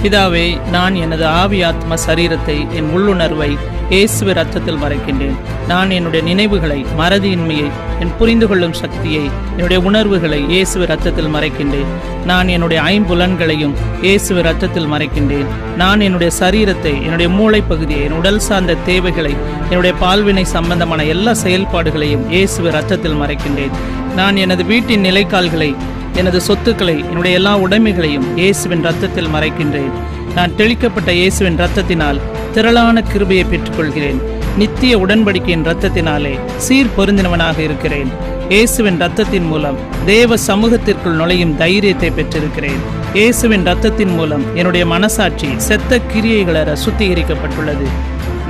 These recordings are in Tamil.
பிதாவே, நான் எனது ஆவி ஆத்ம சரீரத்தை, என் உள்ளுணர்வை இயேசுவின் இரத்தத்தில் மறைக்கின்றேன். நான் என்னுடைய நினைவுகளை, மறதியின்மையை, என் புரிந்து கொள்ளும் சக்தியை, என்னுடைய உணர்வுகளை இயேசுவின் இரத்தத்தில் மறைக்கின்றேன். நான் என்னுடைய ஐம்புலன்களையும் இயேசுவின் இரத்தத்தில் மறைக்கின்றேன். நான் என்னுடைய சரீரத்தை, என்னுடைய மூளை பகுதியை, என் உடல் சார்ந்த தேவைகளை, என்னுடைய பால்வினை சம்பந்தமான எல்லா செயல்பாடுகளையும் இயேசுவின் இரத்தத்தில் மறைக்கின்றேன். நான் எனது வீட்டின் நிலைக்கால்களை, எனது சொத்துக்களை, என்னுடைய எல்லா உடைமைகளையும் இயேசுவின் இரத்தத்தில் மறைக்கின்றேன். நான் தெளிக்கப்பட்ட இயேசுவின் இரத்தத்தினால் திரளான கிருபையை பெற்றுக்கொள்கிறேன். நித்திய உடன்படிக்கையின் இரத்தத்தினாலே சீர் பொருந்தினவனாக இருக்கிறேன். இயேசுவின் இரத்தத்தின் மூலம் தேவ சமூகத்திற்குள் நுழையும் தைரியத்தை பெற்றிருக்கிறேன். இயேசுவின் இரத்தத்தின் மூலம் என்னுடைய மனசாட்சி செத்த கிரியைகளற சுத்திகரிக்கப்பட்டுள்ளது.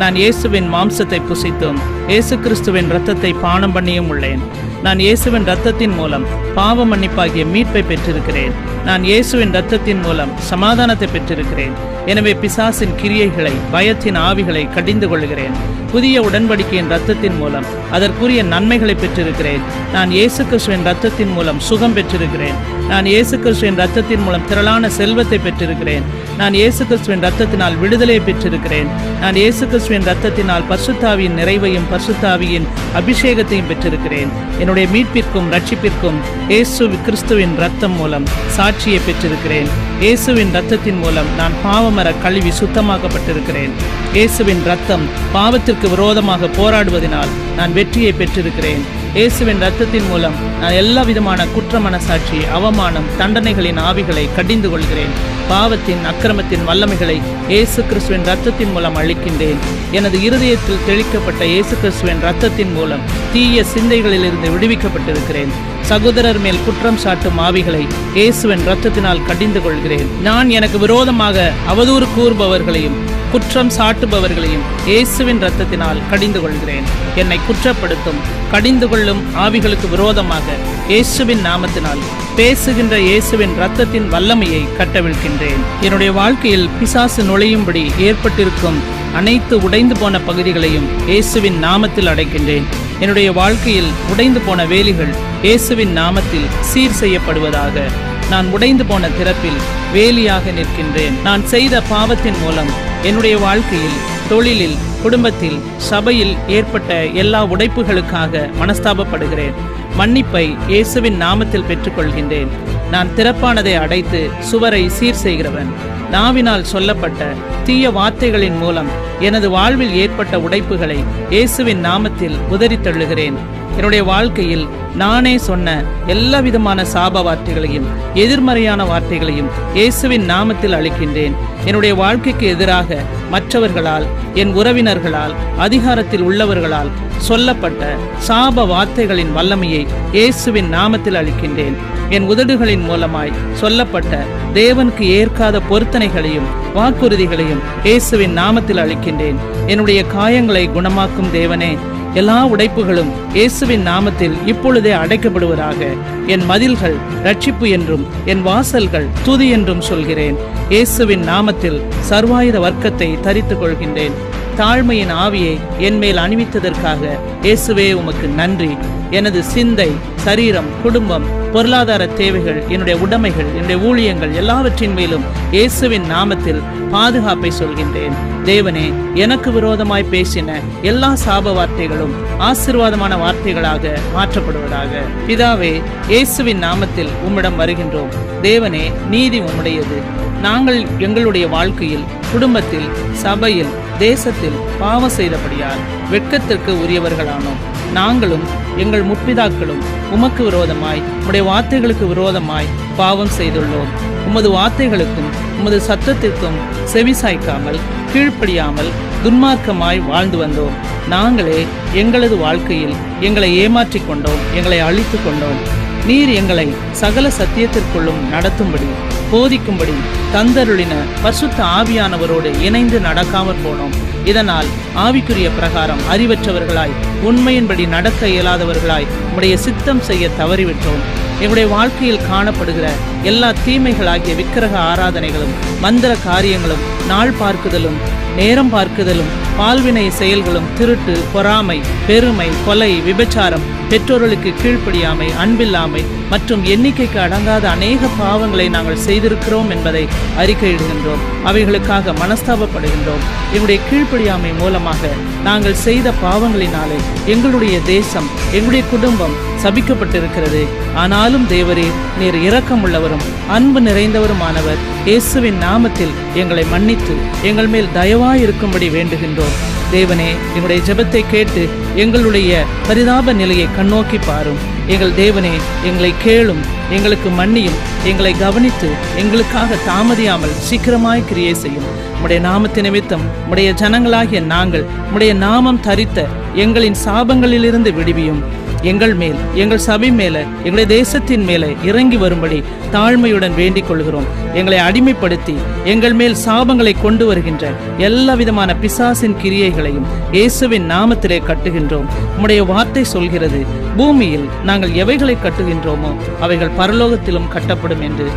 நான் இயேசுவின் மாம்சத்தை புசித்தும் இயேசு கிறிஸ்துவின் இரத்தத்தை பானம் பண்ணியும் உள்ளேன். நான் இயேசுவின் இரத்தத்தின் மூலம் பாவ மன்னிப்பாகிய மீட்பை பெற்றிருக்கிறேன். நான் இயேசுவின் இரத்தத்தின் மூலம் சமாதானத்தை பெற்றிருக்கிறேன். எனவே பிசாசின் கிரியைகளை, பயத்தின் ஆவிகளை கடிந்து கொள்கிறேன். புதிய உடன்படிக்கையின் இரத்தத்தின் மூலம் அதற்குரிய நன்மைகளை பெற்றிருக்கிறேன். நான் இயேசு கிறிஸ்துவின் இரத்தத்தின் மூலம் சுகம் பெற்றிருக்கிறேன். நான் இயேசு கிறிஸ்துவின் இரத்தத்தின் மூலம் திரளான செல்வத்தை பெற்றிருக்கிறேன். நான் இயேசு கிறிஸ்துவின் இரத்தத்தினால் விடுதலை பெற்றிருக்கிறேன். நான் இயேசு கிறிஸ்துவின் இரத்தத்தினால் பரிசுத்தாவியின் நிறைவையும் பரிசுத்தாவியின் அபிஷேகத்தையும் பெற்றிருக்கிறேன். என்னுடைய மீட்பிற்கும் ரட்சிப்பிற்கும் இயேசு கிறிஸ்துவின் இரத்தம் மூலம் சாட்சியை பெற்றிருக்கிறேன். இயேசுவின் இரத்தத்தின் மூலம் நான் பாவமர கழுவி சுத்தமாக்கப்பட்டிருக்கிறேன். இயேசுவின் இரத்தம் பாவத்திற்கு விரோதமாக போராடுவதனால் நான் வெற்றியை பெற்றிருக்கிறேன். இயேசுவின் இரத்தத்தின் மூலம் நான் எல்லா விதமான குற்ற மனசாட்சி, அவமானம், தண்டனைகளின் ஆவிகளை கடிந்து கொள்கிறேன். பாவத்தின், அக்கிரமத்தின் வல்லமைகளை இயேசு கிறிஸ்துவின் இரத்தத்தின் மூலம் அழிக்கின்றேன். எனது இருதயத்தில் தெளிக்கப்பட்ட இயேசு கிறிஸ்துவின் இரத்தத்தின் மூலம் தீய சிந்தைகளிலிருந்து விடுவிக்கப்பட்டிருக்கிறேன். சகோதரர் மேல் குற்றம் சாட்டும் ஆவிகளை இயேசுவின் இரத்தத்தினால் கடிந்து கொள்கிறேன். நான் எனக்கு விரோதமாக அவதூறு கூறுபவர்களையும் குற்றம் சாட்டுபவர்களையும் இயேசுவின் இரத்தத்தினால் கடிந்து கொள்கிறேன். என்னை குற்றப்படுத்தும், கடிந்து கொள்ளும் ஆவிகளுக்கு விரோதமாக இயேசுவின் நாமத்தினால் பேசுகின்ற இயேசுவின் இரத்தத்தின் வல்லமையை கட்டவிழ்கின்றேன். என்னுடைய வாழ்க்கையில் பிசாசு நுழையும்படி ஏற்பட்டிருக்கும் அனைத்து உடைந்து போன பகுதிகளையும் இயேசுவின் நாமத்தில் அடைக்கின்றேன். என்னுடைய வாழ்க்கையில் உடைந்து போன வேலிகள் இயேசுவின் நாமத்தில் சீர் செய்யப்படுவதாக. நான் உடைந்து போன திறப்பில் வேலியாக நிற்கின்றேன். நான் செய்த பாவத்தின் மூலம் என்னுடைய வாழ்க்கையில், தொழிலில், குடும்பத்தில், சபையில் ஏற்பட்ட எல்லா உடைப்புகளுக்காக மனஸ்தாபப்படுகிறேன். மன்னிப்பை இயேசுவின் நாமத்தில் பெற்றுக்கொள்கின்றேன். நான் திறப்பானதை அடைத்து சுவரை சீர் செய்கிறவன். நாவினால் சொல்லப்பட்ட தீய வார்த்தைகளின் மூலம் எனது வாழ்வில் ஏற்பட்ட உடைப்புகளை இயேசுவின் நாமத்தில் உதறி தள்ளுகிறேன். என்னுடைய வாழ்க்கையில் நானே சொன்ன எல்லா விதமான சாப வார்த்தைகளையும், எதிர்மறையான வார்த்தைகளையும் இயேசுவின் நாமத்தில் அளிக்கின்றேன். என்னுடைய வாழ்க்கைக்கு எதிராக மற்றவர்களால், என் உறவினர்களால், அதிகாரத்தில் உள்ளவர்களால் சொல்லப்பட்ட சாப வார்த்தைகளின் வல்லமையை இயேசுவின் நாமத்தில் அளிக்கின்றேன். என் உதடுகளின் மூலமாய் சொல்லப்பட்ட தேவனுக்கு ஏற்காத பொருத்தனைகளையும் வாக்குறுதிகளையும் இயேசுவின் நாமத்தில் அளிக்கின்றேன். என்னுடைய காயங்களை குணமாக்கும் தேவனே, எல்லா உடைப்புகளும் இயேசுவின் நாமத்தில் இப்பொழுதே அடைக்கப்படுவதாக. என் மதில்கள் இரட்சிப்பு என்றும் என் வாசல்கள் துதி என்றும் சொல்கிறேன். இயேசுவின் நாமத்தில் சர்வாயுத வர்க்கத்தை தரித்துக் கொள்கின்றேன். தாழ்மையின் ஆவியை என் மேல் அணிவித்ததற்காக இயேசுவே உமக்கு நன்றி. எனது சிந்தை, சரீரம், குடும்பம், பொருளாதார தேவைகள், என்னுடைய உடைமைகள், என்னுடைய ஊழியங்கள் எல்லாவற்றின் மேலும் இயேசுவின் நாமத்தில் பாதுகாப்பை சொல்கின்றேன். தேவனே, எனக்கு விரோதமாய் பேசின எல்லா சாப வார்த்தைகளும் ஆசீர்வாதமான வார்த்தைகளாக மாற்றப்படுவதாக. பிதாவே, இயேசுவின் நாமத்தில் உம்மிடம் வருகின்றோம். தேவனே, நீதி உம்முடையது. நாங்கள் எங்களுடைய வாழ்க்கையில், குடும்பத்தில், சபையில், தேசத்தில் பாவம் செய்தபடியால் வெட்கத்திற்கு உரியவர்களானோம். நாங்களும் எங்கள் முற்பிதாக்களும் உமக்கு விரோதமாய், உம்முடைய வார்த்தைகளுக்கு விரோதமாய் பாவம் செய்துள்ளோம். உமது வார்த்தைகளுக்கும் உமது சத்தத்திற்கும் செவிசாய்க்காமல், கீழ்ப்படியாமல் துன்மார்க்கமாய் வாழ்ந்து வந்தோம். நாங்களே எங்களது வாழ்க்கையில் எங்களை ஏமாற்றிக் கொண்டோம், எங்களை அழித்து கொண்டோம். நீர் எங்களை சகல சத்தியத்திற்குள்ளும் நடத்தும்படி, போதிக்கும்படி தந்தருளின பரிசுத்த ஆவியானவரோடு இணைந்து நடக்காமற் போனோம். இதனால் ஆவிக்குரிய பிரகாரம் அறிவற்றவர்களாய், உண்மையின்படி நடக்க இயலாதவர்களாய் உம்முடைய சித்தம் செய்ய தவறிவிட்டோம். எங்களுடைய வாழ்க்கையில் காணப்படுகிற எல்லா தீமைகளாகிய விக்கிரக ஆராதனைகளும், மந்திர காரியங்களும், நாள் பார்க்குதலும், நேரம் பார்க்குதலும், பால்வினை செயல்களும், திருட்டு, பொறாமை, பெருமை, கொலை, விபச்சாரம், பெற்றோர்களுக்கு கீழ்ப்படியாமை, அன்பில்லாமை மற்றும் எண்ணிக்கைக்கு அடங்காத அநேக பாவங்களை நாங்கள் செய்திருக்கிறோம் என்பதை அறிக்கையிடுகின்றோம். அவைகளுக்காக மனஸ்தாபப்படுகின்றோம். எங்களுடைய கீழ்ப்படியாமை மூலமாக நாங்கள் செய்த பாவங்களினாலே எங்களுடைய தேசம், எங்களுடைய குடும்பம் சபிக்கப்பட்டிருக்கிறது. ஆனாலும் தேவரே, நீர் இரக்கமுள்ளவரும் அன்பு நிறைந்தவருமானவர். இயேசுவின் நாமத்தில் எங்களை மன்னித்து எங்கள் மேல் தயவாயிருக்கும்படி வேண்டுகின்றோம். தேவனே, எங்களுடைய ஜெபத்தை கேட்டு எங்களுடைய பரிதாப நிலையை கண்ணோக்கி பாரும். எங்கள் தேவனே, எங்களை கேளும், எங்களுக்கு மன்னியும், எங்களை கவனித்து எங்களுக்காக தாமதியாமல் சீக்கிரமாய் கிரியை செய்யும். உம்முடைய நாமத்து நிமித்தம் உம்முடைய ஜனங்களாகிய நாங்கள் உம்முடைய நாமம் தரித்த எங்களின் சாபங்களிலிருந்து விடுவியும். எங்கள் மேல், எங்கள் சபை மேல, எங்களுடைய தேசத்தின் மேல இறங்கி வரும்படி தாழ்மையுடன் வேண்டிக் கொள்கிறோம். எங்களை அடிமைப்படுத்தி எங்கள் மேல் சாபங்களை கொண்டு வருகின்ற எல்லா விதமான பிசாசின் கிரியைகளையும் இயேசுவின் நாமத்திலே கட்டுகின்றோம். உம்முடைய வார்த்தை சொல்கிறது, பூமியில் நாங்கள் எவைகளை கட்டுகின்றோமோ அவைகள் பரலோகத்திலும் கட்டப்படும் என்று.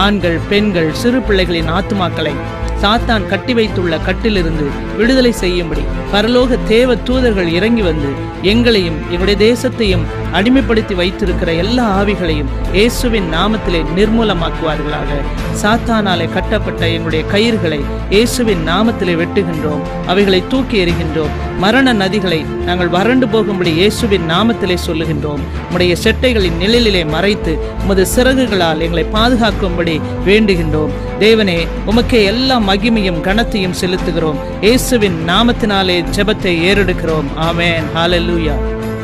ஆண்கள், பெண்கள், சிறு பிள்ளைகளின் ஆத்துமாக்களை சாத்தான் கட்டி வைத்துள்ள கட்டிலிருந்து விடுதலை செய்யும்படி பரலோக தேவ தூதர்கள் இறங்கி வந்து எங்களையும் எங்களுடைய தேசத்தையும் அடிமைப்படுத்தி வைத்திருக்கிற எல்லா ஆவிகளையும் இயேசுவின் நாமத்திலே நிர்மூலமாக்குவார்களாக. சாத்தானாலே கட்டப்பட்ட எங்களுடைய கயிறுகளை இயேசுவின் நாமத்திலே வெட்டுகின்றோம். அவைகளை தூக்கி எறிகின்றோம். மரண நதிகளை நாங்கள் வறண்டு போகும்படி இயேசுவின் நாமத்திலே சொல்லுகின்றோம். உம்முடைய செட்டைகளின் நிழலிலே மறைத்து உமது சிறகுகளால் எங்களை பாதுகாக்கும்படி வேண்டுகின்றோம். தேவனே, உமக்கே எல்லா மகிமையும் கனத்தையும் செலுத்துகிறோம். இயேசுவின் நாமத்தினாலே ஜெபத்தை ஏறெடுக்கிறோம். ஆமென். ஹல்லேலூயா.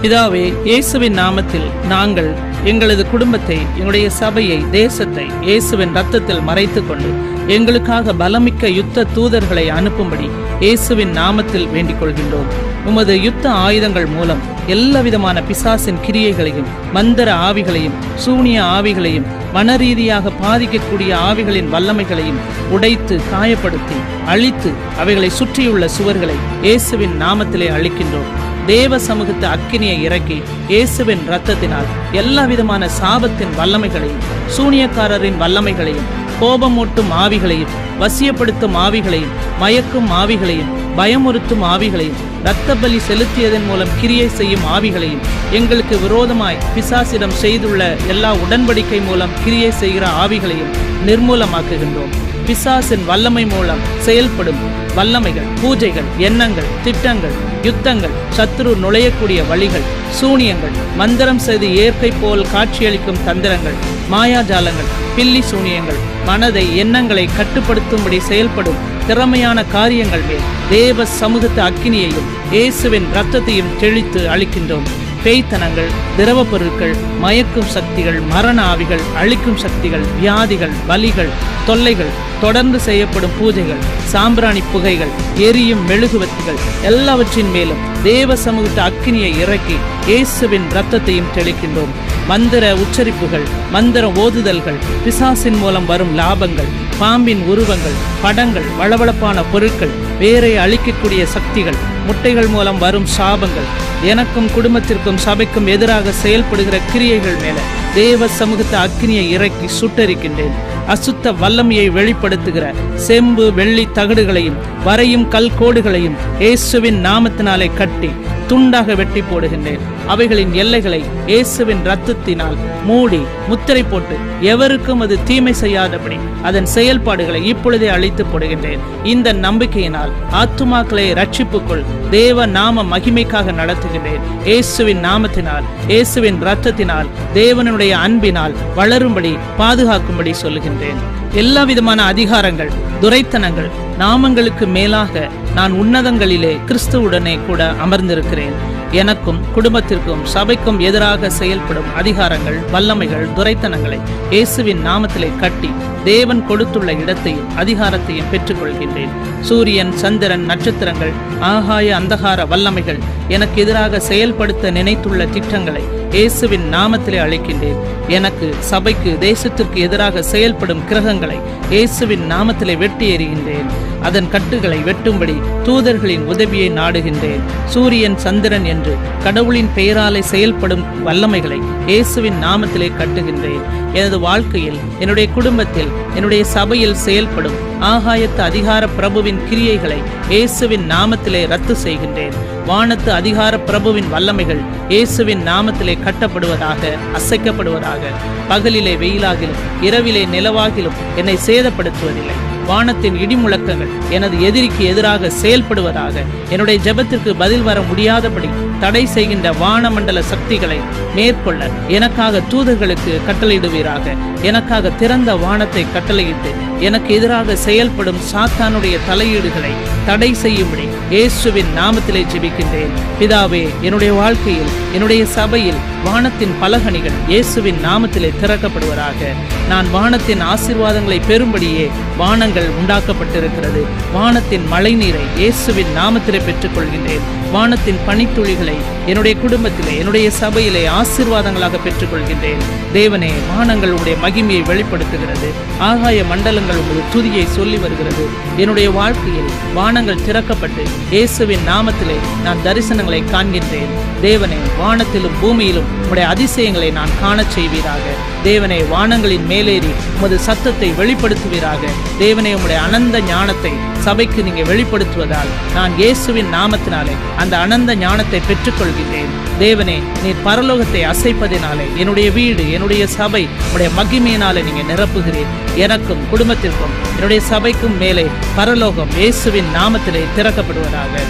பிதாவே, இயேசுவின் நாமத்தில் நாங்கள் எங்களது குடும்பத்தை, எங்களுடைய சபையை, தேசத்தை இயேசுவின் இரத்தத்தில் மறைத்துக் கொண்டு எங்களுக்காக பலமிக்க யுத்த தூதர்களை அனுப்பும்படி இயேசுவின் நாமத்தில் வேண்டிக் கொள்கின்றோம். உமது யுத்த ஆயுதங்கள் மூலம் எல்லா விதமான பிசாசின் கிரியைகளையும், மந்திர ஆவிகளையும், சூனிய ஆவிகளையும், மனரீதியாக பாதிக்கக்கூடிய ஆவிகளின் வல்லமைகளையும் உடைத்து, காயப்படுத்தி, அழித்து அவைகளை சுற்றியுள்ள சுவர்களை இயேசுவின் நாமத்திலே அழிக்கின்றோம். தேவ சமூகத்து அக்கினியை இறக்கி இயேசுவின் இரத்தத்தினால் எல்லா விதமான சாபத்தின் வல்லமைகளையும், சூனியக்காரரின் வல்லமைகளையும், கோபமூட்டும் ஆவிகளையும், வசியப்படுத்தும் ஆவிகளையும், மயக்கும் ஆவிகளையும், பயமுறுத்தும் ஆவிகளையும், இரத்த பலி செலுத்தியதன் மூலம் கிரியை செய்யும் ஆவிகளையும், எங்களுக்கு விரோதமாய் பிசாசிடம் செய்துள்ள எல்லா உடன்படிக்கை மூலம் கிரியை செய்கிற ஆவிகளையும் நிர்மூலமாக்குகின்றோம். பிசாசின் வல்லமை மூலம் செயல்படும் வல்லமைகள், பூஜைகள், எண்ணங்கள், திட்டங்கள், யுத்தங்கள், சத்துரு நுழையக்கூடிய வழிகள், சூனியங்கள், மந்திரம் செய்து இயற்கை போல் காட்சியளிக்கும் தந்திரங்கள், மாயாஜாலங்கள், பில்லி சூனியங்கள், மனதை, எண்ணங்களை கட்டுப்படுத்தும்படி செயல்படும் திறமையான காரியங்கள் மேல் தேவ சமூகத்து அக்கினியையும் இயேசுவின் இரத்தத்தையும் தெளித்து அழிக்கின்றோம். பேய்த்தனங்கள், திரவ பொருட்கள், மயக்கும் சக்திகள், மரண ஆவிகள், அழிக்கும் சக்திகள், வியாதிகள், வலிகள், தொல்லைகள், தொடர்ந்து செய்யப்படும் பூஜைகள், சாம்பிராணி புகைகள், எரியும் மெழுகுவத்திகள் எல்லாவற்றின் மேலும் தேவ சமூகத்து அக்கினியை இறக்கி இயேசுவின் இரத்தத்தையும் தெளிக்கின்றோம். மந்திர உச்சரிப்புகள், மந்திர ஓதுதல்கள், பிசாசின் மூலம் வரும் லாபங்கள், பாம்பின் உருவங்கள், படங்கள், வளவளப்பான பொருட்கள், வேரை அழிக்கக்கூடிய சக்திகள், முட்டைகள் மூலம் வரும் சாபங்கள், எனக்கும் குடும்பத்திற்கும் சபைக்கும் எதிராக செயல்படுகிற கிரியைகள் மேல தேவ சமூகத்தை அக்கினியை இறக்கி சுட்டரிக்கின்றேன். அசுத்த வல்லமையை வெளிப்படுத்துகிற செம்பு, வெள்ளி தகடுகளையும் வரையும் கல் கோடுகளையும் இயேசுவின் நாமத்தினாலே கட்டி துண்டாக வெட்டி போடுகின்றேன். அவைகளின் எல்லைகளை இயேசுவின் இரத்தத்தினால் மூடி முத்திரை போட்டு எவருக்கும் அது தீமை செய்யாதபடி அதன் செயல்பாடுகளை இப்பொழுதே அழித்து போடுகின்றேன். இந்த நம்பிக்கையினால் ஆத்துமாக்களை ரட்சிப்புக்குள் தேவ நாம மகிமைக்காக நடத்துகின்றேன். இயேசுவின் நாமத்தினால், இயேசுவின் இரத்தத்தினால், தேவனுடைய அன்பினால் வளரும்படி பாதுகாக்கும்படி சொல்லுகின்றேன். எல்லா விதமான அதிகாரங்கள், துரைத்தனங்கள், நாமங்களுக்கு மேலாக நான் உன்னதங்களிலே கிறிஸ்துவுடனே கூட அமர்ந்திருக்கிறேன். எனக்கும் குடும்பத்திற்கும் சபைக்கும் எதிராக செயல்படும் அதிகாரங்கள், வல்லமைகள், துரைத்தனங்களை இயேசுவின் நாமத்திலே கட்டி தேவன் கொடுத்துள்ள இடத்தையும் அதிகாரத்தையும் பெற்றுக்கொள்கின்றேன். சூரியன், சந்திரன், நட்சத்திரங்கள், ஆகாய அந்தகார வல்லமைகள் எனக்கு எதிராக செயல்படுத்த நினைத்துள்ள திட்டங்களை இயேசுவின் நாமத்திலே அழைக்கின்றேன். எனக்கு, சபைக்கு, தேசத்திற்கு எதிராக செயல்படும் கிரகங்களை இயேசுவின் நாமத்திலே வெட்டி எறிகின்றேன். அதன் கட்டுகளை வெட்டும்படி தூதர்களின் உதவியை நாடுகின்றேன். சூரியன், சந்திரன் என்று கடவுளின் பெயராலே செயல்படும் வல்லமைகளை இயேசுவின் நாமத்திலே கட்டுகின்றேன். எனது வாழ்க்கையில், என்னுடைய குடும்பத்தில், என்னுடைய சபையில் செயல்படும் ஆகாயத்து அதிகார பிரபுவின் கிரியைகளை இயேசுவின் நாமத்திலே ரத்து செய்கின்றேன். வானத்து அதிகார பிரபுவின் வல்லமைகள் இயேசுவின் நாமத்திலே கட்டப்படுவதாக, அசைக்கப்படுவதாக. பகலிலே வெயிலாகிலும் இரவிலே நிலவாகிலும் என்னை சேதப்படுத்துவதில்லை. வானத்தின் இடிமுழக்கங்கள் எனது எதிரிக்கு எதிராக செயல்படுவதாக. என்னுடைய ஜெபத்திற்கு பதில் வர முடியாதபடி தடை செய்கின்ற வானமண்டல சக்திகளை மேற்கொள்ள எனக்காக தூதர்களுக்கு கட்டளையிடுவீராக. எனக்காக திறந்த வானத்தை கட்டளையிட்டு எனக்கு எதிராக செயல்படும் சாத்தானுடைய தலையீடுகளை தடை செய்யும்படி இயேசுவின் நாமத்திலே ஜெபிக்கின்றேன். பிதாவே, என்னுடைய வாழ்க்கையில், என்னுடைய சபையில் வானத்தின் பலகணிகள் இயேசுவின் நாமத்திலே திறக்கப்படுவதாக. நான் வானத்தின் ஆசீர்வாதங்களை பெறும்படியே வானங்கள் உண்டாக்கப்பட்டிருக்கிறது. வானத்தின் மழை நீரை இயேசுவின் நாமத்திலே பெற்றுக்கொள்கின்றேன். வானத்தின் பனித்துளிகளை என்னுடைய குடும்பத்திலே, என்னுடைய சபையிலே ஆசீர்வாதங்களாக பெற்றுக்கொள்கின்றேன். தேவனே, வானங்கள் உடைய மகிமையை வெளிப்படுத்துகிறது. ஆகாய மண்டலங்கள் உங்களுடைய துதியை சொல்லி வருகிறது. என்னுடைய வாழ்க்கையில் வானங்கள் திறக்கப்பட்டு இயேசுவின் நாமத்திலே நான் தரிசனங்களை காண்கின்றேன். தேவனே, வானத்திலும் பூமியிலும் உம்முடைய அதிசயங்களை நான் காணச் செய்வீராக. தேவனே, வானங்களின் மேலேறி உமது சத்தத்தை வெளிப்படுத்துவீராக. தேவனே, உம்முடைய அனந்த ஞானத்தை சபைக்கு நீங்க வெளிப்படுத்துவதால் நான் இயேசுவின் நாமத்தினாலே அந்த அனந்த ஞானத்தை பெற்றுக்கொள்கின்றேன். தேவனே, நீர் பரலோகத்தை அசைப்பதினாலே என்னுடைய வீடு, என்னுடைய சபை உடைய மகிமையினாலே நீங்க நிரப்புகிறீர். எனக்கும் குடும்பத்திற்கும் என்னுடைய சபைக்கும் மேலே பரலோகம் இயேசுவின் நாமத்திலே திறக்கப்படுவதாக.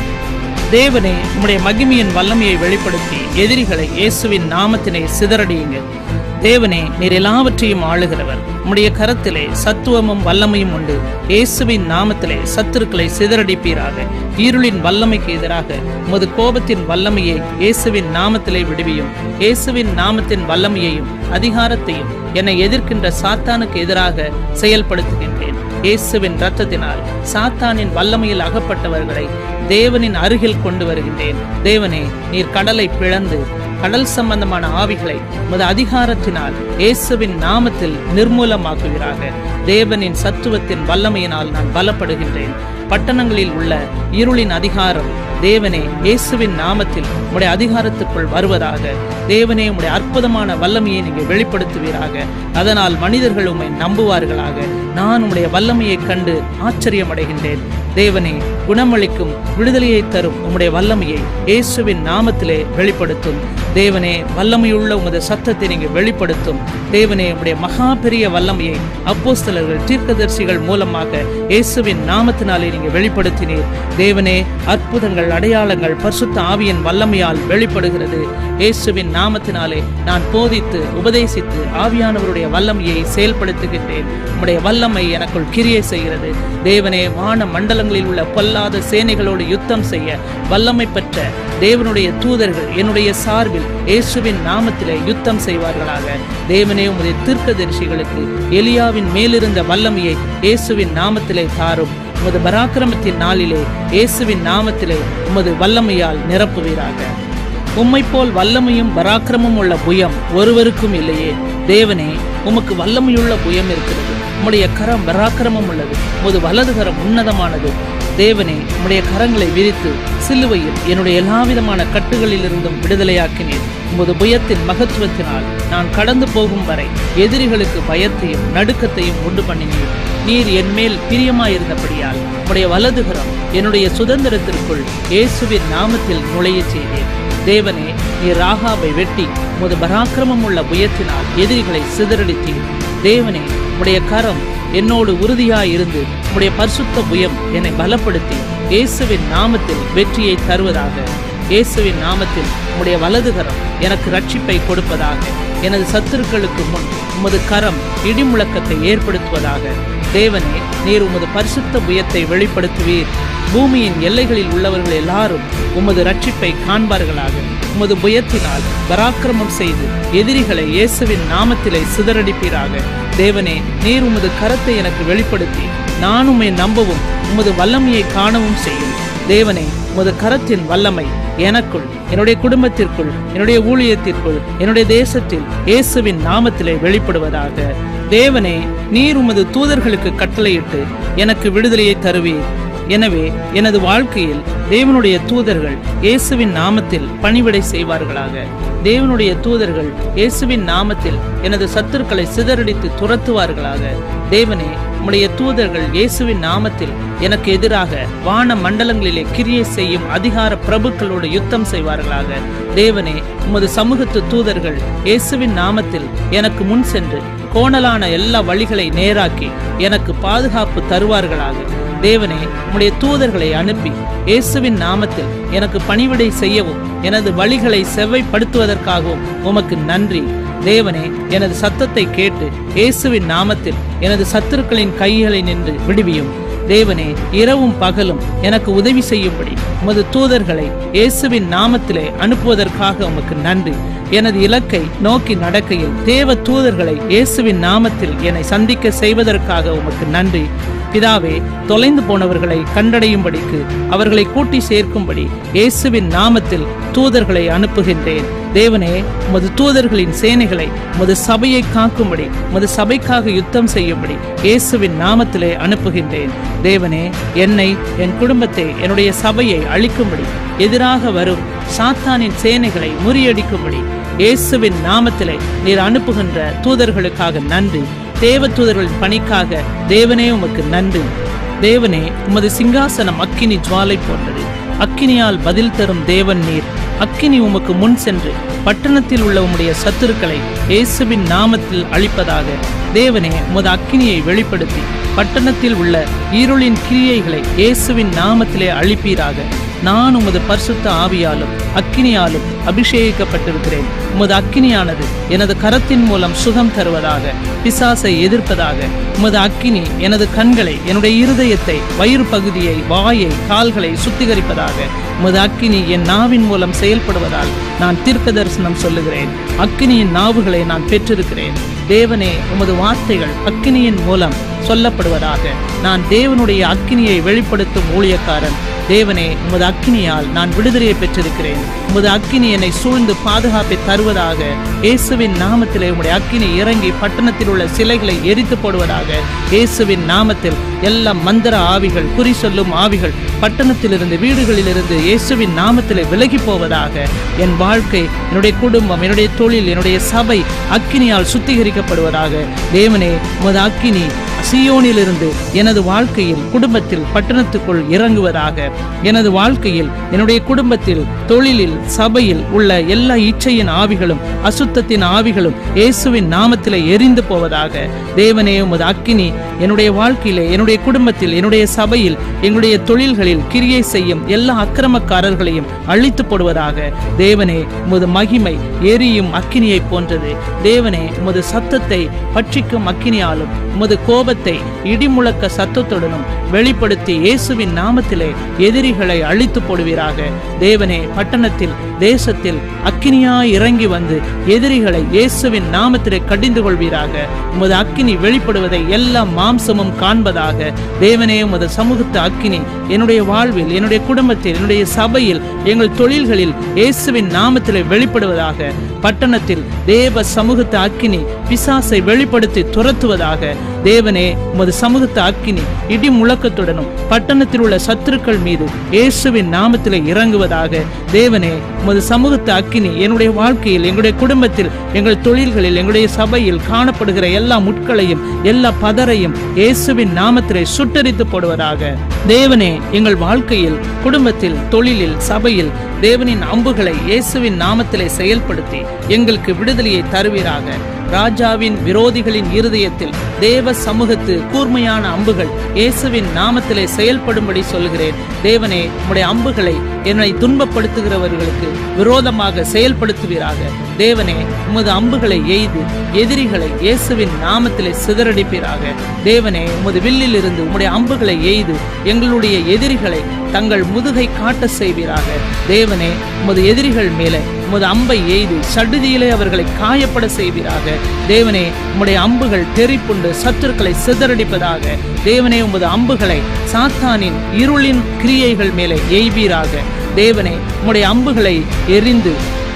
தேவனே, உம்முடைய மகிமையின் வல்லமையை வெளிப்படுத்தி எதிரிகளை இயேசுவின் நாமத்தினை சிதறடியுங்க. தேவனே, நீர் எல்லாவற்றையும் ஆளுகிறவர். உம்முடைய கரத்திலே சத்துவமும் வல்லமையும் உண்டு. இயேசுவின் நாமத்திலே சத்துருக்களை சிதறடிப்பீராக. இருளின் வல்லமைக்கு எதிராக உமது கோபத்தின் வல்லமையை இயேசுவின் நாமத்திலே விடுவியும். இயேசுவின் நாமத்தின் வல்லமையையும் அதிகாரத்தையும் என்னை எதிர்க்கின்ற சாத்தானுக்கு எதிராக செயல்படுத்துகின்றேன். இயேசுவின் இரத்தத்தினால் சாத்தானின் வல்லமையில் அகப்பட்டவர்களை தேவனின் அருகில் கொண்டு வருகின்றேன். தேவனே, நீர் கடலை பிளந்து கடல் சம்பந்தமான ஆவிகளை உமது அதிகாரத்தினால் இயேசுவின் நாமத்தில் நிர்மூலமாக்குவீராக. தேவனின் சத்துவத்தின் வல்லமையினால் நான் பலப்படுகின்றேன். பட்டணங்களில் உள்ள இருளின் அதிகாரம் தேவனே இயேசுவின் நாமத்தில் உம்முடைய அதிகாரத்துக்குள் வருவதாக. தேவனே, உம்முடைய அற்புதமான வல்லமையை நீங்கள் வெளிப்படுத்துவீராக. அதனால் மனிதர்கள் உம்மை நம்புவார்களாக. நான் உம்முடைய வல்லமையை கண்டு ஆச்சரியமடைகின்றேன். தேவனே, குணமளிக்கும் விடுதலையை தரும் உம்முடைய வல்லமையை இயேசுவின் நாமத்திலே வெளிப்படுத்தும். தேவனே, வல்லமையுள்ள உமது சத்தத்தை நீங்கள் வெளிப்படுத்தும். தேவனே, உம்முடைய மகா பெரிய வல்லமையை அப்போஸ்தலர்கள், தீர்க்கதரிசிகள் மூலமாக இயேசுவின் நாமத்தினாலே நீங்கள் வெளிப்படுத்தினீர். தேவனே, அற்புதங்கள், அடையாளங்கள் பரிசுத்த ஆவியின் வல்லமையால் வெளிப்படுகிறது. இயேசுவின் நாமத்தினாலே நான் போதித்து உபதேசித்து ஆவியானவருடைய வல்லமையை செயல்படுத்துகின்றேன். உம்முடைய வல்லமை எனக்குள் கிரியை செய்கிறது. தேவனே, வான மண்டலங்களில் உள்ள பொல்லாத சேனைகளோடு யுத்தம் செய்ய வல்லமை பெற்ற தேவனுடைய தூதர்கள் என்னுடைய சார்பில் இயேசுவின் நாமத்திலே யுத்தம் செய்வார்களாக. தேவனே, உமது தீர்க்கதரிசிகளுக்கு எலியாவின் மேலிருந்த வல்லமையை இயேசுவின் நாமத்திலே தாரும். உமது பராக்கிரமத்தின் நாளிலே இயேசுவின் நாமத்திலே உமது வல்லமையால் நிரப்புவீராக. உம்மை போல் வல்லமையும் பராக்கிரமும் உள்ள புயம் ஒருவருக்கும் இல்லையே. தேவனே, உமக்கு வல்லமையுள்ள புயம் இருக்கிறது. உம்முடைய கரம் பராக்கிரமம் உள்ளது. உமது வலது கரம் உன்னதமானது. தேவனே, உம்முடைய கரங்களை விரித்து சிலுவையில் என்னுடைய எல்லாவிதமான கட்டுகளிலிருந்தும் விடுதலையாக்கினீர். உமது புயத்தின் மகத்துவத்தினால் நான் கடந்து போகும் வரை எதிரிகளுக்கு பயத்தையும் நடுக்கத்தையும் உண்டு பண்ணினீர். நீர் என் மேல் பிரியமாயிருந்தபடியால் உம்முடைய வலதுகரம் என்னுடைய சுதந்திரத்திற்குள் இயேசுவின் நாமத்தில் நுழைய செய்தேன். தேவனே, நீர் ராகாபை வெட்டி உமது பராக்கிரமம் உள்ள புயத்தினால் எதிரிகளை சிதறடித்தீர். தேவனே, உம்முடைய கரம் என்னோடு உறுதியாயிருந்து உம்முடைய பரிசுத்த புயம் என்னை பலப்படுத்தி இயேசுவின் நாமத்தில் வெற்றியை தருவதாக. இயேசுவின் நாமத்தில் உம்முடைய வலதுகரம் எனக்கு ரட்சிப்பை கொடுப்பதாக. எனது சத்துருக்களுக்கு முன் உமது கரம் இடிமுழக்கத்தை ஏற்படுத்துவதாக. தேவனே, நீர் உமது பரிசுத்த புயத்தை வெளிப்படுத்துவீர். பூமியின் எல்லைகளில் உள்ளவர்கள் எல்லாரும் உமது ரட்சிப்பை காண்பார்களாக. உமது புயத்தினால் பராக்கிரமம் செய்து எதிரிகளை இயேசுவின் நாமத்திலே சிதறடிப்பீராக. தேவனே, நீர் உமது கரத்தை எனக்கு வெளிப்படுத்தி நான் உம்மை நம்பவும் உமது வல்லமையை காணவும் செய்யும். தேவனே, உமது கரத்தின் வல்லமை எனக்குள், என்னுடைய குடும்பத்திற்குள், என்னுடைய ஊழியத்திற்குள், என்னுடைய தேசத்தில் இயேசுவின் நாமத்திலே வெளிப்படுவதாக. தேவனே, நீர் உமது தூதர்களுக்கு கட்டளையிட்டு எனக்கு விடுதலையை தருவீர். எனவே எனது வாழ்க்கையில் தேவனுடைய தூதர்கள் இயேசுவின் நாமத்தில் பணிவிடை செய்வார்களாக. தேவனுடைய தூதர்கள் இயேசுவின் நாமத்தில் எனது சத்துருக்களை சிதறடித்து துரத்துவார்களாக. தேவனே, உம்முடைய தூதர்கள் இயேசுவின் நாமத்தில் எனக்கு எதிராக வான மண்டலங்களிலே கிரியை செய்யும் அதிகார பிரபுக்களோடு யுத்தம் செய்வார்களாக. தேவனே, உமது சமூகத்து தூதர்கள் இயேசுவின் நாமத்தில் எனக்கு முன் சென்று கோணலான எல்லா வழிகளை நேராக்கி எனக்கு பாதுகாப்பு தருவார்களாக. தேவனே, உம்முடைய தூதர்களை அனுப்பி இயேசுவின் நாமத்தில் எனக்கு பணிவிடை செய்யவும் எனது வழிகளை செவ்வைப்படுத்துவதற்காகவும் உமக்கு நன்றி. தேவனே, எனது சத்தத்தை கேட்டு இயேசுவின் நாமத்தில் எனது சத்துருக்களின் கைகளை நின்று விடுவியும். தேவனே, இரவும் பகலும் எனக்கு உதவி செய்யும்படி உமது தூதர்களை இயேசுவின் நாமத்திலே அனுப்புவதற்காக உமக்கு நன்றி. எனது இலக்கை நோக்கி நடக்கையில் தேவ தூதர்களை இயேசுவின் நாமத்தில் என்னை சந்திக்க செய்வதற்காக உமக்கு நன்றி. பிதாவே, தொலைந்து போனவர்களை கண்டடையும்படிக்கு அவர்களை கூட்டி சேர்க்கும்படி இயேசுவின் நாமத்தில் தூதர்களை அனுப்புகின்றேன். தேவனே, உமது தூதர்களின் சேனைகளை உமது சபையை காக்கும்படி உமது சபைக்காக யுத்தம் செய்யும்படி இயேசுவின் நாமத்திலே அனுப்புகின்றேன். தேவனே, என்னை, என் குடும்பத்தை, என்னுடைய சபையை அழிக்கும்படி எதிராக வரும் சாத்தானின் சேனைகளை முறியடிக்கும்படி இயேசுவின் நாமத்திலே நீர் அனுப்புகின்ற தூதர்களுக்காக நன்றி. தேவ தூதர்களின் பணிக்காக தேவனே உமக்கு நன்றி. தேவனே, உமது சிங்காசனம் அக்கினி ஜுவாலை போன்றது. அக்கினியால் பதில் தரும் தேவன் நீர். அக்கினி உமக்கு முன் சென்று பட்டணத்தில் உள்ள உம்முடைய சத்துருக்களை இயேசுவின் நாமத்தில் அழிப்பதாக. தேவனே, உமது அக்கினியை வெளிப்படுத்தி பட்டணத்தில் உள்ள இருளின் கிரியைகளை இயேசுவின் நாமத்திலே அழிப்பீராக. நான் உமது பரிசுத்த ஆவியாலும் அக்கினியாலும் அபிஷேகிக்கப்பட்டிருக்கிறேன். உமது அக்கினியானது எனது கரத்தின் மூலம் சுகம் தருவதாக, பிசாசை எதிர்ப்பதாக. உமது அக்கினி எனது கண்களை, என்னுடைய இருதயத்தை, வயிறு பகுதியை, வாயை, கால்களை சுத்திகரிப்பதாக. உமது அக்கினி என் நாவின் மூலம் செயல்படுவதால் நான் தீர்க்க தரிசனம் சொல்லுகிறேன். அக்கினியின் நாவுகளை நான் பெற்றிருக்கிறேன். தேவனே, உமது வார்த்தைகள் அக்கினியின் மூலம் சொல்லப்படுவதாக. நான் தேவனுடைய அக்கினியை வெளிப்படுத்தும் ஊழியக்காரன். தேவனே, உமது அக்கினியால் நான் விடுதலையை பெற்றிருக்கிறேன். உமது அக்கினி என்னை சூழ்ந்து பாதுகாப்பை தருவதாக. இயேசுவின் நாமத்திலே உம்முடைய அக்கினி இறங்கி பட்டணத்தில் உள்ள சிலைகளை எரித்து போடுவதாக. இயேசுவின் நாமத்தில் எல்லா மந்திர ஆவிகள், குறி சொல்லும் ஆவிகள் பட்டணத்திலிருந்து, வீடுகளிலிருந்து இயேசுவின் நாமத்திலே விலகி போவதாக. என் வாழ்க்கை, என்னுடைய குடும்பம், என்னுடைய தொழில், என்னுடைய சபை அக்கினியால் சுத்திகரிக்கப்படுவதாக. தேவனே, உமது அக்கினி சீயோனிலிருந்து எனது வாழ்க்கையில், குடும்பத்தில், பட்டணத்துக்குள் இறங்குவதாக. எனது வாழ்க்கையில், என்னுடைய குடும்பத்தில், தொழிலில், சபையில் உள்ள எல்லா இச்சையின் ஆவிகளும், அசுத்தத்தின் ஆவிகளும் இயேசுவின் நாமத்திலே எரிந்து போவதாக. தேவனே, உமது அக்கினி என்னுடைய வாழ்க்கையிலே, என்னுடைய குடும்பத்தில், என்னுடைய சபையில், எங்களுடைய தொழில்களில் கிரியை செய்யும் எல்லா அக்கிரமக்காரர்களையும் அழித்து போடுவதாக. தேவனே, உமது மகிமை எரியும் அக்கினியை போன்றது. தேவனே, உமது சத்தத்தை பட்சிக்கும் அக்கினியாலும் உமது கோபத்தை இடிமுழக்க சத்தத்துடனும் வெளிப்படுத்தி இயேசுவின் நாமத்திலே எதிரிகளை அழித்து போடுவீராக. தேவனே, பட்டணத்தில், தேசத்தில் அக்கினியாய் இறங்கி வந்து எதிரிகளை இயேசுவின் நாமத்திலே கடிந்து கொள்வீராக. உமது அக்கினி வெளிப்படுவதை எல்லா மாம்சமும் காண்பதாக. தேவனே, உமது சமூகத்து அக்கினி என்னுடைய வாழ்வில், என்னுடைய குடும்பத்தில், என்னுடைய சபையில், எங்கள் தொழில்களில் இயேசுவின் நாமத்திலே வெளிப்படுவதாக. பட்டணத்தில் தேவ சமூகத்து அக்கினி பிசாசை வெளிப்படுத்தி துரத்துவதாக. தேவனே, உமது சமூகத்து அக்கினி இடி முழக்கத்துடனும் பட்டணத்தில் உள்ள சத்துருக்கள் மீது இயேசுவின் நாமத்திலே இறங்குவதாக. தேவனே, உமது சமூகத்து அக்கினி என்னுடைய வாழ்க்கையில், எங்களுடைய குடும்பத்தில், எங்கள் தொழில்களில், எங்களுடைய சபையில் காணப்படுகிற எல்லா முட்களையும், எல்லா பதரையும் இயேசுவின் நாமத்திலே சுட்டரித்து போடுவதாக. தேவனே, எங்கள் வாழ்க்கையில், குடும்பத்தில், தொழிலில், சபையில் தேவனின் அம்புகளை இயேசுவின் நாமத்திலே செயல்படுத்தி எங்களுக்கு விடுதலையை தருவீராக. ராஜாவின் விரோதிகளின் இருதயத்தில் தேவ சமூகத்து கூர்மையான அம்புகள் இயேசுவின் நாமத்திலே செயல்படும்படி சொல்கிறேன். தேவனே, உம்முடைய அம்புகளை என்னை துன்பப்படுத்துகிறவர்களுக்கு விரோதமாக செயல்படுத்துவீராக. தேவனே, உமது அம்புகளை எய்து எதிரிகளை இயேசுவின் நாமத்திலே சிதறடிப்பீராக. தேவனே, உமது வில்லில் இருந்து உம்முடைய அம்புகளை எய்து எங்களுடைய எதிரிகளை தங்கள் முதுகை காட்ட செய்வீராக. தேவனே, உமது எதிரிகள் மேலே உமது அம்பை எய்து சடுதியிலே அவர்களை காயப்பட செய்வீராக. தேவனே, உம்முடைய அம்புகள் தெரிப்புண்டு சத்துருக்களை சிதறடிப்பதாக. தேவனே, உமது அம்புகளை சாத்தானின் இருளின் கிரியைகள் மேலே எய்வீராக. தேவனே, உம்முடைய அம்புகளை எரிந்து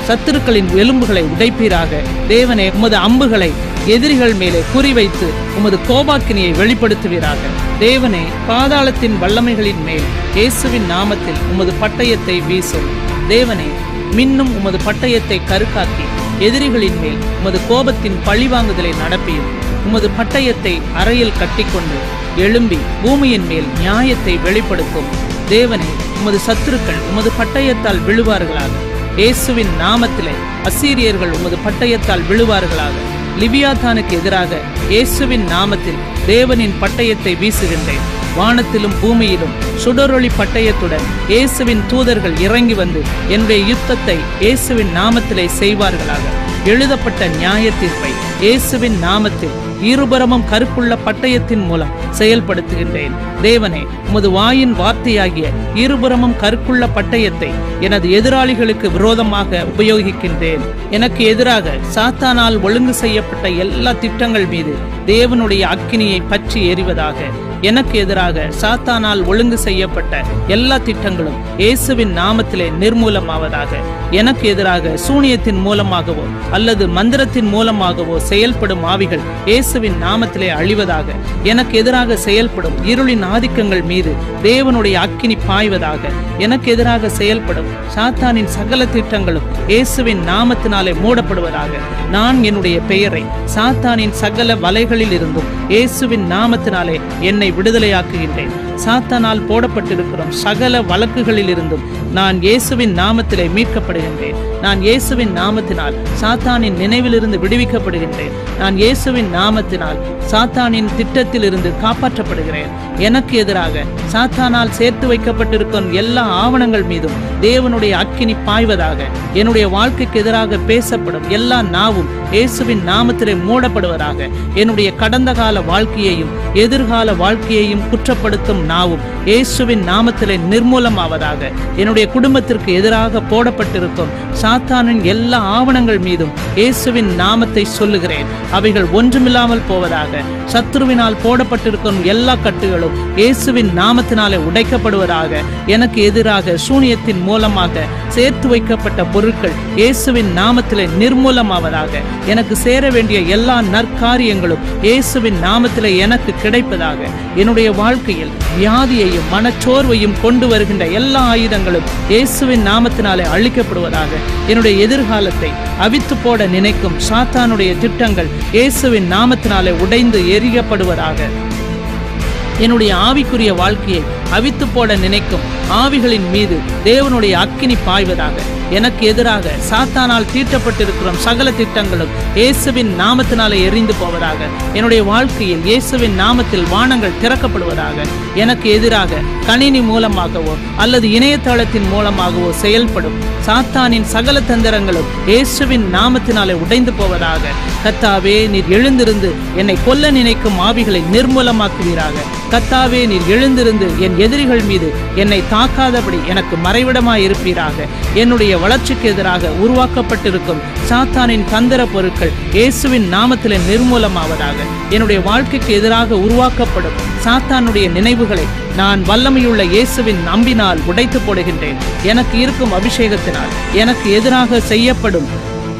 சத்துருக்களின் எலும்புகளை உடைப்பீராக. தேவனே, உமது அம்புகளை எதிரிகள் மேலே குறிவைத்து உமது கோபாக்கினியை வெளிப்படுத்துவீராக. தேவனே, பாதாளத்தின் வல்லமைகளின் மேல் இயேசுவின் நாமத்தில் உமது பட்டயத்தை வீசும். தேவனே, மின்னும் உமது பட்டயத்தை கருக்காக்கி எதிரிகளின் மேல் உமது கோபத்தின் பழிவாங்குதலை நடப்பியும். உமது பட்டயத்தை அறையில் கட்டிக்கொண்டு எழும்பி பூமியின் மேல் நியாயத்தை வெளிப்படுத்தும். தேவனே, உமது சத்துருக்கள் உமது பட்டயத்தால் விழுவார்களாக. இயேசுவின் நாமத்திலே அசீரியர்கள் உமது பட்டயத்தால் விழுவார்களாக. லிவியாத்தானுக்கு எதிராக இயேசுவின் நாமத்தில் தேவனின் பட்டயத்தை வீசுகின்றேன். வானத்திலும் பூமியிலும் சுடரொளி பட்டயத்துடன் இயேசுவின் தூதர்கள் இறங்கி வந்து என்னுடைய யுத்தத்தை இயேசுவின் நாமத்திலே செய்வார்களாக. எழுதப்பட்ட நியாய தீர்ப்பை இயேசுவின் நாமத்தில் இருபுறமும் கருப்புள்ள பட்டயத்தின் மூலம் செயல்படுத்துகின்றேன். தேவனே, உமது வாயின் வார்த்தையாகிய இருபுறமும் கருப்புள்ள பட்டயத்தை எனது எதிராளிகளுக்கு விரோதமாக உபயோகிக்கின்றேன். எனக்கு எதிராக சாத்தானால் ஒழுங்கு செய்யப்பட்ட எல்லா திட்டங்கள் மீது தேவனுடைய அக்கினியை பற்றி எறிவதாக. எனக்கு எதிராக சாத்தானால் ஒழுங்கு செய்யப்பட்ட எல்லா திட்டங்களும் இயேசுவின் நாமத்திலே நிர்மூலமாவதாக. எனக்கு எதிராக சூனியத்தின் மூலமாகவோ அல்லது மந்திரத்தின் மூலமாகவோ செயல்படும் ஆவிகள் இயேசுவின் நாமத்திலே அழிவதாக. எனக்கு எதிராக செயல்படும் இருளின் ஆதிக்கங்கள் மீது தேவனுடைய அக்கினி பாய்வதாக. எனக்கு எதிராக செயல்படும் சாத்தானின் சகல திட்டங்களும் இயேசுவின் நாமத்தினாலே மூடப்படுவதாக. நான் என்னுடைய பெயரை சாத்தானின் சகல வலைகளில் இருந்தும் இயேசுவின் நாமத்தினாலே என்னை விடுதலையாக்குகின்றேன். சாத்தானால் போடப்பட்டிருக்கிற சகல வழக்குகளில் இருந்தும் நான் இயேசுவின் நாமத்திலே மீட்கப்படுகின்றேன். நான் இயேசுவின் நாமத்தினால் சாத்தானின் நினைவிலிருந்து விடுவிக்கப்படுகின்றேன். நான் இயேசுவின் நாமத்தினால் சாத்தானின் திட்டத்தில் இருந்து காப்பாற்றப்படுகிறேன். எனக்கு எதிராக சாத்தானால் சேர்த்து வைக்கப்பட்டிருக்கும் எல்லா ஆவணங்கள் மீதும் தேவனுடைய அக்கினி பாய்வதாக. என்னுடைய வாழ்க்கைக்கு எதிராக பேசப்படும் எல்லா நாவும் இயேசுவின் நாமத்திலே மூடப்படுவதாக. என்னுடைய கடந்த கால வாழ்க்கையையும் எதிர்கால வாழ்க்கையையும் குற்றப்படுத்தும் நாவும் இயேசுவின் நாமத்திலே நிர்மூலமாவதாக. என்னுடைய குடும்பத்திற்கு எதிராக போடப்பட்டிருக்கும் சாத்தானின் எல்லா ஆவணங்கள் மீதும் இயேசுவின் நாமத்தை சொல்லுகிறேன். அவைகள் ஒன்றுமில்லாமல் போவதாக. சத்துருவினால் போடப்பட்டிருக்கும் எல்லா கட்டுகளும் இயேசுவின் நாமத்தினாலே உடைக்கப்படுவதாக. எனக்கு எதிராக சூனியத்தின் மூலமாக சேர்த்து வைக்கப்பட்ட பொருட்கள் இயேசுவின் நாமத்திலே நிர்மூலமாவதாக. எனக்கு சேர வேண்டிய எல்லா நற்காரியங்களும் இயேசுவின் நாமத்திலே எனக்கு கிடைப்பதாக. என்னுடைய வாழ்க்கையில் வியாதியையும் மனச்சோர்வையும் கொண்டு வருகின்ற எல்லா ஆயுதங்களும் இயேசுவின் நாமத்தினாலே அழிக்கப்படுவதாக. என்னுடைய எதிர்காலத்தை அவித்து போட நினைக்கும் சாத்தானுடைய திட்டங்கள் இயேசுவின் நாமத்தினாலே உடைந்து எரிக்கப்படுவதாக. என்னுடைய ஆவிக்குரிய வாழ்க்கையை அவித்து போட நினைக்கும் ஆவிகளின் மீது தேவனுடைய அக்கினி பாய்வதாக. எனக்கு எதிராக சாத்தானால் தீட்டப்பட்டிருக்கிற சகல திட்டங்களும் இயேசுவின் நாமத்தினாலே எரிந்து போவதாக. என்னுடைய வாழ்க்கையில் இயேசுவின் நாமத்தில் வானங்கள் திறக்கப்படுவதாக. எனக்கு எதிராக கணினி மூலமாகவோ அல்லது இணையதளத்தின் மூலமாகவோ செயல்படும் சாத்தானின் சகல தந்திரங்களும் இயேசுவின் நாமத்தினாலே உடைந்து போவதாக. கர்த்தாவே, நீர் எழுந்திருந்து என்னை கொல்ல நினைக்கும் ஆவிகளை நிர்மூலமாக்குவீராக. கர்த்தாவே, நீர் எழுந்திருந்து என் எதிரிகள் மீது என்னை தாக்காதபடி எனக்கு மறைவிடமாய் இருப்பீராக. என்னுடைய வளர்ச்சிக்கு எதிராக உருவாக்கப்பட்டிருக்கும் சாத்தானின் தந்திர பொருட்கள் இயேசுவின் நாமத்திலே நிர்மூலமாவதாக. என்னுடைய வாழ்க்கைக்கு எதிராக உருவாக்கப்படும் சாத்தானுடைய நினைவுகளை நான் வல்லமையுள்ள இயேசுவின் அம்பினால் உடைத்து போடுகின்றேன். எனக்கு இருக்கும் அபிஷேகத்தினால் எனக்கு எதிராக செய்யப்படும்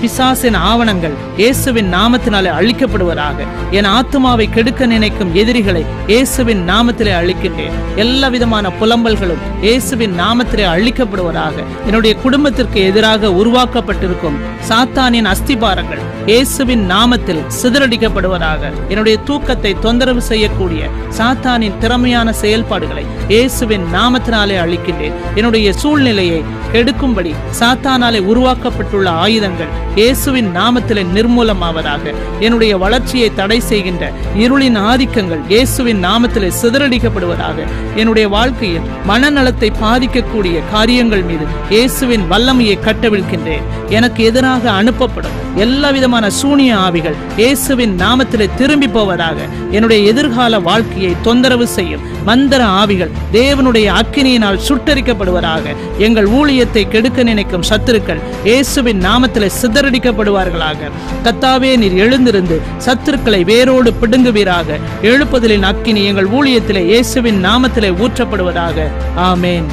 பிசாசின் ஆவணங்கள் இயேசுவின் நாமத்தினாலே அழிக்கப்படுவதாக. என் ஆத்துமாவை கெடுக்க நினைக்கும் எதிரிகளை இயேசுவின் நாமத்திலே அழிக்கின்றேன். எல்லா விதமான புலம்பல்களும் இயேசுவின் நாமத்திலே அழிக்கப்படுவதாக. என்னுடைய குடும்பத்திற்கு எதிராக உருவாக்கப்பட்டிருக்கும் சாத்தானின் அஸ்திபாரங்கள் இயேசுவின் நாமத்தில் சிதறடிக்கப்படுவதாக. என்னுடைய தூக்கத்தை தொந்தரவு செய்யக்கூடிய சாத்தானின் திறமையான செயல்பாடுகளை இயேசுவின் நாமத்தினாலே அழிக்கின்றேன். என்னுடைய சூழ்நிலையை கெடுக்கும்படி சாத்தானாலே உருவாக்கப்பட்டுள்ள ஆயுதங்கள் இயேசுவின் நாமத்திலே நிர்மூலமாவதாக. என்னுடைய வளர்ச்சியை தடை செய்கின்ற இருளின் ஆதிக்கங்கள் இயேசுவின் நாமத்திலே சிதறடிக்கப்படுவதாக. என்னுடைய வாழ்க்கையில் மனநலத்தை பாதிக்கக்கூடிய காரியங்கள் மீது இயேசுவின் வல்லமையை கட்டவிழ்கின்றேன். எனக்கு எதிராக அனுப்பப்படும் எல்லா விதமான சூனிய ஆவிகள் இயேசுவின் நாமத்திலே திரும்பி போவதாக. என்னுடைய எதிர்கால வாழ்க்கையை தொந்தரவு செய்யும் மந்திர ஆவிகள் தேவனுடைய அக்கினியினால் சுட்டரிக்கப்படுவதாக. எங்கள் ஊழியத்தை கெடுக்க நினைக்கும் சத்துருக்கள் இயேசுவின் நாமத்திலே சிதறடிக்கப்படுவார்களாக. கர்த்தாவே, நீர் எழுந்திருந்து சத்துருக்களை வேரோடு பிடுங்குவீராக. எழுப்புதலின் அக்கினி எங்கள் ஊழியத்திலே இயேசுவின் நாமத்திலே ஊற்றப்படுவதாக. ஆமேன்.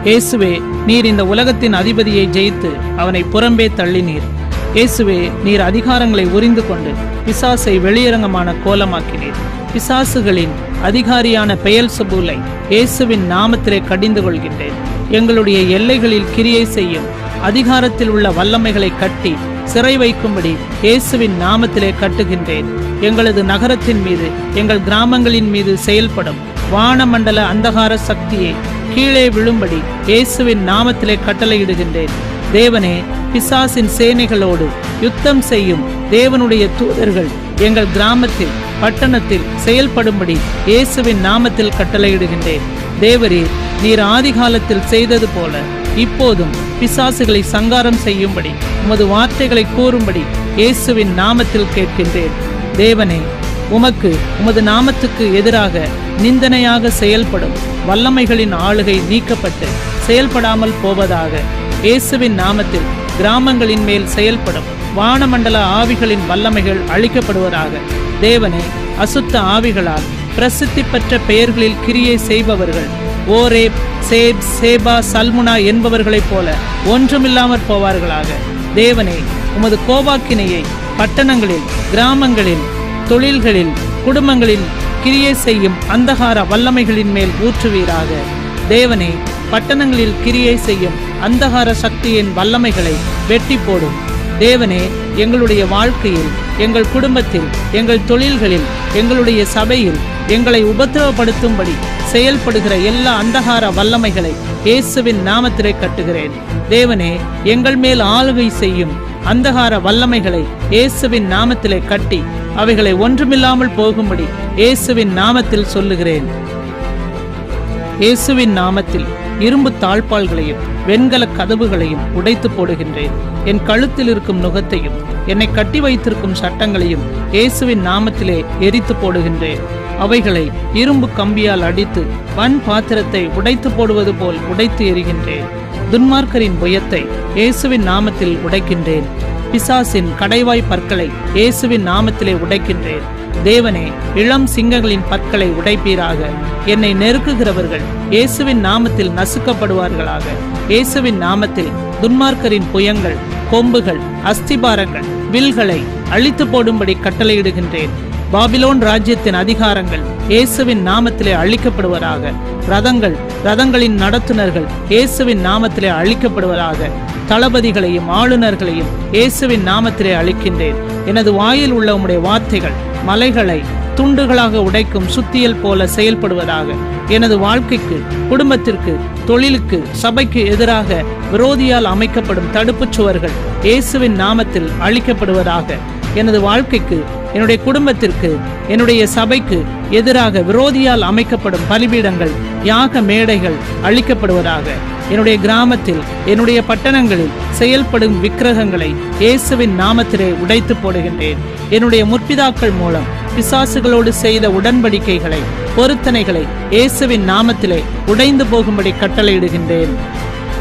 இயேசுவே, நீர் இந்த உலகத்தின் அதிபதியை ஜெயித்து அவனை புறம்பே தள்ளினீர். இயேசுவே, நீர் அதிகாரங்களை உரிந்து கொண்டு பிசாசை வெளியரங்கமான கோலமாக்கினீர். பிசாசுகளின் அதிகாரியான பெயல்செபூலை இயேசுவின் நாமத்திலே கடிந்து கொள்கின்றேன். எங்களுடைய எல்லைகளில் கிரியை செய்யும் அதிகாரத்தில் உள்ள வல்லமைகளை கட்டி சிறை வைக்கும்படி இயேசுவின் நாமத்திலே கட்டுகின்றேன். எங்களது நகரத்தின் மீது, எங்கள் கிராமங்களின் மீது செயல்படும் வானமண்டல அந்தகார சக்தியை கீழே விழும்படி இயேசுவின் நாமத்திலே கட்டளையிடுகின்றேன். தேவனே, பிசாசின் சேனைகளோடு யுத்தம் செய்யும் தேவனுடைய தூதர்கள் எங்கள் கிராமத்தில், பட்டணத்தில் செயல்படும்படி இயேசுவின் நாமத்தில் கட்டளையிடுகின்றேன். தேவரீர், நீர் ஆதி காலத்தில் செய்தது போல இப்போதும் பிசாசுகளை சங்காரம் செய்யும்படி உமது வார்த்தைகளை கூறும்படி இயேசுவின் நாமத்தில் கேட்கின்றேன். தேவனே, உமக்கு, உமது நாமத்துக்கு எதிராக நிந்தனையாக செயல்படும் வல்லமைகளின் ஆளுகை நீக்கப்பட்டு செயல்படாமல் போவதாக. இயேசுவின் நாமத்தில் கிராமங்களின் மேல் செயல்படும் வானமண்டல ஆவிகளின் வல்லமைகள் அழிக்கப்படுவதாக. தேவனே, அசுத்த ஆவிகளால் பிரசித்தி பெற்ற பெயர்களில் கிரியை செய்பவர்கள் ஓரேப், சேப், சேபா, சல்முனா என்பவர்களைப் போல ஒன்றுமில்லாமற் போவார்களாக. தேவனே, உமது கோபாக்கினையை பட்டணங்களில், கிராமங்களில், தொழில்களில், குடும்பங்களில் கிரியை செய்யும் அந்தகார வல்லமைகளின் மேல் ஊற்றுவீராக. தேவனே, பட்டணங்களில் கிரியை செய்யும் அந்தகார சக்தியின் வல்லமைகளை வெட்டி போடும். தேவனே, எங்களுடைய வாழ்க்கையில், எங்கள் குடும்பத்தில், எங்கள் தொழில்களில், எங்களுடைய சபையில் எங்களை உபத்திரவப்படுத்தும்படி செயல்படுகிற எல்லா அந்தகார வல்லமைகளை இயேசுவின் நாமத்திலே கட்டுகிறேன். தேவனே, எங்கள் மேல் ஆளுகை செய்யும் அந்தகார வல்லமைகளை இயேசுவின் நாமத்திலே கட்டி அவைகளை ஒன்றுமில்லாமல் போகும்படி இயேசுவின் நாமத்தில் சொல்லுகிறேன். இயேசுவின் நாமத்தில் இரும்பு தாழ்பால்களையும் வெண்கல கதவுகளையும் உடைத்து போடுகின்றேன். என் கழுத்தில் இருக்கும் நுகத்தையும் என்னை கட்டி வைத்திருக்கும் சட்டங்களையும் இயேசுவின் நாமத்திலே எரித்து போடுகின்றேன். அவைகளை இரும்பு கம்பியால் அடித்து வன் பாத்திரத்தை உடைத்து போடுவது போல் உடைத்து எறிகின்றேன். துன்மார்க்கரின் புயத்தை இயேசுவின் நாமத்தில் உடைக்கின்றேன். பிசாசின் கடைவாய் பற்களை இயேசுவின் நாமத்திலே உடைக்கின்றேன். தேவனே, இளம் சிங்கங்களின் பற்களை உடைப்பீராக. என்னை நெருக்குகிறவர்கள் இயேசுவின் நாமத்தில் நசுக்கப்படுவார்களாக. இயேசுவின் நாமத்தில் துன்மார்க்கரின் புயங்கள், கொம்புகள், அஸ்திபாரங்கள், வில்களை அழித்து போடும்படி கட்டளையிடுகின்றேன். பாபிலோன் ராஜ்யத்தின் அதிகாரங்கள் இயேசுவின் நாமத்திலே அழிக்கப்படுவதாக. ரதங்கள், ரதங்களின் நடத்துனர்கள் இயேசுவின் நாமத்திலே அழிக்கப்படுவதாக. தளபதிகளையும் ஆளுநர்களையும் இயேசுவின் நாமத்திலே அழிக்கின்றேன். எனது வாயில் உள்ள உம்முடைய வார்த்தைகள் மலைகளை துண்டுகளாக உடைக்கும் சுத்தியல் போல செயல்படுவதாக. எனது வாழ்க்கைக்கு, குடும்பத்திற்கு, தொழிலுக்கு, சபைக்கு எதிராக விரோதியால் அமைக்கப்படும் தடுப்புச் சுவர்கள் இயேசுவின் நாமத்தில் அழிக்கப்படுவதாக. எனது வாழ்க்கைக்கு, என்னுடைய குடும்பத்திற்கு, என்னுடைய சபைக்கு எதிராக விரோதியால் அமைக்கப்படும் பலிபீடங்கள், யாக மேடைகள் அழிக்கப்படுவதாக. என்னுடைய கிராமத்தில், என்னுடைய பட்டணங்களில் செயல்படும் விக்கிரகங்களை இயேசுவின் நாமத்திலே உடைத்து போடுகின்றேன். என்னுடைய முற்பிதாக்கள் மூலம் பிசாசுகளோடு செய்த உடன்படிக்கைகளை, பொருத்தனைகளை இயேசுவின் நாமத்திலே உடைந்து போகும்படி கட்டளையிடுகின்றேன்.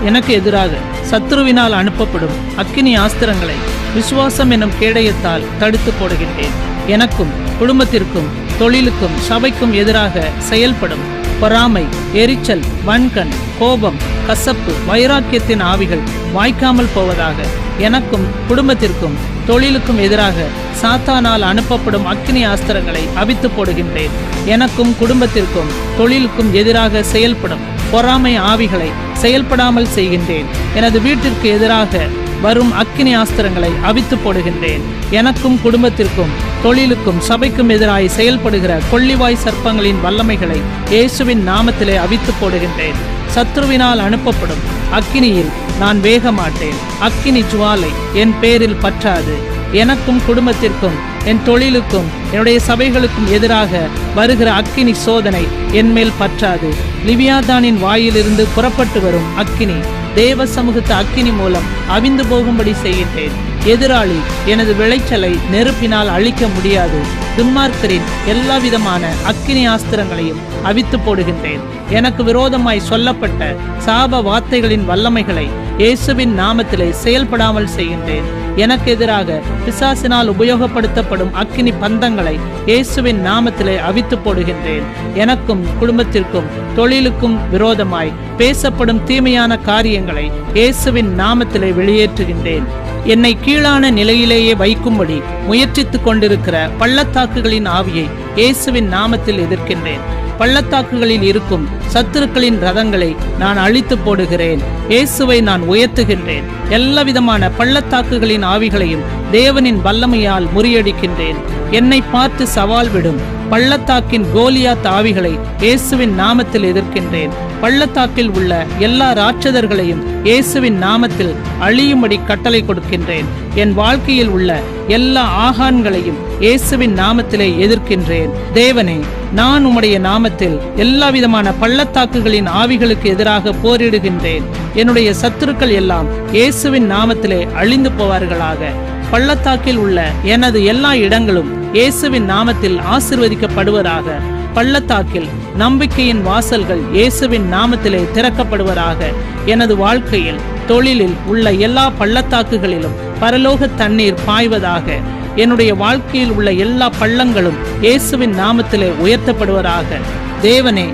எனக்கு எதிராக சத்துருவினால் அனுப்பப்படும் அக்கினி ஆஸ்திரங்களை விசுவாசம் என்னும் கேடயத்தால் தடுத்து போடுகின்றேன். எனக்கும், குடும்பத்திற்கும், தொழிலுக்கும், சபைக்கும் எதிராக செயல்படும் பொறாமை, எரிச்சல், வன்கண், கோபம், கசப்பு, வைராக்கியத்தின் ஆவிகள் வாய்க்காமல் போவதாக. எனக்கும், குடும்பத்திற்கும், தொழிலுக்கும் எதிராக சாத்தானால் அனுப்பப்படும் அக்கினி ஆஸ்திரங்களை அவித்து போடுகின்றேன். எனக்கும், குடும்பத்திற்கும், தொழிலுக்கும் எதிராக செயல்படும் பொறாமை ஆவிகளை செயல்படாமல் செய்கின்றேன். எனது வீட்டிற்கு எதிராக வரும் அக்கினி ஆஸ்திரங்களை அவித்து போடுகின்றேன். எனக்கும், குடும்பத்திற்கும், தொழிலுக்கும், சபைக்கும் எதிராய் செயல்படுகிற கொள்ளிவாய் சர்ப்பங்களின் வல்லமைகளை இயேசுவின் நாமத்திலே அவித்து போடுகின்றேன். சத்ருவினால் அனுப்பப்படும் அக்கினியில் நான் வேக மாட்டேன். அக்கினி ஜுவாலை என் பேரில் பற்றாது. எனக்கும், குடும்பத்திற்கும், என் தொழிலுக்கும், என்னுடைய சபைகளுக்கும் எதிராக வருகிற அக்கினி சோதனை என் மேல் பற்றாது. லிவியாதானின் வாயிலிருந்து புறப்பட்டு வரும் அக்கினி தேவ சமூகத்து அக்கினி மூலம் அவிந்து போகும்படி செய்கின்றேன். எதிராளி எனது விளைச்சலை நெருப்பினால் அழிக்க முடியாது. துன்மார்க்கரின் எல்லா விதமான அக்கினி ஆஸ்திரங்களையும் அவித்து போடுகின்றேன். எனக்கு விரோதமாய் சொல்லப்பட்ட சாப வார்த்தைகளின் வல்லமைகளை இயேசுவின் நாமத்திலே செயல்படாமல் செய்கின்றேன். எனக்கு எதிராக பிசாசினால் உபயோகப்படுத்தப்படும் அக்கினி பந்தங்களை இயேசுவின் நாமத்திலே அவித்து போடுகின்றேன். எனக்கும், குடும்பத்திற்கும், தொழிலுக்கும் விரோதமாய் பேசப்படும் தீமையான காரியங்களை இயேசுவின் நாமத்திலே வெளியேற்றுகின்றேன். என்னை கீழான நிலையிலேயே வைக்கும்படி முயற்சித்துக் கொண்டிருக்கிற பள்ளத்தாக்குகளின் ஆவியை இயேசுவின் நாமத்தில் எதிர்க்கின்றேன். பள்ளத்தாக்குகளில் இருக்கும் சத்துருக்களின் ரதங்களை நான் அழித்து போடுகிறேன். இயேசுவை நான் உயர்த்துகின்றேன். எல்லா விதமான பள்ளத்தாக்குகளின் ஆவிகளையும் தேவனின் வல்லமையால் முறியடிக்கின்றேன். என்னை பார்த்து சவால் விடும் பள்ளத்தாக்கின் கோலியாத் ஆவிகளை இயேசுவின் நாமத்தில் எதிர்க்கின்றேன். பள்ளத்தாக்கில் உள்ள எல்லா ராட்சதர்களையும் இயேசுவின் நாமத்தில் அழியும்படி கட்டளை கொடுக்கின்றேன். என் வாழ்க்கையில் உள்ள எல்லா ஆகான்களையும் இயேசுவின் நாமத்திலே எதிர்க்கின்றேன். தேவனே, நான் உம்முடைய நாமத்தில் எல்லா விதமான பள்ளத்தாக்குகளின் ஆவிகளுக்கு எதிராக போரிடுகின்றேன். என்னுடைய சத்துருக்கள் எல்லாம் இயேசுவின் நாமத்திலே அழிந்து போவார்களாக. பள்ளத்தாக்கில் உள்ள எனது எல்லா இடங்களும் இயேசுவின் நாமத்தில் ஆசீர்வதிக்கப்படுவதாக. பள்ளத்தாக்கில் நம்பிக்கையின் வாசல்கள் இயேசுவின் நாமத்திலே திறக்கப்படுவதாக. எனது வாழ்க்கையில், தொழிலில் உள்ள எல்லா பள்ளத்தாக்குகளிலும் பரலோக தண்ணீர் பாய்வதாக. என்னுடைய வாழ்க்கையில் உள்ள எல்லா பள்ளங்களும் இயேசுவின் நாமத்திலே உயர்த்தப்படுவதாக. தேவனே,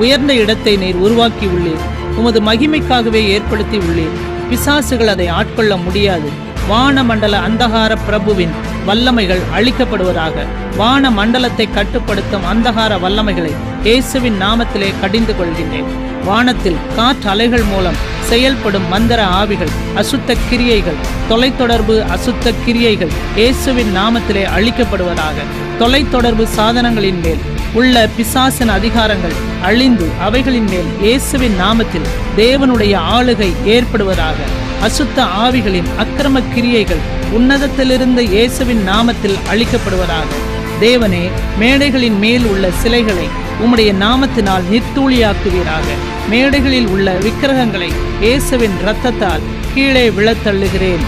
உயர்ந்த இடத்தை நீர் உருவாக்கி உள்ளீர். உமது மகிமைக்காகவே ஏற்படுத்தி உள்ளீர். பிசாசுகள் அதை ஆட்கொள்ள முடியாது. வான மண்டல அந்தகார பிரபுவின் வல்லமைகள் அழிக்கப்படுவதாக. வான மண்டலத்தை கட்டுப்படுத்தும் அந்தகார வல்லமைகளை இயேசுவின் நாமத்திலே கடிந்து கொள்கின்றேன். வானத்தில் காற்று அலைகள் மூலம் செயல்படும் மந்திர ஆவிகள், அசுத்த கிரியைகள், தொலைத்தொடர்பு அசுத்த கிரியைகள் இயேசுவின் நாமத்திலே அழிக்கப்படுவதாக. தொலைத்தொடர்பு சாதனங்களின் மேல் உள்ள பிசாசின் அதிகாரங்கள் அழிந்து அவைகளின் மேல் இயேசுவின் நாமத்தில் தேவனுடைய ஆளுகை ஏற்படுவதாக. அசுத்த ஆவிகளின் அக்கிரம கிரியைகள் உன்னதத்திலிருந்து இயேசுவின் நாமத்தில் அழிக்கப்படுவதாக. தேவனே, மேடைகளின் மேல் உள்ள சிலைகளை உம்முடைய நாமத்தினால் நிர்த்தூளியாக்குவீராக. மேடைகளில் உள்ள விக்கிரகங்களை இயேசுவின் இரத்தத்தால் கீழே விழத்தள்ளுகிறேன்.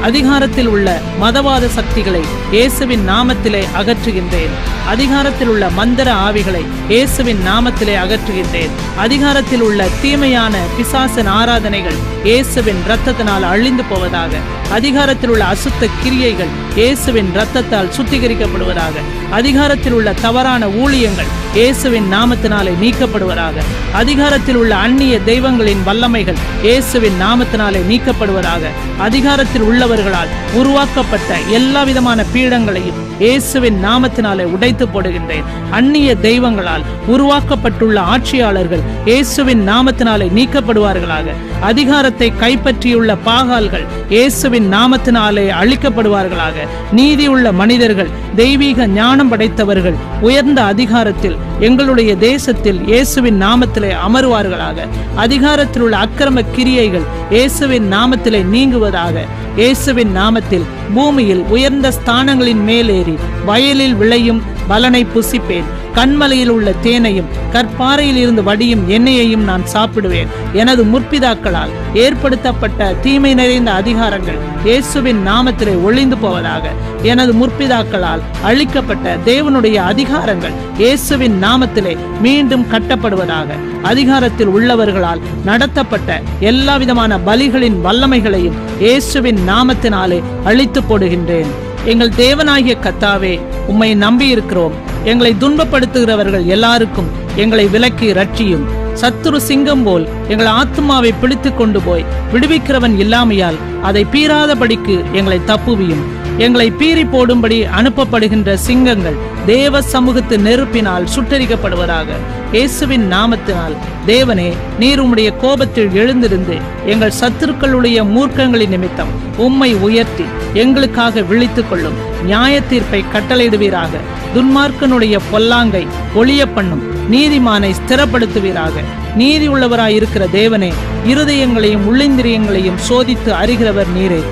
அதிகாரத்தில் உள்ள மதவாத சக்திகளை இயேசுவின் நாமத்திலே அகற்றுகின்றேன். அதிகாரத்தில் உள்ள மந்திர ஆவிகளை இயேசுவின் நாமத்திலே அகற்றுகின்றேன். அதிகாரத்தில் உள்ள தீமையான பிசாசின் ஆராதனைகள் இயேசுவின் இரத்தத்தினால் அழிந்து போவதாக. அதிகாரத்தில் உள்ள அசுத்த கிரியைகள் இயேசுவின் இரத்தத்தால் சுத்திகரிக்கப்படுவதாக. அதிகாரத்தில் உள்ள தவறான ஊழியங்கள் இயேசுவின் நாமத்தினாலே நீக்கப்படுவதாக. அதிகாரத்தில் உள்ள அந்நிய தெய்வங்களின் வல்லமைகள் இயேசுவின் நாமத்தினாலே நீக்கப்படுவதாக. அதிகாரத்தில் உள்ளவர்களால் உருவாக்கப்பட்ட எல்லா விதமான பீடங்களையும் இயேசுவின் நாமத்தினாலே உடைத்து போடுகின்றேன். அந்நிய தெய்வங்களால் உருவாக்கப்பட்டுள்ள ஆட்சியாளர்கள் இயேசுவின் நாமத்தினாலே நீக்கப்படுவார்களாக. அதிகாரத்தை கைப்பற்றியுள்ள பாகால்கள் இயேசுவின் நாமத்தினாலே அழிக்கப்படுவார்களாக. நீதியுள்ள மனிதர்கள், தெய்வீக ஞானம் படைத்தவர்கள் உயர்ந்த அதிகாரத்தில் எங்களுடைய தேசத்தில் இயேசுவின் நாமத்திலே அமருவார்களாக. அதிகாரத்தில் உள்ள அக்கிரம கிரியைகள் இயேசுவின் நாமத்திலே நீங்குவதாக. இயேசுவின் நாமத்தில் பூமியில் உயர்ந்த ஸ்தானங்களின் மேலேறி வயலில் விளையும் பலனை புசிப்பேன். கண்மலையில் உள்ள தேனையும் கற்பாறையில் இருந்து வடியும் எண்ணெயையும் நான் சாப்பிடுவேன். எனது முற்பிதாக்களால் ஏற்படுத்தப்பட்ட தீமை நிறைந்த அதிகாரங்கள் இயேசுவின் நாமத்திலே ஒளிந்து போவதாக. எனது முற்பிதாக்களால் அழிக்கப்பட்ட தேவனுடைய அதிகாரங்கள் இயேசுவின் நாமத்திலே மீண்டும் கட்டப்படுவதாக. அதிகாரத்தில் உள்ளவர்களால் நடத்தப்பட்ட எல்லா விதமான பலிகளின் வல்லமைகளையும் இயேசுவின் நாமத்தினாலே அழித்து போடுகின்றேன். எங்கள் தேவனாகிய கர்த்தாவே, உம்மை நம்பி இருக்கிறோம். எங்களை துன்பப்படுத்துகிறவர்கள் எல்லாருக்கும் எங்களை விலக்கி ரட்சியும். சத்துரு சிங்கம் போல் எங்கள் ஆத்துமாவை பிடித்து கொண்டு போய் விடுவிக்கிறவன் இல்லாமையால் அதை பீறாதபடிக்கு எங்களை தப்புவியும். எங்களை பீறி போடும்படி அனுப்பப்படுகின்ற சிங்கங்கள் தேவ சமூகத்து நெருப்பினால் சுட்டரிக்கப்படுவதாக. இயேசுவின் நாமத்தினால் தேவனே, நீர் உம்முடைய கோபத்தில் எழுந்திருந்து எங்கள் சத்துருக்களுடைய மூர்க்கங்களின் நிமித்தம் உம்மை உயர்த்தி எங்களுக்காக விழித்துக் கொள்ளும். நியாய தீர்ப்பை கட்டளையிடுவீராக. துன்மார்க்கனுடைய பொல்லாங்கை ஒளிய பண்ணும். நீதிமானை ஸ்திரப்படுத்துவீராக. நீதி உள்ளவராயிருக்கிற தேவனே, இருதயங்களையும் உள்ளிந்திரியங்களையும் சோதித்து அறிகிறவர் நீரே.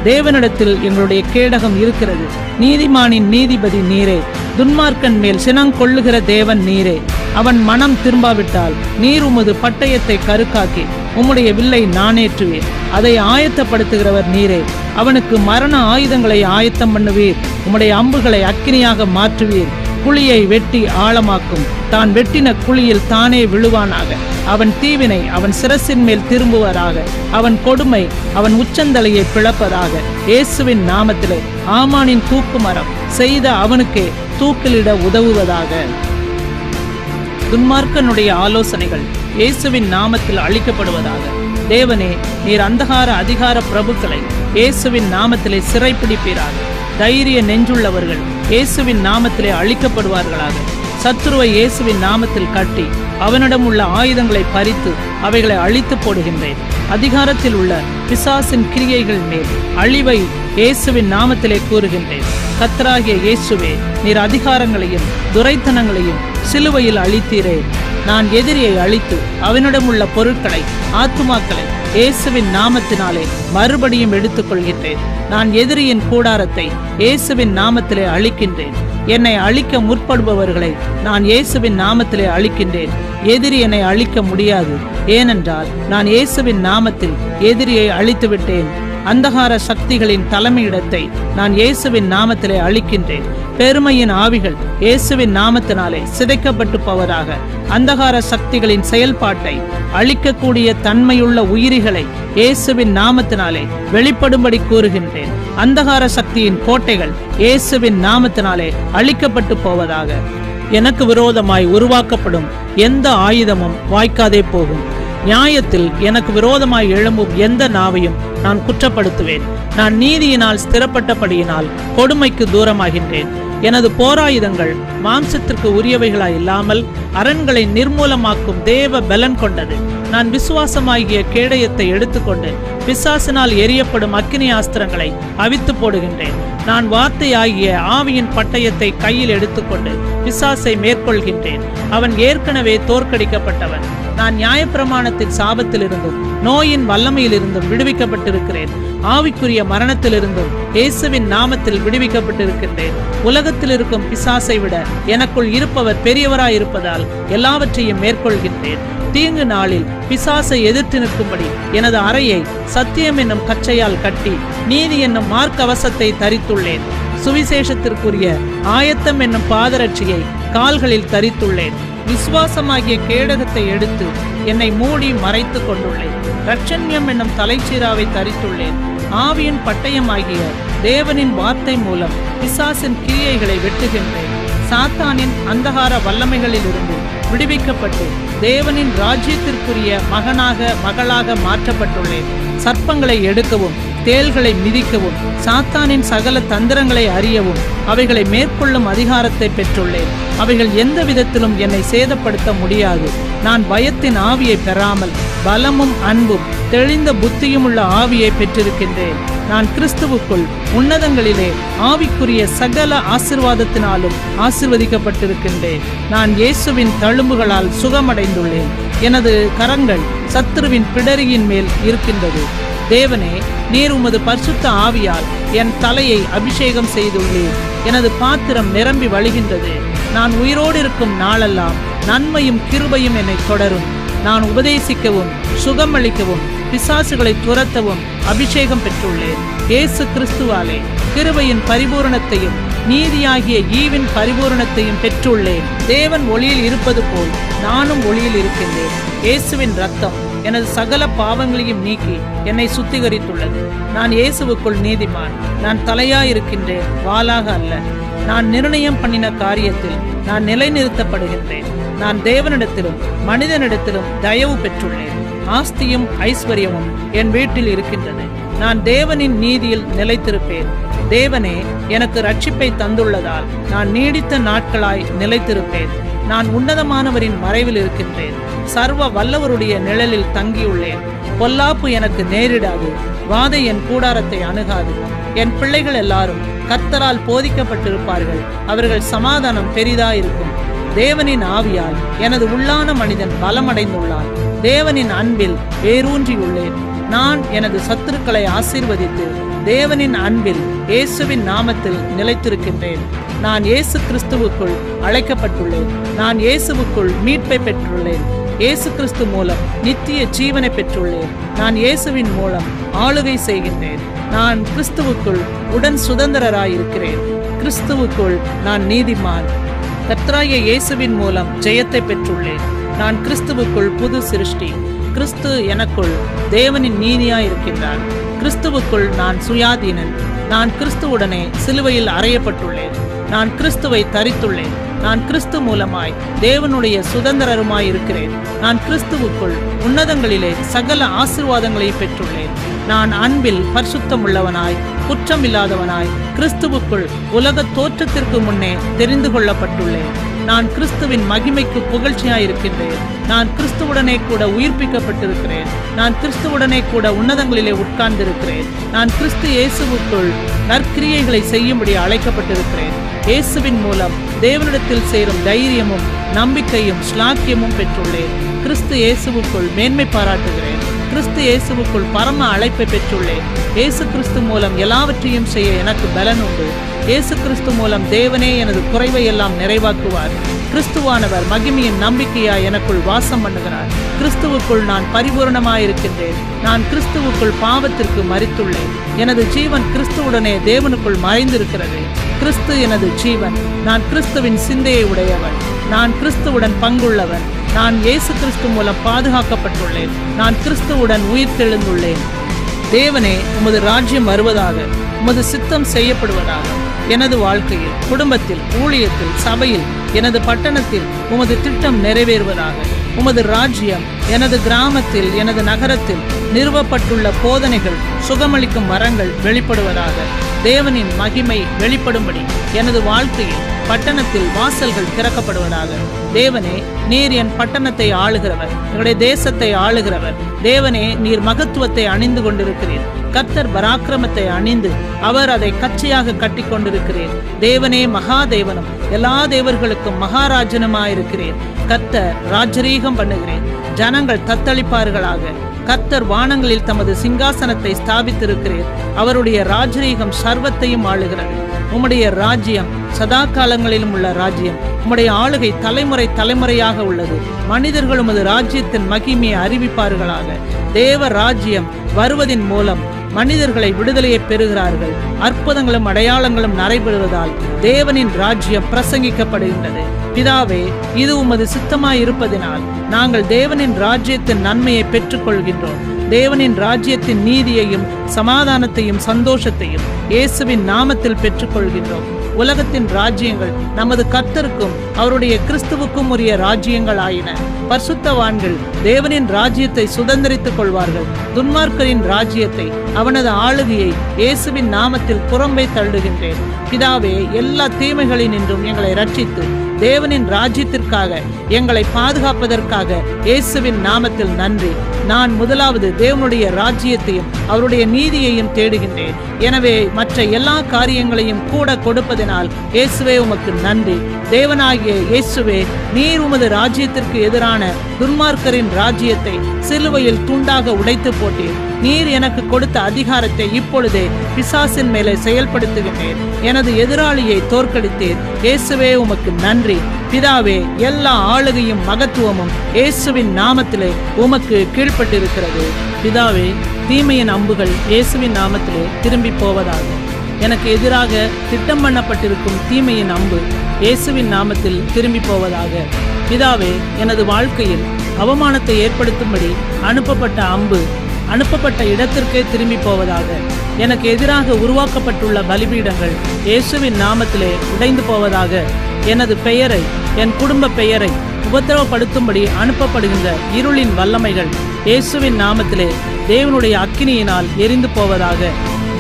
தேவனிடத்தில் எங்களுடைய கேடகம் இருக்கிறது. நீதிமானின் நீதிபதி நீரே. துன்மார்க்கன் மேல் சினங்கொள்ளுகிற தேவன் நீரே. அவன் மனம் திரும்பாவிட்டால் நீர் உமது பட்டயத்தை கருக்காக்கி உம்முடைய வில்லை நாணேற்றுவீர். அதை ஆயத்தப்படுத்துகிறவர் நீரே. அவனுக்கு மரண ஆயுதங்களை ஆயத்தம் பண்ணுவீர். உம்முடைய அம்புகளை அக்கினியாக மாற்றுவீர். குழியை வெட்டி ஆழமாக்கும். தான் வெட்டின குழியில் தானே விழுவானாக. அவன் தீவினை அவன் சிரசின் மேல் திரும்புவதாக. அவன் கொடுமை அவன் உச்சந்தலையை பிளப்பதாக. இயேசுவின் நாமத்திலே ஆமானின் தூக்கு மரம் செய்த அவனுக்கே தூக்கிலிட உதவுவதாக. துன்மார்க்கனுடைய ஆலோசனைகள் இயேசுவின் நாமத்தில் அழிக்கப்படுவதாக. தேவனே, நீர் அந்தகார அதிகார பிரபுக்களை இயேசுவின் நாமத்திலே சிறைப்பிடிப்பீராக. தைரிய நெஞ்சுள்ளவர்கள் இயேசுவின் நாமத்திலே அழிக்கப்படுவார்களாக. சத்துருவை இயேசுவின் நாமத்தில் கட்டி அவனிடம் உள்ள ஆயுதங்களை பறித்து அவைகளை அழித்து போடுகின்றேன். அதிகாரத்தில் உள்ள பிசாசின் கிரியைகள் மேல் அழிவை இயேசுவின் நாமத்திலே கூறுகின்றேன். கர்த்தராகிய இயேசுவே, நீர் அதிகாரங்களையும் துரைத்தனங்களையும் சிலுவையில் அழித்தீரே. நான் எதிரியை அழித்து அவனிடம் உள்ள பொருட்களை, ஆத்துமாக்களை இயேசுவின் நாமத்தினாலே மறுபடியும் எடுத்துக்கொள்கின்றேன். நான் எதிரியின் கூடாரத்தை இயேசுவின் நாமத்திலே அழிக்கின்றேன். என்னை அழிக்க முற்படுபவர்களை நான் இயேசுவின் நாமத்திலே அழிக்கின்றேன். எதிரி என்னை அழிக்க முடியாது. ஏனென்றால் நான் இயேசுவின் நாமத்தில் எதிரியை அழித்து விட்டேன். அந்தகார சக்திகளின் தலைமையிடத்தை நான் இயேசுவின் நாமத்திலே அழிக்கின்றேன். பெருமையின் ஆவிகள் இயேசுவின் நாமத்தினாலே சிதைக்கப்பட்டு போவதாக. அந்தகார சக்திகளின் செயல்பாட்டை அழிக்கக்கூடிய தன்மையுள்ள உயிரிகளை இயேசுவின் நாமத்தினாலே வெளிப்படும்படி கூறுகின்றேன். அந்தகார சக்தியின் கோட்டைகள் இயேசுவின் நாமத்தினாலே அழிக்கப்பட்டு போவதாக. எனக்கு விரோதமாய் உருவாக்கப்படும் எந்த ஆயுதமும் வாய்க்காதே போகும். நியாயத்தில் எனக்கு விரோதமாய் எழும்பும் எந்த நாவையும் நான் குற்றப்படுத்துவேன். நான் நீதியினால் ஸ்திரப்பட்டபடியினால் கொடுமைக்கு தூரமாகின்றேன். எனது போராயுதங்கள் மாம்சத்திற்கு உரியவைகளாய் இல்லாமல் அரண்களை நிர்மூலமாக்கும் தேவ பலன் கொண்டது. நான் விசுவாசமாகிய கேடயத்தை எடுத்துக்கொண்டு பிசாசினால் எரியப்படும் அக்கினி ஆஸ்திரங்களை அவித்து போடுகின்றேன். நான் வார்த்தையாகிய ஆவியின் பட்டயத்தை கையில் எடுத்துக்கொண்டு பிசாசை மேற்கொள்கின்றேன். அவன் ஏற்கனவே தோற்கடிக்கப்பட்டவன். நான் நியாயப்பிரமாணத்தின் சாபத்திலிருந்தும் நோயின் வல்லமையிலிருந்தும் விடுவிக்கப்பட்டிருக்கிறேன். ஆவிக்குரிய மரணத்திலிருந்தும் இயேசுவின் நாமத்தில் விடுவிக்கப்பட்டிருக்கின்றேன். உலகத்தில் இருக்கும் பிசாசை விட எனக்குள் இருப்பவர் பெரியவராயிருப்பதால் எல்லாவற்றையும் மேற்கொள்கின்றேன். தீங்கு நாளில் பிசாசை எதிர்த்து நிற்கும்படி எனது அறையை சத்தியம் என்னும் கச்சையால் கட்டி நீதி என்னும் மார்க்கவசத்தை தரித்துள்ளேன். சுவிசேஷத்திற்குரிய ஆயத்தம் என்னும் பாதரட்சியை கால்களில் தரித்துள்ளேன். விசுவாசமாகிய கேடகத்தை எடுத்து என்னை மூடி மறைத்து கொண்டுள்ளேன். இரட்சண்யம் என்னும் தலைச்சீராவை தரித்துள்ளேன். ஆவியின் பட்டயமாகிய தேவனின் வார்த்தை மூலம் பிசாசின் கிரியைகளை வெட்டுகின்றேன். சாத்தானின் அந்தகார வல்லமைகளிலிருந்து விடுவிக்கப்பட்டு தேவனின் ராஜ்யத்திற்குரிய மகளாக மாற்றப்பட்டுள்ளேன். சர்ப்பங்களை எடுக்கவும் தேள்களை மிதிக்கவும் சாத்தானின் சகல தந்திரங்களை அறியவும் அவைகளை மேற்கொள்ளும் அதிகாரத்தை பெற்றுள்ளேன். அவைகள் எந்த விதத்திலும் என்னை சேதப்படுத்த முடியாது. நான் பயத்தின் ஆவியை பெறாமல் பலமும் அன்பும் தெளிந்த புத்தியும் உள்ள ஆவியை பெற்றிருக்கின்றேன். நான் கிறிஸ்துவுக்குள் உன்னதங்களிலே ஆவிக்குரிய சகல ஆசீர்வாதத்தினாலும் ஆசீர்வதிக்கப்பட்டிருக்கின்றேன். நான் இயேசுவின் தழும்புகளால் சுகமடைந்துள்ளேன். எனது கரங்கள் சத்துருவின் பிடரியின் மேல் இருக்கின்றது. தேவனே, நீர் உமது பரிசுத்த ஆவியால் என் தலையை அபிஷேகம் செய்துள்ளீர். எனது பாத்திரம் நிரம்பி வழிகின்றது. நான் உயிரோடு இருக்கும் நாளெல்லாம் நன்மையும் கிருபையும் என்னை தொடரும். நான் உபதேசிக்கவும் சுகமளிக்கவும் பிசாசுகளை துரத்தவும் அபிஷேகம் பெற்றுள்ளேன். இயேசு கிறிஸ்துவாலே கிருபையின் பரிபூரணத்தையும் நீதியாகிய ஈவின் பரிபூரணத்தையும் பெற்றுள்ளேன். தேவன் ஒளியில் இருப்பது போல் நானும் ஒளியில் இருக்கின்றேன். இயேசுவின் இரத்தம் எனது சகல பாவங்களையும் நீக்கி என்னை சுத்திகரித்துள்ளது. நான் இயேசுவுக்குள் நீதிமான். நான் தலையாயிருக்கின்றேன், வாளாக அல்ல. நான் நிர்ணயம் பண்ணின காரியத்தில் நான் நிலைநிறுத்தப்படுகின்றேன். நான் தேவனிடத்திலும் மனிதனிடத்திலும் தயவு பெற்றுள்ளேன். ஆஸ்தியும் ஐஸ்வர்யமும் என் வீட்டில் இருக்கின்றது. நான் தேவனின் நீதியில் நிலைத்திருப்பேன். தேவனே எனக்கு ரட்சிப்பை தந்துள்ளதால் நான் நீடித்த நாட்களாய் நிலைத்திருப்பேன். நான் உன்னதமானவரின் மறைவில் இருக்கின்றேன். சர்வ வல்லவருடைய நிழலில் தங்கியுள்ளேன். பொல்லாப்பு எனக்கு நேரிடாது, வாதை என் கூடாரத்தை அணுகாது. என் பிள்ளைகள் எல்லாரும் கர்த்தரால் போதிக்கப்பட்டிருப்பார்கள். அவர்கள் சமாதானம் பெரிதாயிருக்கும். தேவனின் ஆவியால் எனது உள்ளான மனிதன் பலமடைந்துள்ளான். தேவனின் அன்பில் வேரூன்றியுள்ளேன். நான் எனது சத்துருக்களை ஆசீர்வதித்து தேவனின் அன்பில் இயேசுவின் நாமத்தில் நிலைத்திருக்கின்றேன். நான் இயேசு கிறிஸ்துவுக்குள் அழைக்கப்பட்டுள்ளேன். நான் இயேசுவுக்குள் மீட்பை பெற்றுள்ளேன். இயேசு கிறிஸ்து மூலம் நித்திய ஜீவனை பெற்றுள்ளேன். நான் இயேசுவின் மூலம் ஆளுகை செய்கின்றேன். நான் கிறிஸ்துவுக்குள் உடன் சுதந்திரராயிருக்கிறேன். கிறிஸ்துவுக்குள் நான் நீதிமான். கர்த்தராகிய இயேசுவின் மூலம் ஜெயத்தை பெற்றுள்ளேன். நான் கிறிஸ்துவுக்குள் புது சிருஷ்டி. கிறிஸ்து எனக்குள் தேவனின் நீதியாயிருக்கின்றான். கிறிஸ்துவுக்குள் நான் சுயாதீனன். நான் கிறிஸ்துவுடனே சிலுவையில் அறையப்பட்டுள்ளேன். நான் கிறிஸ்துவை தரித்துள்ளேன். நான் கிறிஸ்து மூலமாய் தேவனுடைய சுதந்திரருமாயிருக்கிறேன். நான் கிறிஸ்துவுக்குள் உன்னதங்களிலே சகல ஆசீர்வாதங்களை பெற்றுள்ளேன். நான் அன்பில் பரிசுத்தமுள்ளவனாய் குற்றமில்லாதவனாய் கிறிஸ்துவுக்குள் உலக தோற்றத்திற்கு முன்னே தெரிந்து கொள்ளப்பட்டுள்ளேன். நான் கிறிஸ்துவின் மகிமைக்கு புகழ்ச்சியாயிருக்கின்றேன். நான் கிறிஸ்துவுடனே கூட உயிர்ப்பிக்கப்பட்டிருக்கிறேன். நான் கிறிஸ்துவுடனே கூட உன்னதங்களிலே உட்கார்ந்திருக்கிறேன். நான் கிறிஸ்து இயேசுவுக்குள் நற்கிரியைகளை செய்யும்படி அழைக்கப்பட்டிருக்கிறேன். இயேசுவின் மூலம் தேவனிடத்தில் சேரும் தைரியமும் நம்பிக்கையும் ஸ்லாக்கியமும் பெற்றுள்ளேன். கிறிஸ்து இயேசுவுக்குள் மேன்மை பாராட்டுகிறேன். கிறிஸ்து இயேசுவுக்குள் பரம அழைப்பை பெற்றுள்ளேன். இயேசு கிறிஸ்து மூலம் எல்லாவற்றையும் செய்ய எனக்கு பலன் உண்டு. இயேசு கிறிஸ்து மூலம் தேவனே எனது குறைவை எல்லாம் நிறைவாக்குவார். கிறிஸ்துவானவர் மகிமையின் நம்பிக்கையாய் எனக்குள் வாசம் பண்ணுகிறார். கிறிஸ்துவுக்குள் நான் பரிபூர்ணமாயிருக்கின்றேன். நான் கிறிஸ்துவுக்குள் பாவத்திற்கு மரித்துள்ளேன். எனது ஜீவன் கிறிஸ்துவுடனே தேவனுக்குள் மறைந்திருக்கிறது. கிறிஸ்து எனது ஜீவன். நான் கிறிஸ்துவின் சிந்தையை உடையவன். நான் கிறிஸ்துவுடன் பங்குள்ளவன். நான் இயேசு கிறிஸ்து மூலம் பாதுகாக்கப்பட்டுள்ளேன். நான் கிறிஸ்துவுடன் உயிர்த்தெழுந்துள்ளேன். தேவனே, உமது ராஜ்யம் வருவதாக, உமது சித்தம் செய்யப்படுவதாக. எனது வாழ்க்கையில், குடும்பத்தில், ஊழியத்தில், சபையில், எனது பட்டணத்தில் உமது திட்டம் நிறைவேறுவதாக. உமது ராஜ்யம் எனது கிராமத்தில், எனது நகரத்தில் நிறுவப்பட்டுள்ள போதனைகள், சுகமளிக்கும் வரங்கள் வெளிப்படுவதாக. தேவனின் மகிமை வெளிப்படும்படி எனது வாழ்க்கையில், பட்டணத்தில் வாசல்கள் திறக்கப்படுவதாக. தேவனே, நீர் என் பட்டணத்தை ஆளுகிறவர், எங்களுடைய தேசத்தை ஆளுகிறவர். தேவனே, நீர் மகத்துவத்தை அணிந்து கொண்டிருக்கிறீர். கர்த்தர் பராக்கிரமத்தை அணிந்து அவர் அதை கச்சையாக கட்டி கொண்டிருக்கிறேன். தேவனே, மகாதேவனும் எல்லா தேவர்களுக்கும் மகாராஜனுமாயிருக்கிறேன். கர்த்தர் ராஜரீகம் பண்ணுகிறேன். ஜனங்கள் தத்தளிப்பார்களாக. கர்த்தர் வானங்களில் தமது சிங்காசனத்தை ஸ்தாபித்திருக்கிறேன். அவருடைய ராஜரீகம் சர்வத்தையும் ஆளுகிறது. உம்முடைய ராஜ்யம் சதா காலங்களிலும் உள்ள ராஜ்யம். உம்முடைய ஆளுகை தலைமுறை தலைமுறையாக உள்ளது. மனிதர்கள் உமது ராஜ்யத்தின் மகிமையை அறிவிப்பார்களாக. தேவ ராஜ்யம் வருவதின் மூலம் மனிதர்களை விடுதலையை பெறுகிறார்கள். அற்புதங்களும் அடையாளங்களும் நடைபெறுவதால் தேவனின் ராஜ்யம் பிரசங்கிக்கப்படுகின்றது. பிதாவே, இது உமது சித்தமாய் இருப்பதினால் நாங்கள் தேவனின் ராஜ்யத்தின் நன்மையை பெற்றுக்கொள்கின்றோம். தேவனின் ராஜ்யத்தின் நீதியையும் சமாதானத்தையும் சந்தோஷத்தையும் இயேசுவின் நாமத்தில் பெற்றுக்கொள்கின்றோம். உலகத்தின் ராஜ்யங்கள் நமது கர்த்தருக்கும் அவருடைய கிறிஸ்துவுக்கும் உரிய ராஜ்யங்கள் ஆயின. பரிசுத்தவான்கள் தேவனின் ராஜ்யத்தை சுதந்திரித்துக் கொள்வார்கள். துன்மார்க்கரின் ராஜ்யத்தை, அவனது ஆளுகையை இயேசுவின் நாமத்தில் புறம்பே தள்ளுகின்றேன். பிதாவே, எல்லா தீமைகளினின்றும் எங்களை ரட்சித்து தேவனின் ராஜ்யத்திற்காக எங்களை பாதுகாப்பதற்காக இயேசுவின் நாமத்தில் நன்றி. நான் முதலாவது தேவனுடைய ராஜ்யத்தையும் அவருடைய நீதியையும் தேடுகின்றேன். எனவே மற்ற எல்லா காரியங்களையும் கூட கொடுப்பதனால் இயேசுவே உமக்கு நன்றி. தேவனாகிய இயேசுவே, நீர் உமது ராஜ்யத்திற்கு எதிரான துன்மார்க்கரின் ராஜ்யத்தை சிலுவையில் துண்டாக உடைத்து போட்டீர். நீர் எனக்கு கொடுத்த அதிகாரத்தை இப்பொழுதே பிசாசின் மேலே செயல்படுத்துகின்றேன். எனது எதிராளியை தோற்கடித்தீர். இயேசுவே உமக்கு நன்றி. பிதாவே, எல்லா ஆளுகையும் மகத்துவமும் இயேசுவின் நாமத்திலே உமக்கு கீழ்ப்பட்டிருக்கிறது. பிதாவே, தீமையின் அம்புகள் இயேசுவின் நாமத்திலே திரும்பி போவதாக. எனக்கு எதிராக திட்டம் பண்ணப்பட்டிருக்கும் தீமையின் அம்பு இயேசுவின் நாமத்தில் திரும்பி போவதாக. பிதாவே, எனது வாழ்க்கையில் அவமானத்தை ஏற்படுத்தும்படி அனுப்பப்பட்ட அம்பு அனுப்பப்பட்ட இடத்திற்கே திரும்பி போவதாக. எனக்கு எதிராக உருவாக்கப்பட்டுள்ள பலிபீடங்கள் இயேசுவின் நாமத்திலே உடைந்து போவதாக. எனது பெயரை, என் குடும்ப பெயரை உபத்திரவப்படுத்தும்படி அனுப்பப்படுகின்ற இருளின் வல்லமைகள் இயேசுவின் நாமத்திலே தேவனுடைய அக்கினியினால் எரிந்து போவதாக.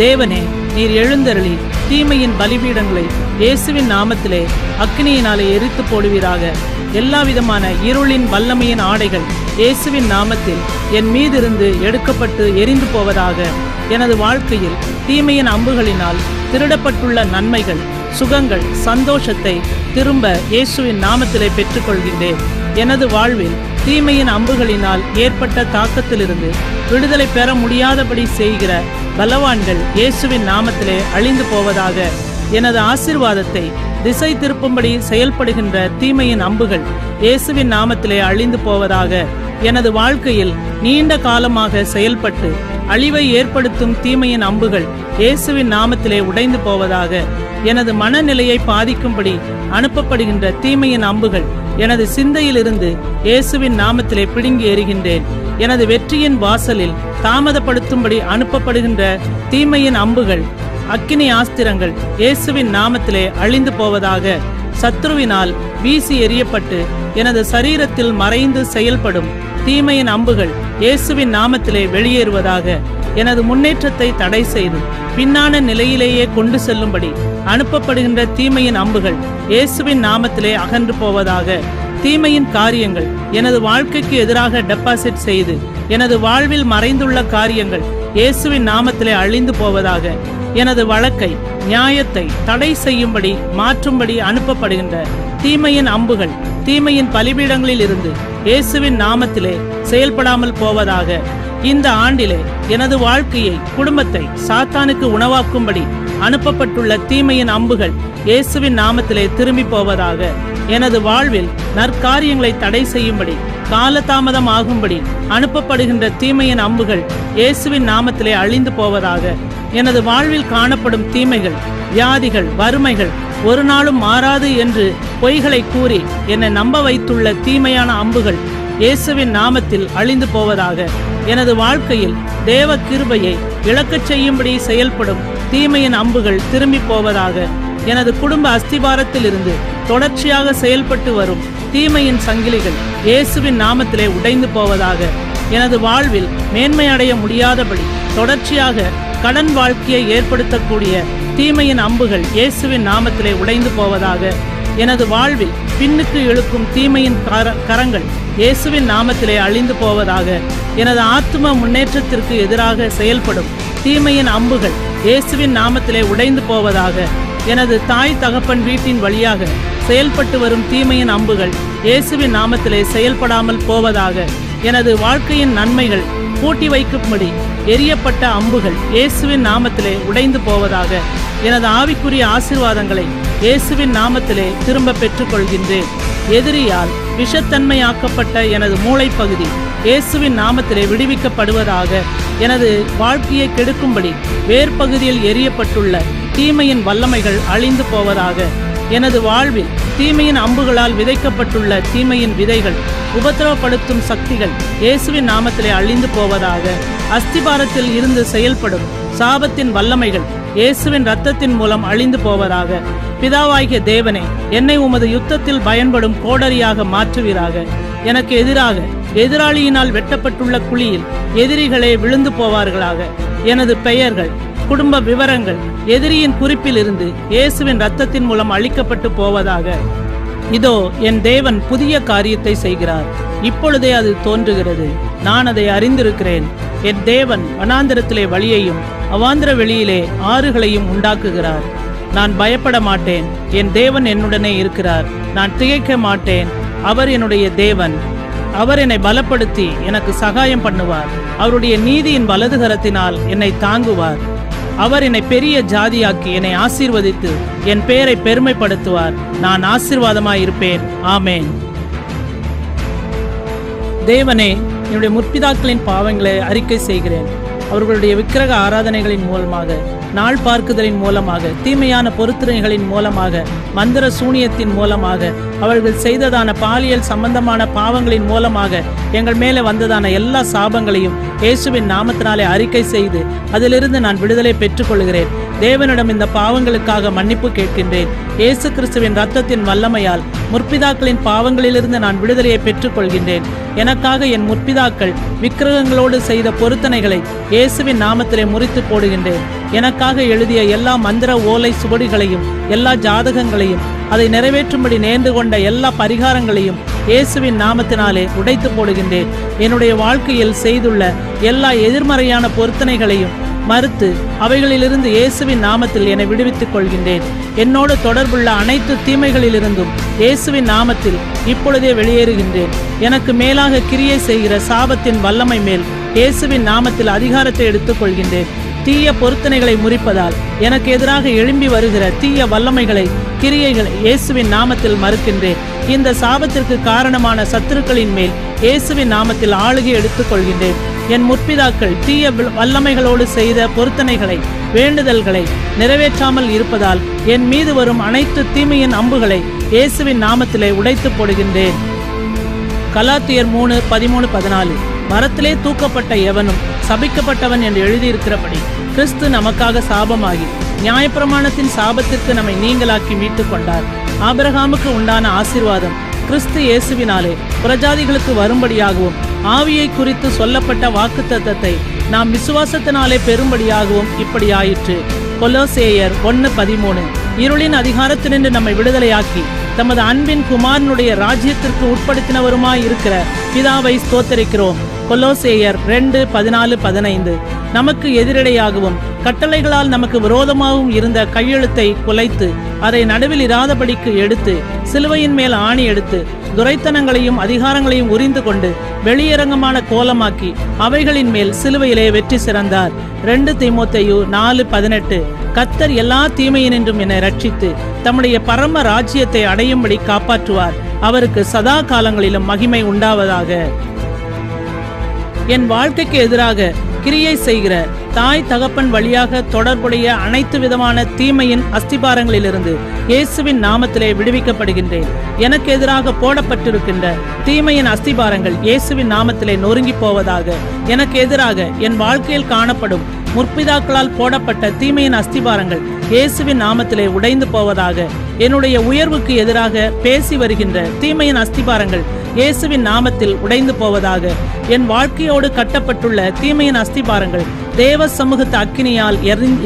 தேவனே, நீர் எழுந்தருளி தீமையின் பலிபீடங்களை இயேசுவின் நாமத்திலே அக்கினியினாலே எரித்து போடுவீராக. எல்லா விதமான இருளின் வல்லமையின் ஆடைகள் இயேசுவின் நாமத்தில் என் மீதிருந்து எடுக்கப்பட்டு எரிந்து போவதாக. எனது வாழ்க்கையில் தீமையின் அம்புகளினால் திருடப்பட்டுள்ள நன்மைகள், சுகங்கள், சந்தோஷத்தை திரும்ப இயேசுவின் நாமத்திலே பெற்றுக்கொள்கின்றேன். எனது வாழ்வில் தீமையின் அம்புகளினால் ஏற்பட்ட தாக்கத்திலிருந்து விடுதலை பெற முடியாதபடி செய்கிற பலவான்கள் இயேசுவின் நாமத்திலே அழிந்து போவதாக. எனது ஆசீர்வாதத்தை திசை திருப்பும்படி செயல்படுகின்ற தீமையின் அம்புகள் இயேசுவின் நாமத்திலே அழிந்து போவதாக. எனது வாழ்க்கையில் நீண்ட காலமாக செயல்பட்டு அழிவை ஏற்படுத்தும் தீமையின் அம்புகள் இயேசுவின் நாமத்திலே உடைந்து போவதாக. எனது மனநிலையை பாதிக்கும்படி அனுப்பப்படுகின்ற தீமையின் அம்புகள் எனது சிந்தையிலிருந்து இயேசுவின் நாமத்திலே பிடுங்கி எறிகின்றேன். எனது வெற்றியின் வாசலில் தாமதப்படுத்தும்படி அனுப்பப்படுகின்ற தீமையின் அம்புகள், அக்கினி ஆஸ்திரங்கள் இயேசுவின் நாமத்திலே அழிந்து போவதாக. சத்ருவினால் வீசி எறியப்பட்டு எனது சரீரத்தில் மறைந்து செயல்படும் தீமையின் அம்புகள் இயேசுவின் நாமத்திலே வெளியேறுவதாக. எனது முன்னேற்றத்தை தடை செய்து பின்னான நிலையிலேயே கொண்டு செல்லும்படி அனுப்பப்படுகின்ற தீமையின் அம்புகள் இயேசுவின் நாமத்திலே அகன்று போவதாக. தீமையின் காரியங்கள் எனது வாழ்க்கைக்கு எதிராக டெபாசிட் செய்து எனது வாழ்வில் மறைந்துள்ள காரியங்கள் இயேசுவின் நாமத்திலே அழிந்து போவதாக. எனது வழக்கை நியாயத்தை தடை செய்யும்படி மாற்றும்படி அனுப்பப்படுகின்ற தீமையின் அம்புகள் தீமையின் பலிபீடங்களில் இருந்து இயேசுவின் நாமத்திலே செயல்படாமல் போவதாக. இந்த ஆண்டிலே எனது வாழ்க்கையை குடும்பத்தை சாத்தானுக்கு உணவாக்கும்படி அனுப்பப்பட்டுள்ள தீமையின் அம்புகள் இயேசுவின் நாமத்திலே திரும்பி போவதாக. எனது வாழ்வில் நற்காரியங்களை தடை செய்யும்படி காலதாமதம் ஆகும்படி அனுப்பப்படுகின்ற தீமையின் அம்புகள் இயேசுவின் நாமத்திலே அழிந்து போவதாக. எனது வாழ்வில் காணப்படும் தீமைகள், வியாதிகள், வறுமைகள் ஒரு நாளும் மாறாது என்று பொய்களை கூறி என்னை நம்ப வைத்துள்ள தீமையான அம்புகள் இயேசுவின் நாமத்தில் அழிந்து போவதாக. எனது வாழ்க்கையில் தேவ கிருபையை இழக்கச் செய்யும்படி செயல்படும் தீமையின் அம்புகள் திரும்பி போவதாக. எனது குடும்ப அஸ்திபாரத்தில் இருந்து தொடர்ச்சியாக செயல்பட்டு வரும் தீமையின் சங்கிலிகள் இயேசுவின் நாமத்திலே உடைந்து போவதாக. எனது வாழ்வில் மேன்மை அடைய முடியாதபடி தொடர்ச்சியாக கடன் வாழ்க்கையை ஏற்படுத்தக்கூடிய தீமையின் அம்புகள் இயேசுவின் நாமத்திலே உடைந்து போவதாக. எனது வாழ்வில் பின்னுக்கு இழுக்கும் தீமையின் கரங்கள் இயேசுவின் நாமத்திலே அழிந்து போவதாக. எனது ஆத்தும முன்னேற்றத்திற்கு எதிராக செயல்படும் தீமையின் அம்புகள் இயேசுவின் நாமத்திலே உடைந்து போவதாக. எனது தாய் தகப்பன் வீட்டின் வழியாக செயல்பட்டு வரும் தீமையின் அம்புகள் இயேசுவின் நாமத்திலே செயல்படாமல் போவதாக. எனது வாழ்க்கையின் நன்மைகள் பூட்டி வைக்கும்படி எரியப்பட்ட அம்புகள் இயேசுவின் நாமத்திலே உடைந்து போவதாக. எனது ஆவிக்குரிய ஆசீர்வாதங்களை இயேசுவின் நாமத்திலே திரும்ப பெற்றுக்கொள்கின்றேன். எதிரியால் விஷத்தன்மையாக்கப்பட்ட எனது மூளைப்பகுதி இயேசுவின் நாமத்திலே விடுவிக்கப்படுவதாக. எனது வாழ்க்கையை கெடுக்கும்படி வேர்பகுதியில் எரியப்பட்டுள்ள தீமையின் வல்லமைகள் அழிந்து போவதாக. எனது வாழ்வில் தீமையின் அம்புகளால் விதைக்கப்பட்டுள்ள தீமையின் விதைகள், உபத்திரவப்படுத்தும் சக்திகள் இயேசுவின் நாமத்திலே அழிந்து போவதாக. அஸ்திபாரத்தில் இருந்து செயல்படும் சாபத்தின் வல்லமைகள் இயேசுவின் இரத்தத்தின் மூலம் அழிந்து போவதாக. பிதாவாகிய தேவனே, என்னை உமது யுத்தத்தில் பயன்படும் கோடரியாக மாற்றுவீராக. எனக்கு எதிராக எதிராளியினால் வெட்டப்பட்டுள்ள குழியில் எதிரிகளே விழுந்து போவார்களாக. எனது பெயர்கள், குடும்ப விவரங்கள் எதிரியின் குறிப்பில் இருந்து இயேசுவின் இரத்தத்தின் மூலம் அழிக்கப்பட்டு போவதாக. இதோ என் தேவன் புதிய காரியத்தை செய்கிறார், இப்பொழுதே அது தோன்றுகிறது, நான் அதை அறிந்திருக்கிறேன். என் தேவன் வனாந்திரத்திலே வழியையும் அவாந்திர வெளியிலே ஆறுகளையும் உண்டாக்குகிறார். நான் பயப்பட மாட்டேன், என் தேவன் என்னுடனே இருக்கிறார். நான் திகைக்க மாட்டேன், அவர் என்னுடைய தேவன். அவர் என்னை பலப்படுத்தி எனக்கு சகாயம் பண்ணுவார். அவருடைய நீதியின் வலதுகரத்தினால் என்னை தாங்குவார். அவர் என்னை பெரிய ஜாதியாக்கி என்னை ஆசீர்வதித்து என் பெயரை பெருமைப்படுத்துவார். நான் ஆசீர்வாதமாய் இருப்பேன். ஆமேன். தேவனே, என்னுடைய முற்பிதாக்களின் பாவங்களை அறிக்கை செய்கிறேன். அவர்களுடைய விக்கிரக ஆராதனைகளின் மூலமாக, நாள் பார்க்குதலின் மூலமாக, தீமையான பொருத்தனைகளின் மூலமாக, மந்திர சூனியத்தின் மூலமாக, அவர்கள் செய்ததான பாலியல் சம்பந்தமான பாவங்களின் மூலமாக எங்கள் மேலே வந்ததான எல்லா சாபங்களையும் இயேசுவின் நாமத்தினாலே அறிக்கை செய்து அதிலிருந்து நான் விடுதலை பெற்றுக்கொள்கிறேன். தேவனிடம் இந்த பாவங்களுக்காக மன்னிப்பு கேட்கின்றேன். இயேசு கிறிஸ்துவின் இரத்தத்தின் வல்லமையால் முற்பிதாக்களின் பாவங்களிலிருந்து நான் விடுதலையை பெற்றுக்கொள்கின்றேன். எனக்காக என் முற்பிதாக்கள் விக்கிரகங்களோடு செய்த பொருத்தனைகளை இயேசுவின் நாமத்திலே முறித்து போடுகின்றேன். எனக்காக எழுதிய எல்லா மந்திர ஓலை சுவடிகளையும், எல்லா ஜாதகங்களையும், அதை நிறைவேற்றும்படி நேர்ந்து கொண்ட எல்லா பரிகாரங்களையும் இயேசுவின் நாமத்தினாலே உடைத்து போடுகின்றேன். என்னுடைய வாழ்க்கையில் செய்துள்ள எல்லா எதிர்மறையான பொருத்தனைகளையும் மறுத்து அவைகளிலிருந்து இயேசுவின் நாமத்தில் என்னை விடுவித்துக் கொள்கின்றேன். என்னோடு தொடர்புள்ள அனைத்து தீமைகளிலிருந்தும் இயேசுவின் நாமத்தில் இப்பொழுதே வெளியேறுகின்றேன். எனக்கு மேலாக கிரியை செய்கிற சாபத்தின் வல்லமை மேல் இயேசுவின் நாமத்தில் அதிகாரத்தை எடுத்துக் கொள்கின்றேன். தீய பொருத்தனைகளை முறிப்பதால் எனக்கு எதிராக எழும்பி வருகிற தீய வல்லமைகளை, கிரியைகளை இயேசுவின் நாமத்தில் மறுக்கின்றேன். இந்த சாபத்திற்கு காரணமான சத்துருக்களின் மேல் இயேசுவின் நாமத்தில் ஆளுகை எடுத்துக் கொள்கின்றேன். என் முற்பிதாக்கள் தீய வல்லமைகளோடு செய்த பொருத்தனைகளை, வேண்டுதல்களை நிறைவேற்றாமல் இருப்பதால் என் மீது வரும் அனைத்து தீமையின் அம்புகளை இயேசுவின் நாமத்திலே உடைத்து போடுகின்றேன். கலாத்தியர் 3:13-14. மரத்திலே தூக்கப்பட்ட எவனும் சபிக்கப்பட்டவன் என்று எழுதியிருக்கிறபடி கிறிஸ்து நமக்காக சாபமாகி நியாயப்பிரமாணத்தின் சாபத்திற்கு நம்மை நீங்களாக்கி மீட்டுக் கொண்டார். ஆபிரகாமுக்கு உண்டான ஆசீர்வாதம் கிறிஸ்து இயேசுவினாலே புறஜாதிகளுக்கு வரும்படியாகவும் ஆவியை குறித்து சொல்லப்பட்ட வாக்குத்தத்தத்தை நாம் விசுவாசத்தினாலே பெறும்படியாகவும் இப்படி ஆயிற்று. கொலோசேயர் 1:13. இருளின் அதிகாரத்தினின்று நம்மை விடுதலையாக்கி தமது அன்பின் குமாரனுடைய ராஜ்யத்திற்கு உட்படுத்தினவருமாய் இருக்கிற பிதாவை ஸ்தோத்தரிக்கிறோம். கொலோசேயர் 2:14-15. நமக்கு எதிரடையாகவும் கட்டளைகளால் நமக்கு விரோதமாகவும் இருந்த கையெழுத்தை குலைத்து அதை நடுவில் இராதபடிக்கு எடுத்து சிலுவையின் மேல் ஆணி எடுத்து துரைத்தனங்களையும் அதிகாரங்களையும் உரிந்து கொண்டு வெளியரங்கமான கோலமாக்கி அவைகளின் மேல் சிலுவையிலே வெற்றி சிறந்தார். 2 தீமோத்தேயு 4:18. கர்த்தர் எல்லா தீமையினின்றும் என்னை ரட்சித்து தம்முடைய பரம ராஜ்யத்தை அடையும்படி காப்பாற்றுவார். அவருக்கு சதா காலங்களிலும் மகிமை உண்டாவதாக. என் வாழ்க்கைக்கு எதிராக கிரியை செய்கிற தாய் தகப்பன் வழியாக தொடர்புடைய அனைத்து விதமான தீமையின் அஸ்திபாரங்களிலிருந்து இயேசுவின் நாமத்திலே விடுவிக்கப்படுகின்றேன். எனக்கு எதிராக போடப்பட்டிருக்கின்ற தீமையின் அஸ்திபாரங்கள் இயேசுவின் நாமத்திலே நொறுங்கி போவதாக. எனக்கு எதிராக என் வாழ்க்கையில் காணப்படும் முற்பிதாக்களால் போடப்பட்ட தீமையின் அஸ்திபாரங்கள் இயேசுவின் நாமத்திலே உடைந்து போவதாக. என்னுடைய உயர்வுக்கு எதிராக பேசி வருகின்ற தீமையின் அஸ்திபாரங்கள் இயேசுவின் நாமத்தில் உடைந்து போவதாக. என் வாழ்க்கையோடு கட்டப்பட்டுள்ள தீமையின் அஸ்திபாரங்கள் தேவ சமூகத்து அக்கினியால்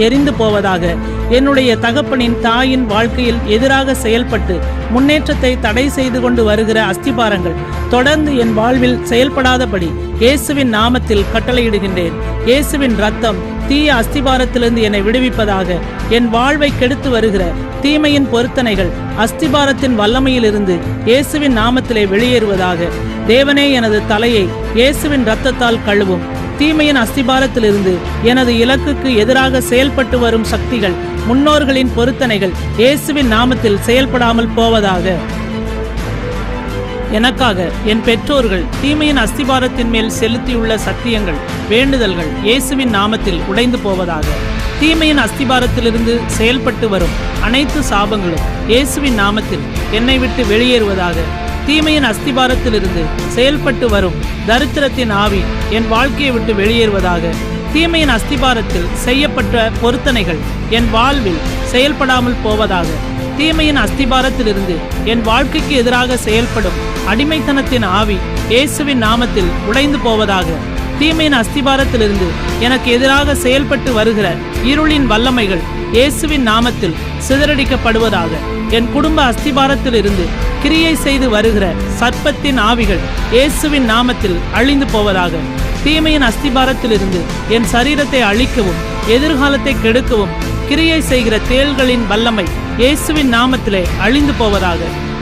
எரிந்து போவதாக. என்னுடைய தகப்பனின் தாயின் வாழ்க்கையில் எதிராக செயல்பட்டு முன்னேற்றத்தை தடை செய்து கொண்டு வருகிற அஸ்திபாரங்கள் தொடர்ந்து என் வாழ்வில் செயல்படாதபடி இயேசுவின் நாமத்தில் கட்டளையிடுகின்றேன். இயேசுவின் ரத்தம் தீய அஸ்திபாரத்திலிருந்து என்னை விடுவிப்பதாக. என் வாழ்வை கெடுத்து வருகிற தீமையின் பொருத்தனைகள் அஸ்திபாரத்தின் வல்லமையிலிருந்து இயேசுவின் நாமத்திலே வெளியேறுவதாக. தேவனே, எனது தலையை இயேசுவின் இரத்தத்தால் கழுவும். தீமையின் அஸ்திபாரத்திலிருந்து எனது இலக்குக்கு எதிராக செயல்பட்டு வரும் சக்திகள், முன்னோர்களின் பொருத்தனைகள் இயேசுவின் நாமத்தில் செயல்படாமல் போவதாக. எனக்காக என் பெற்றோர்கள் தீமையின் அஸ்திபாரத்தின் மேல் செலுத்தியுள்ள சத்தியங்கள், வேண்டுதல்கள் இயேசுவின் நாமத்தில் உடைந்து போவதாக. தீமையின் அஸ்திபாரத்திலிருந்து செயல்பட்டு வரும் அனைத்து சாபங்களும் இயேசுவின் நாமத்தில் என்னை விட்டு வெளியேறுவதாக. தீமையின் அஸ்திபாரத்திலிருந்து செயல்பட்டு வரும் தரித்திரத்தின் ஆவி என் வாழ்க்கையை விட்டு வெளியேறுவதாக. தீமையின் அஸ்திபாரத்தில் செய்யப்பட்ட பொருத்தனைகள் என் வாழ்வில் செயல்படாமல் போவதாக. தீமையின் அஸ்திபாரத்திலிருந்து என் வாழ்க்கைக்கு எதிராக செயல்படும் அடிமைத்தனத்தின் ஆவி இயேசுவின் நாமத்தில் உடைந்து போவதாக. தீமையின் அஸ்திபாரத்திலிருந்து எனக்கு எதிராக செயல்பட்டு வருகிற இருளின் வல்லமைகள் இயேசுவின் நாமத்தில் சிதறடிக்கப்படுவதாக. என் குடும்ப அஸ்திபாரத்திலிருந்து கிரியை செய்து வருகிற சர்ப்பத்தின் ஆவிகள் இயேசுவின் நாமத்தில் அழிந்து போவதாக. தீமையின் அஸ்திபாரத்திலிருந்து என் சரீரத்தை அழிக்கவும் எதிர்காலத்தை கெடுக்கவும் கிரியை செய்கிற தேள்களின் வல்லமை இயேசுவின் நாமத்திலே அழிந்து போவதாக.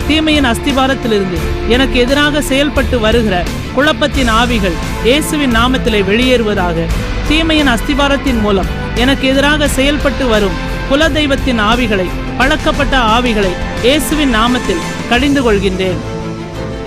தீமையின் அஸ்திபாரத்திலிருந்து எனக்கு எதிராக செயல்பட்டு வருகிற குழப்பத்தின் ஆவிகள் இயேசுவின் நாமத்திலே வெளியேறுவதாக. தீமையின் அஸ்திபாரத்தின் மூலம் எனக்கு எதிராக செயல்பட்டு வரும் குல தெய்வத்தின் ஆவிகளை, பழக்கப்பட்ட ஆவிகளை இயேசுவின் நாமத்தில் கடிந்து கொள்கின்றேன்.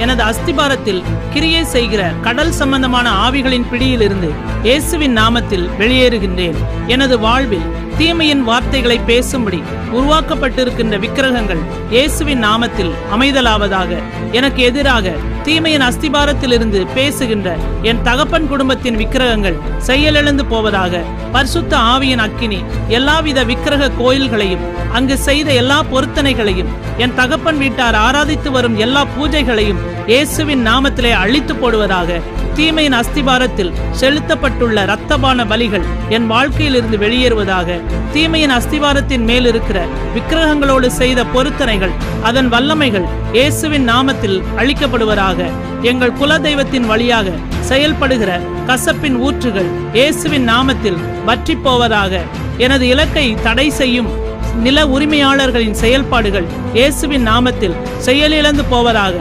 எனது அஸ்திபாரத்தில் கிரியை செய்கிற கடல் சம்பந்தமான ஆவிகளின் பிடியிலிருந்து இயேசுவின் நாமத்தில் வெளியேறுகின்றேன். எனது வாழ்வில் தீமையின் வார்த்தைகளை பேசும்படி உருவாக்கப்பட்டிருக்கின்ற விக்கிரகங்கள் இயேசுவின் நாமத்தில் அமைதலாவதாக. எனக்கு எதிராக தீமையின் அஸ்திபாரத்திலிருந்து பேசுகின்ற என் தகப்பன் குடும்பத்தின் விக்கிரகங்கள் செயலிழந்து போவதாக. பரிசுத்த ஆவியின் அக்கினி எல்லாவித விக்கிரக கோயில்களையும் அங்கு செய்த எல்லா பொருத்தனைகளையும் என் தகப்பன் வீட்டார் ஆராதித்து வரும் எல்லா பூஜைகளையும் இயேசுவின் நாமத்திலே அழித்து போடுவதாக. தீமையின் அஸ்திபாரத்தில் செலுத்தப்பட்டுள்ள இரத்தபான பலிகள் என் வாழ்க்கையிலிருந்து வெளியேறுவதாக. தீமையின் அஸ்திபாரத்தின் மேல் இருக்கிற விக்கிரகங்களோடு செய்த பொருத்தனைகள், அதன் வல்லமைகள் இயேசுவின் நாமத்தில் அழிக்கப்படுவதாக. எங்கள் குல தெய்வத்தின் வழியாக செயல்படுகிற கசப்பின் ஊற்றுகள் இயேசுவின் நாமத்தில் வற்றி போவதாக. எனது இலக்கை தடை செய்யும் நில உரிமையாளர்களின் செயல்பாடுகள் இயேசுவின் நாமத்தில் செயலிழந்து போவதாக.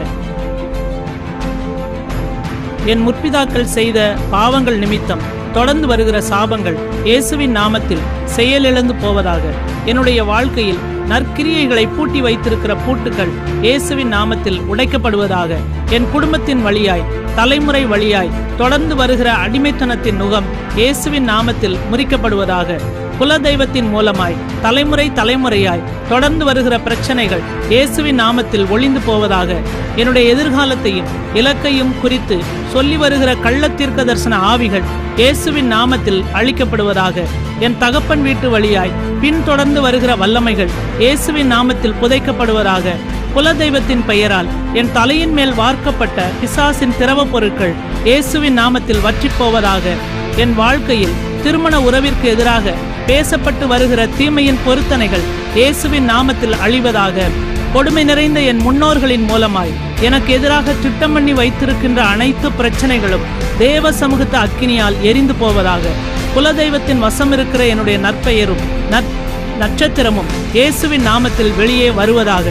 என் முற்பிதாக்கள் செய்த பாவங்கள் நிமித்தம் தொடர்ந்து வருகிற சாபங்கள் இயேசுவின் நாமத்தில் செயலிழந்து போவதாக. என்னுடைய வாழ்க்கையில் நற்கிரியைகளை பூட்டி வைத்திருக்கிற பூட்டுக்கள் இயேசுவின் நாமத்தில் உடைக்கப்படுவதாக. என் குடும்பத்தின் வழியாய், தலைமுறை வழியாய் தொடர்ந்து வருகிற அடிமைத்தனத்தின் நுகம் இயேசுவின் நாமத்தில் முறிக்கப்படுவதாக. குல தெய்வத்தின் மூலமாய் தலைமுறை தலைமுறையாய் தொடர்ந்து வருகிற பிரச்சனைகள் இயேசுவின் நாமத்தில் ஒளிந்து போவதாக. என்னுடைய எதிர்காலத்தையும் இலக்கையும் குறித்து சொல்லி வருகிற கள்ள தீர்க்க தரிசன ஆவிகள் இயேசுவின் நாமத்தில் அழிக்கப்படுவதாக. என் தகப்பன் வீட்டு வழியாய் பின்தொடர்ந்து வருகிற வல்லமைகள் இயேசுவின் நாமத்தில் புதைக்கப்படுவதாக. குலதெய்வத்தின் பெயரால் என் தலையின் மேல் வார்க்கப்பட்ட பிசாசின் திரவ பொருட்கள் இயேசுவின் நாமத்தில் வற்றிப் போவதாக. என் வாழ்க்கையில் திருமண உறவிற்கு எதிராக பேசப்பட்டு வருகிற தீமையின் பொருத்தனைகள் இயேசுவின் நாமத்தில் அழிவதாக. கொடுமை நிறைந்த என் முன்னோர்களின் மூலமாய் எனக்கு எதிராக திட்டம் பண்ணி வைத்திருக்கின்ற அனைத்து பிரச்சனைகளும் தேவ சமூகத்து அக்கினியால் எரிந்து போவதாக. குலதெய்வத்தின் வசம் இருக்கிற என்னுடைய நற்பெயரும் நட்சத்திரமும் இயேசுவின் நாமத்தில் வெளியே வருவதாக.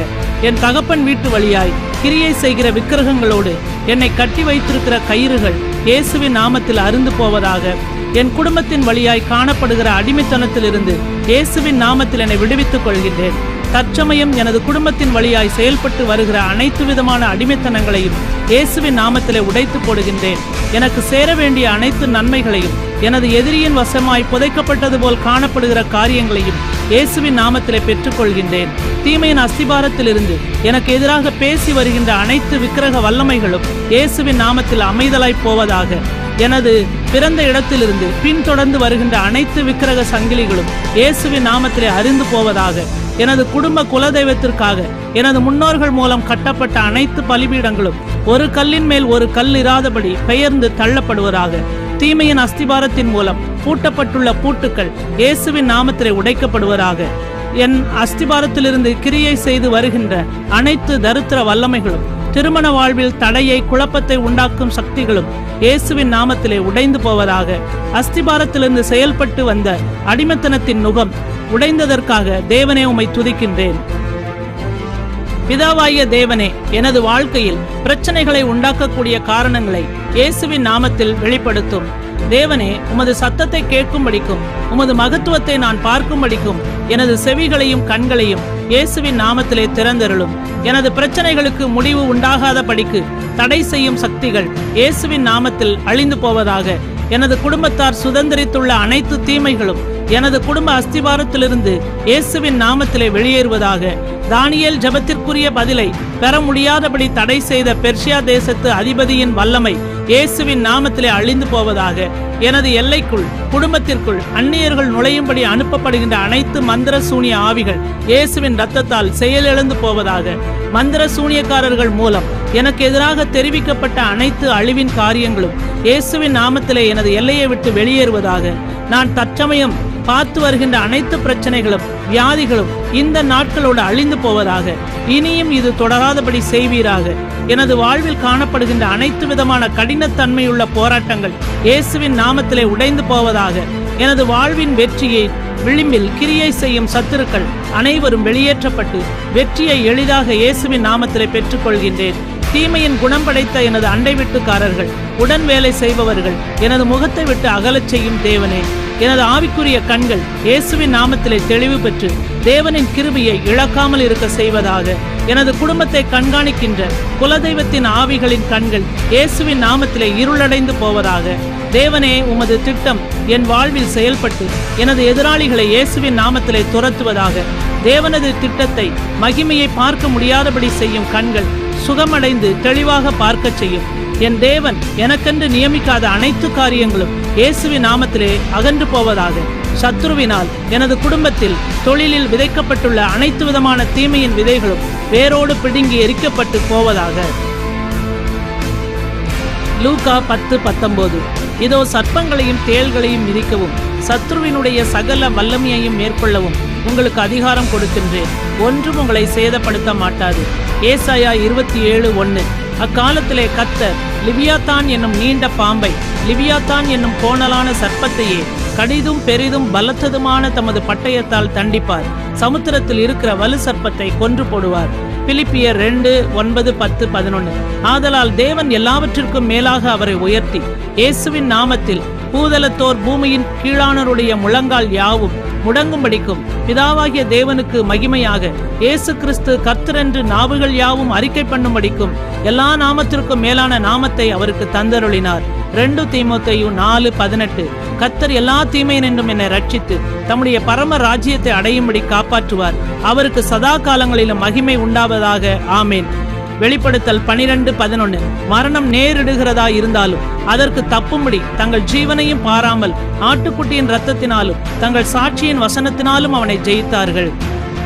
என் தகப்பன் வீட்டு வழியாய் கிரியை செய்கிற விக்கிரகங்களோடு என்னை கட்டி வைத்திருக்கிற கயிறுகள் இயேசுவின் நாமத்தில் அருந்து போவதாக. என் குடும்பத்தின் வழியாய் காணப்படுகிற அடிமைத்தனத்திலிருந்து இயேசுவின் நாமத்தில் என்னை விடுவித்துக் கொள்கின்றேன். தற்சமயம் எனது குடும்பத்தின் வழியாய் செயல்பட்டு வருகிற அனைத்து விதமான அடிமைத்தனங்களையும் இயேசுவின் நாமத்திலே உடைத்து போடுகின்றேன். எனக்கு சேர வேண்டிய அனைத்து நன்மைகளையும் எனது எதிரியின் வசமாய் புதைக்கப்பட்டது போல் காணப்படுகிற காரியங்களையும் இயேசுவின் நாமத்திலே பெற்றுக்கொள்கின்றேன். தீமையின் அஸ்திபாரத்திலிருந்து எனக்கு எதிராக பேசி வருகின்ற அனைத்து விக்கிரக வல்லமைகளும் இயேசுவின் நாமத்தில் அமைதலாய் போவதாக. எனது பிறந்த இடத்திலிருந்து பின்தொடர்ந்து வருகின்ற அனைத்து விக்கிரக சங்கிலிகளும் இயேசுவின் நாமத்திலே அருந்து போவதாக. எனது குடும்ப குலதெய்வத்திற்காக எனது முன்னோர்கள் மூலம் கட்டப்பட்ட அனைத்து பலிபீடங்களும் ஒரு கல்லின் மேல் ஒரு கல் இராதபடி பெயர்ந்து தள்ளப்படுவதாக. தீமையின் அஸ்திபாரத்தின் மூலம் பூட்டப்பட்டுள்ள பூட்டுக்கள் இயேசுவின் நாமத்திலே உடைக்கப்படுவதாக. என் அஸ்திபாரத்திலிருந்து கிரியை செய்து வருகின்ற அனைத்து தரித்திர வல்லமைகளும் திருமண வாழ்வில் தடையை குழப்பத்தை உண்டாக்கும் சக்திகளும் இயேசுவின் நாமத்திலே உடைந்து போவதாக. அஸ்திபாரத்திலிருந்து செயல்பட்டு வந்த அடிமைத்தனத்தின் நுகம் உடைந்ததற்காக தேவனே உம்மை துதிக்கின்றேன். பிதாவாகிய தேவனே, எனது வாழ்க்கையில் பிரச்சனைகளை உண்டாக்கக்கூடிய காரணங்களை இயேசுவின் நாமத்தில் வெளிப்படுத்தும். தேவனே, உமது சத்தத்தை கேட்கும்படிக்கும் உமது மகத்துவத்தை நான் பார்க்கும்படிக்கும் எனது செவிகளையும் கண்களையும் இயேசுவின் நாமத்திலே திறந்தருளும். எனது பிரச்சனைகளுக்கு முடிவு உண்டாகாத படிக்கு தடை செய்யும் சக்திகள் இயேசுவின் நாமத்தில் அழிந்து போவதாக. எனது குடும்பத்தார் சுதந்திரித்துள்ள அனைத்து தீமைகளும் எனது குடும்ப அஸ்திபாரத்திலிருந்து இயேசுவின் நாமத்திலே வெளியேறுவதாக. தானியேல் ஜெபத்திற்குரிய பதிலை பெற முடியாதபடி தடை செய்த பெர்சியா தேசத்து அதிபதியின் வல்லமை இயேசுவின் நாமத்திலே அழிந்து போவதாக. எனது எல்லைக்குள் குடும்பத்திற்குள் அந்நியர்கள் நுழையும்படி அனுப்பப்படுகின்ற அனைத்து மந்திர சூனிய ஆவிகள் இயேசுவின் இரத்தத்தால் செயலிழந்து போவதாக. மந்திர சூனியக்காரர்கள் மூலம் எனக்கு எதிராக தெரிவிக்கப்பட்ட அனைத்து அழிவின் காரியங்களும் இயேசுவின் நாமத்திலே எனது எல்லையை விட்டு வெளியேறுவதாக. நான் தற்சமயம் பார்த்து வருகின்ற அனைத்து பிரச்சனைகளும் வியாதிகளும் இந்த நாட்களோடு அழிந்து போவதாக. இனியும் இது தொடராதபடி செய்வீராக. எனது வாழ்வில் காணப்படுகின்ற அனைத்து விதமான கடினத்தன்மையுள்ள போராட்டங்கள் இயேசுவின் நாமத்திலே உடைந்து போவதாக. எனது வாழ்வின் வெற்றியை விளிம்பில் கிரியை செய்யும் சத்துருக்கள் அனைவரும் வெளியேற்றப்பட்டு வெற்றியை எளிதாக இயேசுவின் நாமத்திலே பெற்றுக்கொள்கின்றேன். தீமையின் குணம் படைத்த எனது அண்டை வீட்டுக்காரர்கள், உடன் வேலை செய்பவர்கள் எனது முகத்தை விட்டு அகலச் செய்யும் தேவனே. எனது ஆவிக்குரிய கண்கள் இயேசுவின் நாமத்திலே தெளிவு பெற்று தேவனின் கிருபையை இழக்காமல் இருக்க செய்வதாக. எனது குடும்பத்தை கண்காணிக்கின்ற குலதெய்வத்தின் ஆவிகளின் கண்கள் இயேசுவின் நாமத்திலே இருளடைந்து போவதாக. தேவனே, உமது திட்டம் என் வாழ்வில் செயல்பட்டு எனது எதிராளிகளை இயேசுவின் நாமத்திலே துரத்துவதாக. தேவனது திட்டத்தை மகிமையை பார்க்க முடியாதபடி செய்யும் கண்கள் சுகமடைந்து தெளிவாக பார்க்க செய்யும். என் தேவன் எனக்கென்று நியமிக்காத அனைத்து காரியங்களும் இயேசுவின் நாமத்திலே அகன்று போவதாக. சத்ருவினால் எனது குடும்பத்தில் தொழிலில் விதைக்கப்பட்டுள்ள அனைத்து விதமான தீமையின் விதைகளும் வேரோடு பிடுங்கி எரிக்கப்பட்டு போவதாக. லூக்கா 10:19. இதோ சர்ப்பங்களையும் தேள்களையும் மிதிக்கவும் சத்ருவினுடைய சகல வல்லமையையும் மேற்கொள்ளவும் உங்களுக்கு அதிகாரம் கொடுக்கின்றேன். ஒன்றும் உங்களை சேதப்படுத்த மாட்டாது. ஏசாயா 27:1. அக்காலத்திலே கர்த்தர் லிவியாத்தான் என்னும் நீண்ட பாம்பை, லிவியாத்தான் என்னும் கோணலான சர்ப்பத்தையே கடிதும் பெரிதும் பலத்ததுமான தமது பட்டயத்தால் தண்டிப்பார். சமுத்திரத்தில் இருக்கிற வலு சர்ப்பத்தை கொன்று போடுவார். பிலிப்பியர் 2:9-10-11. ஆதலால் தேவன் எல்லாவற்றிற்கும் மேலாக அவரை உயர்த்தி இயேசுவின் நாமத்தில் பூதலத்தோர் பூமியின் கீழானருடைய முழங்கால் யாவும் முடங்கும்படிக்கும் பிதாவாகிய தேவனுக்கு மகிமையாக இயேசு கிறிஸ்து கர்த்தரென்று நாவுகள் யாவும் அறிக்கை பண்ணும்படிக்கும் எல்லா நாமத்திற்கும் மேலான நாமத்தை அவருக்கு தந்தருளினார். 2 தீமோத்தேயு 4:18. கர்த்தர் எல்லா தீமையினின்றும் என்னை ரட்சித்து தம்முடைய பரம ராஜ்யத்தை அடையும்படி காப்பாற்றுவார். அவருக்கு சதா காலங்களிலும் மகிமை உண்டாவதாக. ஆமேன். வெளிப்படுத்தல் 12:11. மரணம் நேரிடுகிறதா இருந்தாலும் அதற்கு தப்பும்படி தங்கள் ஜீவனையும் பாராமல் ஆட்டுக்குட்டியின் இரத்தத்தினாலும் தங்கள் சாட்சியின் வசனத்தினாலும் அவனை ஜெயித்தார்கள்.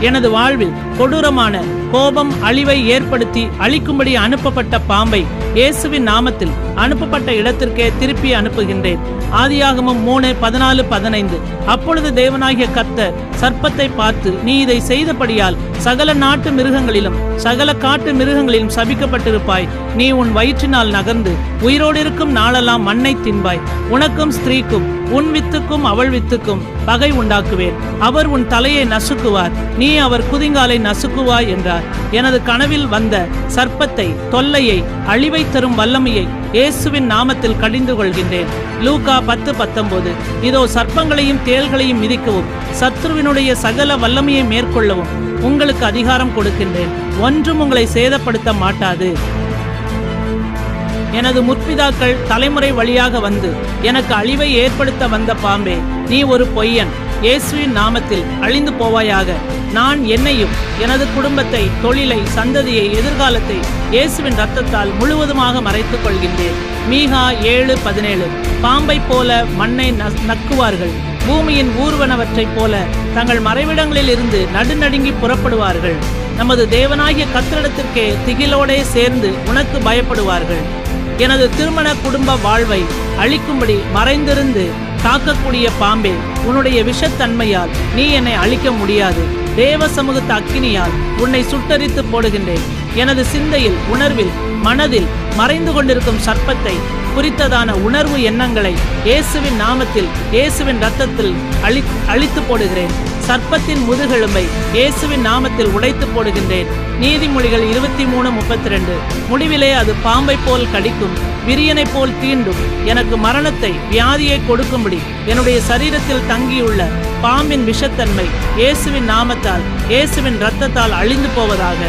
எனது வாழ்வில் கொடூரமான கோபம் அழிவை ஏற்படுத்தி அழிக்கும்படி அனுப்பப்பட்ட பாம்பை இயேசுவின் நாமத்தில் அனுப்பப்பட்ட இடத்திற்கே திருப்பி அனுப்புகின்றேன். ஆதியாகமம் 3:14-15. அப்பொழுது தேவனாகிய கர்த்தர் சர்ப்பத்தை பார்த்து, நீ இதை செய்தபடியால் சகல நாட்டு மிருகங்களிலும் சகல காட்டு மிருகங்களிலும் சபிக்கப்பட்டிருப்பாய். நீ உன் வயிற்றினால் நகர்ந்து உயிரோடு இருக்கும் நாளெல்லாம் மண்ணை தின்பாய். உனக்கும் ஸ்திரீக்கும் உன் வித்துக்கும் அவள் வித்துக்கும் பகை உண்டாக்குவேன். அவர் உன் தலையை நசுக்குவார், நீ அவர் குதிங்காலை நசுக்குவாய் என்றார். எனது கனவில் வந்த சர்ப்பத்தை, தொல்லையை, அழிவை தரும் வல்லமையை இயேசுவின் நாமத்தில் கடிந்து கொள்கின்றேன். லூக்கா 10:19. இதோ சர்ப்பங்களையும் தேள்களையும் மிதிக்கவும் சத்ருவினுடைய சகல வல்லமையை மேற்கொள்ளவும் உங்களுக்கு அதிகாரம் கொடுக்கின்றேன். ஒன்றும் உங்களை சேதப்படுத்த மாட்டாது. எனது முற்பிதாக்கள் தலைமுறை வழியாக வந்து எனக்கு அழிவை ஏற்படுத்த வந்த பாம்பே, நீ ஒரு பொய்யன். இயேசுவின் நாமத்தில் அழிந்து போவாயாக. நான் என்னையும் எனது குடும்பத்தை, தொழிலை, சந்ததியை, எதிர்காலத்தை இயேசுவின் இரத்தத்தால் முழுவதுமாக மறைத்துக் கொள்கின்றேன். மீகா 7:17. பாம்பை போல மண்ணை நக்குவார்கள், பூமியின் ஊர்வனவற்றைப் போல தங்கள் மறைவிடங்களில் இருந்து நடுநடுங்கி புறப்படுவார்கள். நமது தேவனாகிய கர்த்தரிடத்திற்கே திகிலோடே சேர்ந்து உனக்கு பயப்படுவார்கள். எனது திருமண குடும்ப வாழ்வை அழிக்கும்படி மறைந்திருந்து தாக்கக்கூடிய பாம்பே, உன்னுடைய விஷத்தன்மையால் நீ என்னை அழிக்க முடியாது. தேவ சமூகத்து அக்கினியால் உன்னை சுட்டரித்து போடுகின்றேன். எனது சிந்தையில், உணர்வில், மனதில் மறைந்து கொண்டிருக்கும் சர்ப்பத்தை குறித்ததான உணர்வு எண்ணங்களை இயேசுவின் நாமத்தில், இயேசுவின் இரத்தத்தில் அழித்து போடுகிறேன். சர்ப்பத்தின் முதுகெலும்பை இயேசுவின் நாமத்தில் உடைத்து போடுகின்றேன். நீதிமொழிகள் 23:32. முடிவிலே அது பாம்பை போல் கடிக்கும், விரியனை போல் தீண்டும். எனக்கு மரணத்தை, வியாதியை கொடுக்கும்படி என்னுடைய சரீரத்தில் தங்கியுள்ள பாம்பின் விஷத்தன்மை இயேசுவின் நாமத்தால், இயேசுவின் இரத்தத்தால் அழிந்து போவதாக.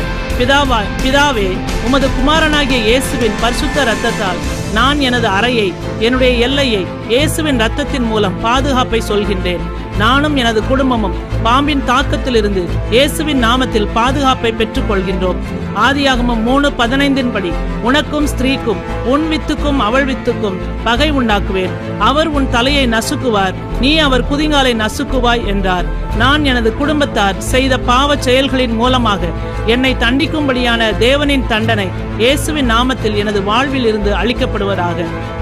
பிதாவே, உமது குமாரனாகிய இயேசுவின் பரிசுத்த இரத்தத்தால் நான் எனது அறையை, என்னுடைய எல்லையை இயேசுவின் இரத்தத்தின் மூலம் பாதுகாப்பை சொல்கின்றேன். நானும் எனது குடும்பமும் பாம்பின் தாக்கத்திலிருந்து இயேசுவின் நாமத்தில் பாதுகாப்பை பெற்றுக் கொள்கின்றோம். ஆதியாகமம் 3:15 படி, உனக்கும் ஸ்திரீக்கும் உன் வித்துக்கும் அவள் வித்துக்கும் பகை உண்டாக்குவேன். அவர் உன் தலையை நசுக்குவார், நீ அவர் குதிங்காலை நசுக்குவாய் என்றார். நான் எனது குடும்பத்தார் செய்த பாவ செயல்களின் மூலமாக என்னை தண்டிக்கும்படியான தேவனின் தண்டனை இயேசுவின் நாமத்தில் எனது வாழ்வில் இருந்து அழிக்கப்படுவதாக.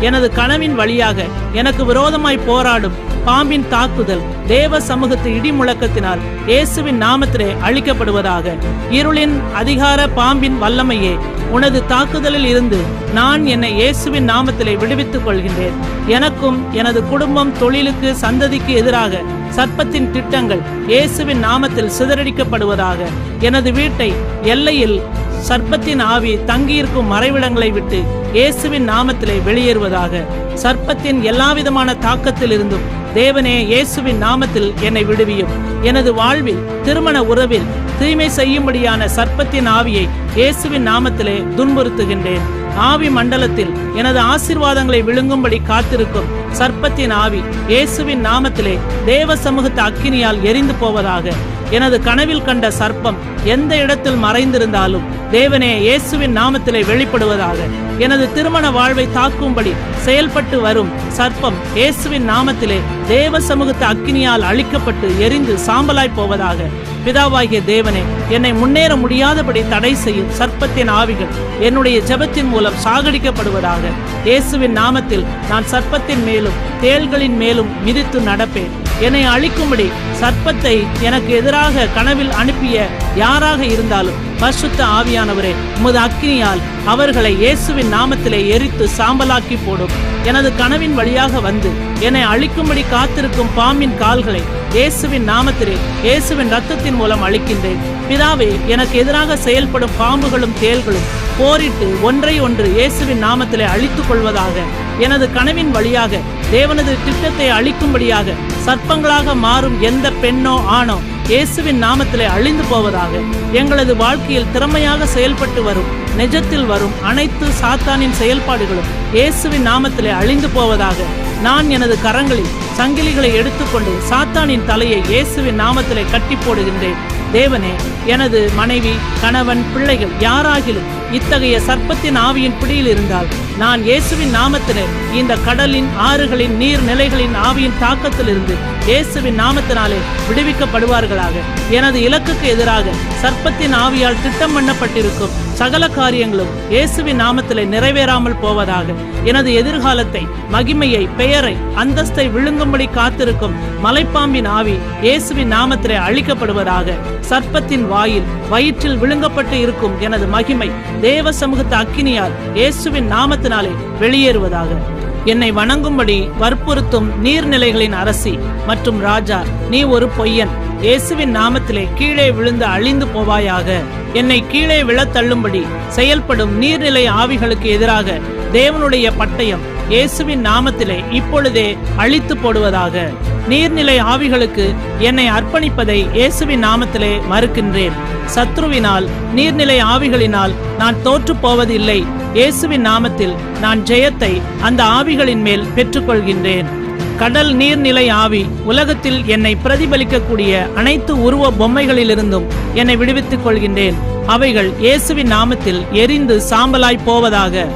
எனது கனவின் வழியாக எனக்கு விரோதமாய் போராடும் பாம்பின் தாக்குதல் தேவ சமூகத்து இடி முழக்கத்தினால் இயேசுவின் நாமத்திலே அழிக்கப்படுவதாக. இருளின் அதிகார பாம்பின் வல்லமையே, உனது தாக்குதலில் இருந்து நான் என்னை இயேசுவின் நாமத்திலே விடுவித்துக் கொள்கின்றேன். எனக்கும் எனது குடும்பம், தொழிலுக்கு, சந்ததிக்கு எதிராக சர்ப்பத்தின் திட்டங்கள் இயேசுவின் நாமத்தில் சிதறடிக்கப்படுவதாக. எனது வீட்டை, எல்லையில் சர்ப்பத்தின் ஆவி தங்கியிருக்கும் மறைவிடங்களை விட்டு இயேசுவின் நாமத்திலே வெளியேறுவதாக. சர்ப்பத்தின் எல்லாவிதமான தாக்கத்தில் இருந்தும் தேவனே இயேசுவின் நாமத்தில் என்னை விடுவியும். எனது வாழ்வில், திருமண உறவில் தீமை செய்யும்படியான சர்ப்பத்தின் ஆவியை இயேசுவின் நாமத்திலே துன்புறுத்துகின்றேன். ஆவி மண்டலத்தில் எனது ஆசீர்வாதங்களை விழுங்கும்படி காத்திருக்கும் சர்ப்பத்தின் ஆவி இயேசுவின் நாமத்திலே தேவ சமூகத்து அக்கினியால் எரிந்து போவதாக. எனது கனவில் கண்ட சர்ப்பம் எந்த இடத்தில் மறைந்திருந்தாலும் தேவனே இயேசுவின் நாமத்திலே வெளிப்படுவதாக. எனது திருமண வாழ்வை தாக்கும்படி செயல்பட்டு வரும் சர்ப்பம் இயேசுவின் நாமத்திலே தேவ சமூகத்து அக்கினியால் அழிக்கப்பட்டு எரிந்து சாம்பலாய் போவதாக. பிதாவாகிய தேவனே, என்னை முன்னேற முடியாதபடி தடை செய்யும் சர்ப்பத்தின் ஆவிகள் என்னுடைய ஜெபத்தின் மூலம் சாகடிக்கப்படுவதாக. இயேசுவின் நாமத்தில் நான் சர்ப்பத்தின் மேலும் தேள்களின் மேலும் மிதித்து நடப்பேன். என்னை அழிக்கும்படி சர்ப்பத்தை எனக்கு எதிராக கனவில் அனுப்பிய யாராக இருந்தாலும் பரிசுத்த ஆவியானவரே, உமது அக்கினியால் அவர்களை இயேசுவின் நாமத்திலே எரித்து சாம்பலாக்கி போடும். எனது கனவின் வழியாக வந்து என்னை அழிக்கும்படி காத்திருக்கும் பாம்பின் கால்களை இயேசுவின் நாமத்திலே, இயேசுவின் இரத்தத்தின் மூலம் அழிக்கின்றேன். பிதாவே, எனக்கு எதிராக செயல்படும் பாம்புகளும் தேள்களும் போரிட்டு ஒன்றை ஒன்று இயேசுவின் நாமத்திலே அழித்துக் கொள்வதாக. எனது கனவின் வழியாக தேவனது திட்டத்தை அழிக்கும்படியாக சர்ப்பங்களாக மாறும் எந்த பெண்ணோ ஆணோ இயேசுவின் நாமத்திலே அழிந்து போவதாக. எங்களது வாழ்க்கையில் திறமையாக செயல்பட்டு வரும், நிஜத்தில் வரும் அனைத்து சாத்தானின் செயல்பாடுகளும் இயேசுவின் நாமத்திலே அழிந்து போவதாக. நான் எனது கரங்களில் சங்கிலிகளை எடுத்துக்கொண்டு சாத்தானின் தலையை இயேசுவின் நாமத்திலே கட்டி போடுகின்றேன். தேவனே, எனது மனைவி, கணவன், பிள்ளைகள் யாராகிலும் இத்தகைய சர்ப்பத்தின் ஆவியின் பிடியில் இருந்தால் நான் இயேசுவின் நாமத்திலே இந்த கடலின், ஆறுகளின், நீர்நிலைகளின் ஆவியின் தாக்கத்திலிருந்து இயேசுவின் நாமத்தினாலே விடுவிக்கப்படுவார்களாக. எனது இலக்குக்கு எதிராக சர்ப்பத்தின் ஆவியால் திட்டம் பண்ணப்பட்டிருக்கும் சகல காரியங்களும் இயேசுவின் நாமத்திலே நிறைவேறாமல் போவதாக. எனது எதிர்காலத்தை, மகிமையை, பெயரை, அந்தஸ்தை விழுங்கும்படி காத்திருக்கும் மலைப்பாம்பின் ஆவி இயேசுவின் நாமத்திலே அழிக்கப்படுவதாக. சர்ப்பத்தின் வயிற்றில் விழுங்கப்பட்டு இருக்கும் எனது மகிமை தேவ சமூகத்து அக்கினியால் இயேசுவின் நாமத்தினாலே வெளியேறுவதாக. என்னை வணங்கும்படி வற்புறுத்தும் நீர்நிலைகளின் அரசி மற்றும் ராஜா, நீ ஒரு பொய்யன். இயேசுவின் நாமத்திலே கீழே விழுந்து அழிந்து போவாயாக. என்னை கீழே விழத் தள்ளும்படி செயல்படும் நீர்நிலை ஆவிகளுக்கு எதிராக தேவனுடைய பட்டயம் இயேசுவின் நாமத்திலே இப்பொழுதே அழித்து போடுவதாக. நீர்நிலை ஆவிகளுக்கு என்னை அர்ப்பணிப்பதை இயேசுவின் நாமத்திலே மறுக்கின்றேன். சத்ருவினால், நீர்நிலை ஆவிகளினால் நான் தோற்று போவதில்லை. இயேசுவின் நாமத்தில் நான் ஜெயத்தை அந்த ஆவிகளின் மேல் பெற்றுக்கொள்கின்றேன். கடல் நீர்நிலை ஆவி உலகத்தில் என்னை பிரதிபலிக்கக்கூடிய அனைத்து உருவ பொம்மைகளிலிருந்தும் என்னை விடுவித்துக் கொள்கின்றேன். அவைகள் இயேசுவின் நாமத்தில் எரிந்து சாம்பலாய் போவதாக.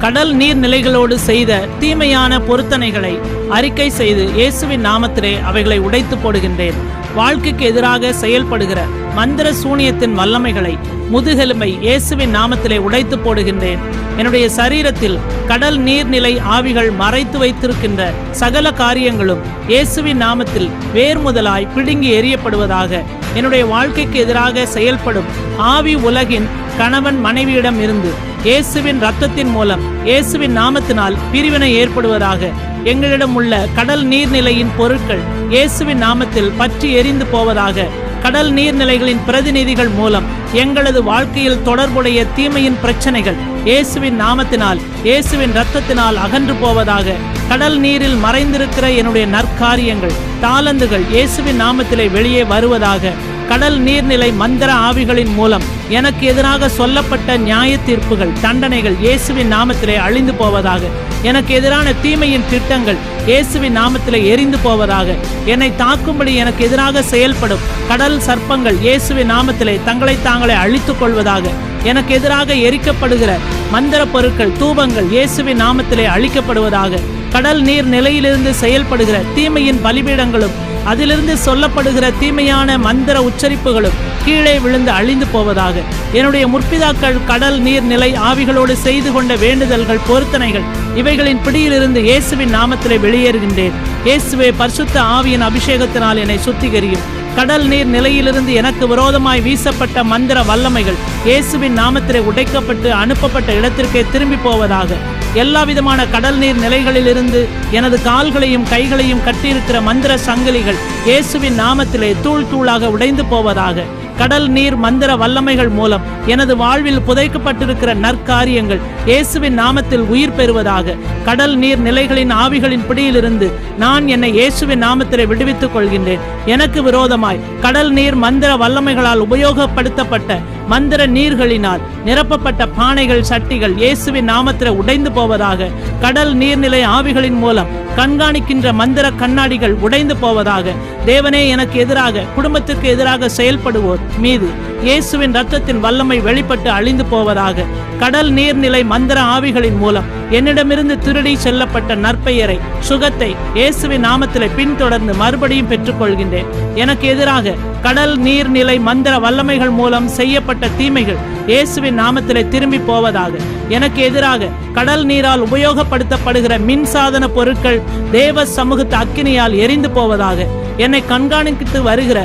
கடல் நீர்நிலைகளோடு செய்த தீமையான பொருத்தனைகளை அறிக்கை செய்து இயேசுவின் நாமத்திலே அவைகளை உடைத்து போடுகின்றேன். வாழ்க்கைக்கு எதிராக செயல்படுகிற மந்திர சூனியத்தின் வல்லமைகளை, முதுகெலும்பை இயேசுவின் நாமத்திலே உடைத்து போடுகின்றேன். என்னுடைய சரீரத்தில் கடல் நீர்நிலை ஆவிகள் மறைத்து வைத்திருக்கின்ற சகல காரியங்களும் இயேசுவின் நாமத்தில் வேர் முதலாய் பிடுங்கி எறியப்படுவதாக. என்னுடைய வாழ்க்கைக்கு எதிராக செயல்படும் ஆவி உலகின் கணவன் மனைவியிடம் இருந்து இயேசுவின் இரத்தத்தின் மூலம் இயேசுவின் நாமத்தினால் பிரிவினை ஏற்படுவதாக. எங்களிடம் உள்ள கடல் நீர்நிலையின் பொருட்கள் இயேசுவின் நாமத்தில் பற்றி எரிந்து போவதாக. கடல் நீர்நிலைகளின் பிரதிநிதிகள் மூலம் எங்களது வாழ்க்கையில் தொடர்புடைய தீமையின் பிரச்சனைகள் இயேசுவின் நாமத்தினால், இயேசுவின் இரத்தத்தினால் அகன்று போவதாக. கடல் நீரில் மறைந்திருக்கிற என்னுடைய நற்காரியங்கள், தாளந்துகள் இயேசுவின் நாமத்திலே வெளியே வருவதாக. கடல் நீர்நிலை மந்திர ஆவிகளின் மூலம் எனக்கு எதிராக சொல்லப்பட்ட நியாய தீர்ப்புகள், தண்டனைகள் இயேசுவின் நாமத்திலே அழிந்து போவதாக. எனக்கு எதிரான தீமையின் திட்டங்கள் இயேசுவின் நாமத்திலே எரிந்து போவதாக. என்னை தாக்கும்படி எனக்கு எதிராக செயல்படும் கடல் சர்ப்பங்கள் இயேசுவின் நாமத்திலே தங்களை தாங்களே அழித்துக் கொள்வதாக. எனக்கு எதிராக எரிக்கப்படுகிற மந்திர பொருட்கள், தூபங்கள் இயேசுவின் நாமத்திலே அழிக்கப்படுவதாக. கடல் நீர் நிலையிலிருந்து செயல்படுகிற தீமையின் பலிபீடங்களும் அதிலிருந்து சொல்லப்படுகிற தீமையான மந்திர உச்சரிப்புகளும் கீழே விழுந்து அழிந்து போவதாக. என்னுடைய முற்பிதாக்கள் கடல் நீர் நிலை ஆவிகளோடு செய்து கொண்ட வேண்டுதல்கள், பொருத்தனைகள் இவைகளின் பிடியிலிருந்து இயேசுவின் நாமத்திலே வெளியேறுகின்றேன். இயேசுவே, பரிசுத்த ஆவியின் அபிஷேகத்தினால் என்னை சுத்திகரியும். கடல் நீர் நிலையிலிருந்து எனக்கு விரோதமாய் வீசப்பட்ட மந்திர வல்லமைகள் இயேசுவின் நாமத்திலே உடைக்கப்பட்டு அனுப்பப்பட்ட இடத்திற்கே திரும்பி போவதாக. எல்லா விதமான கடல் நீர் நிலைகளிலிருந்து எனது கால்களையும் கைகளையும் கட்டியிருக்கிற மந்திர சங்கிலிகள் இயேசுவின் நாமத்திலே தூள் தூளாக உடைந்து போவதாக. கடல் நீர் மந்திர வல்லமைகள் மூலம் எனது வாழ்வில் புதைக்கப்பட்டிருக்கிற நற்காரியங்கள் இயேசுவின் நாமத்தில் உயிர் பெறுவதாக. கடல் நீர் நிலைகளின் ஆவிகளின் பிடியிலிருந்து நான் என்னை இயேசுவின் நாமத்திலே விடுவித்துக் கொள்கின்றேன். எனக்கு விரோதமாய் கடல் நீர் மந்திர வல்லமைகளால் உபயோகப்படுத்தப்பட்ட மந்திர நீர்களினால் நிரப்பப்பட்ட பானைகள், சட்டிகள் இயேசுவின் நாமத்திலே உடைந்து போவதாக. கடல் நீர்நிலை ஆவிகளின் மூலம் கண்காணிக்கின்ற மந்திர கண்ணாடிகள் உடைந்து போவதாக. தேவனே, எனக்கு எதிராக, குடும்பத்திற்கு எதிராக செயல்படுவோர் மீது இயேசுவின் இரத்தத்தின் வல்லமை வெளிப்பட்டு அழிந்து போவதாக. கடல் நீர்நிலை மந்திர ஆவிகளின் மூலம் என்னிடமிருந்து திருடி செல்லப்பட்ட நற்பெயரை, சுகத்தை இயேசுவின் நாமத்திலே பின்தொடர்ந்து மறுபடியும் பெற்றுக்கொள்கின்றேன். எனக்கு எதிராக கடல் நீர்நிலை மந்திர வல்லமைகள் மூலம் செய்யப்பட்ட தீமைகள் இயேசுவின் நாமத்திலே திரும்பி போவதாக. எனக்கு எதிராக கடல் நீரால் உபயோகப்படுத்தப்படுகிற மின்சாதன பொருட்கள் தேவ சமூகத்து அக்கினியால் எரிந்து போவதாக. என்னை கண்காணித்து வருகிற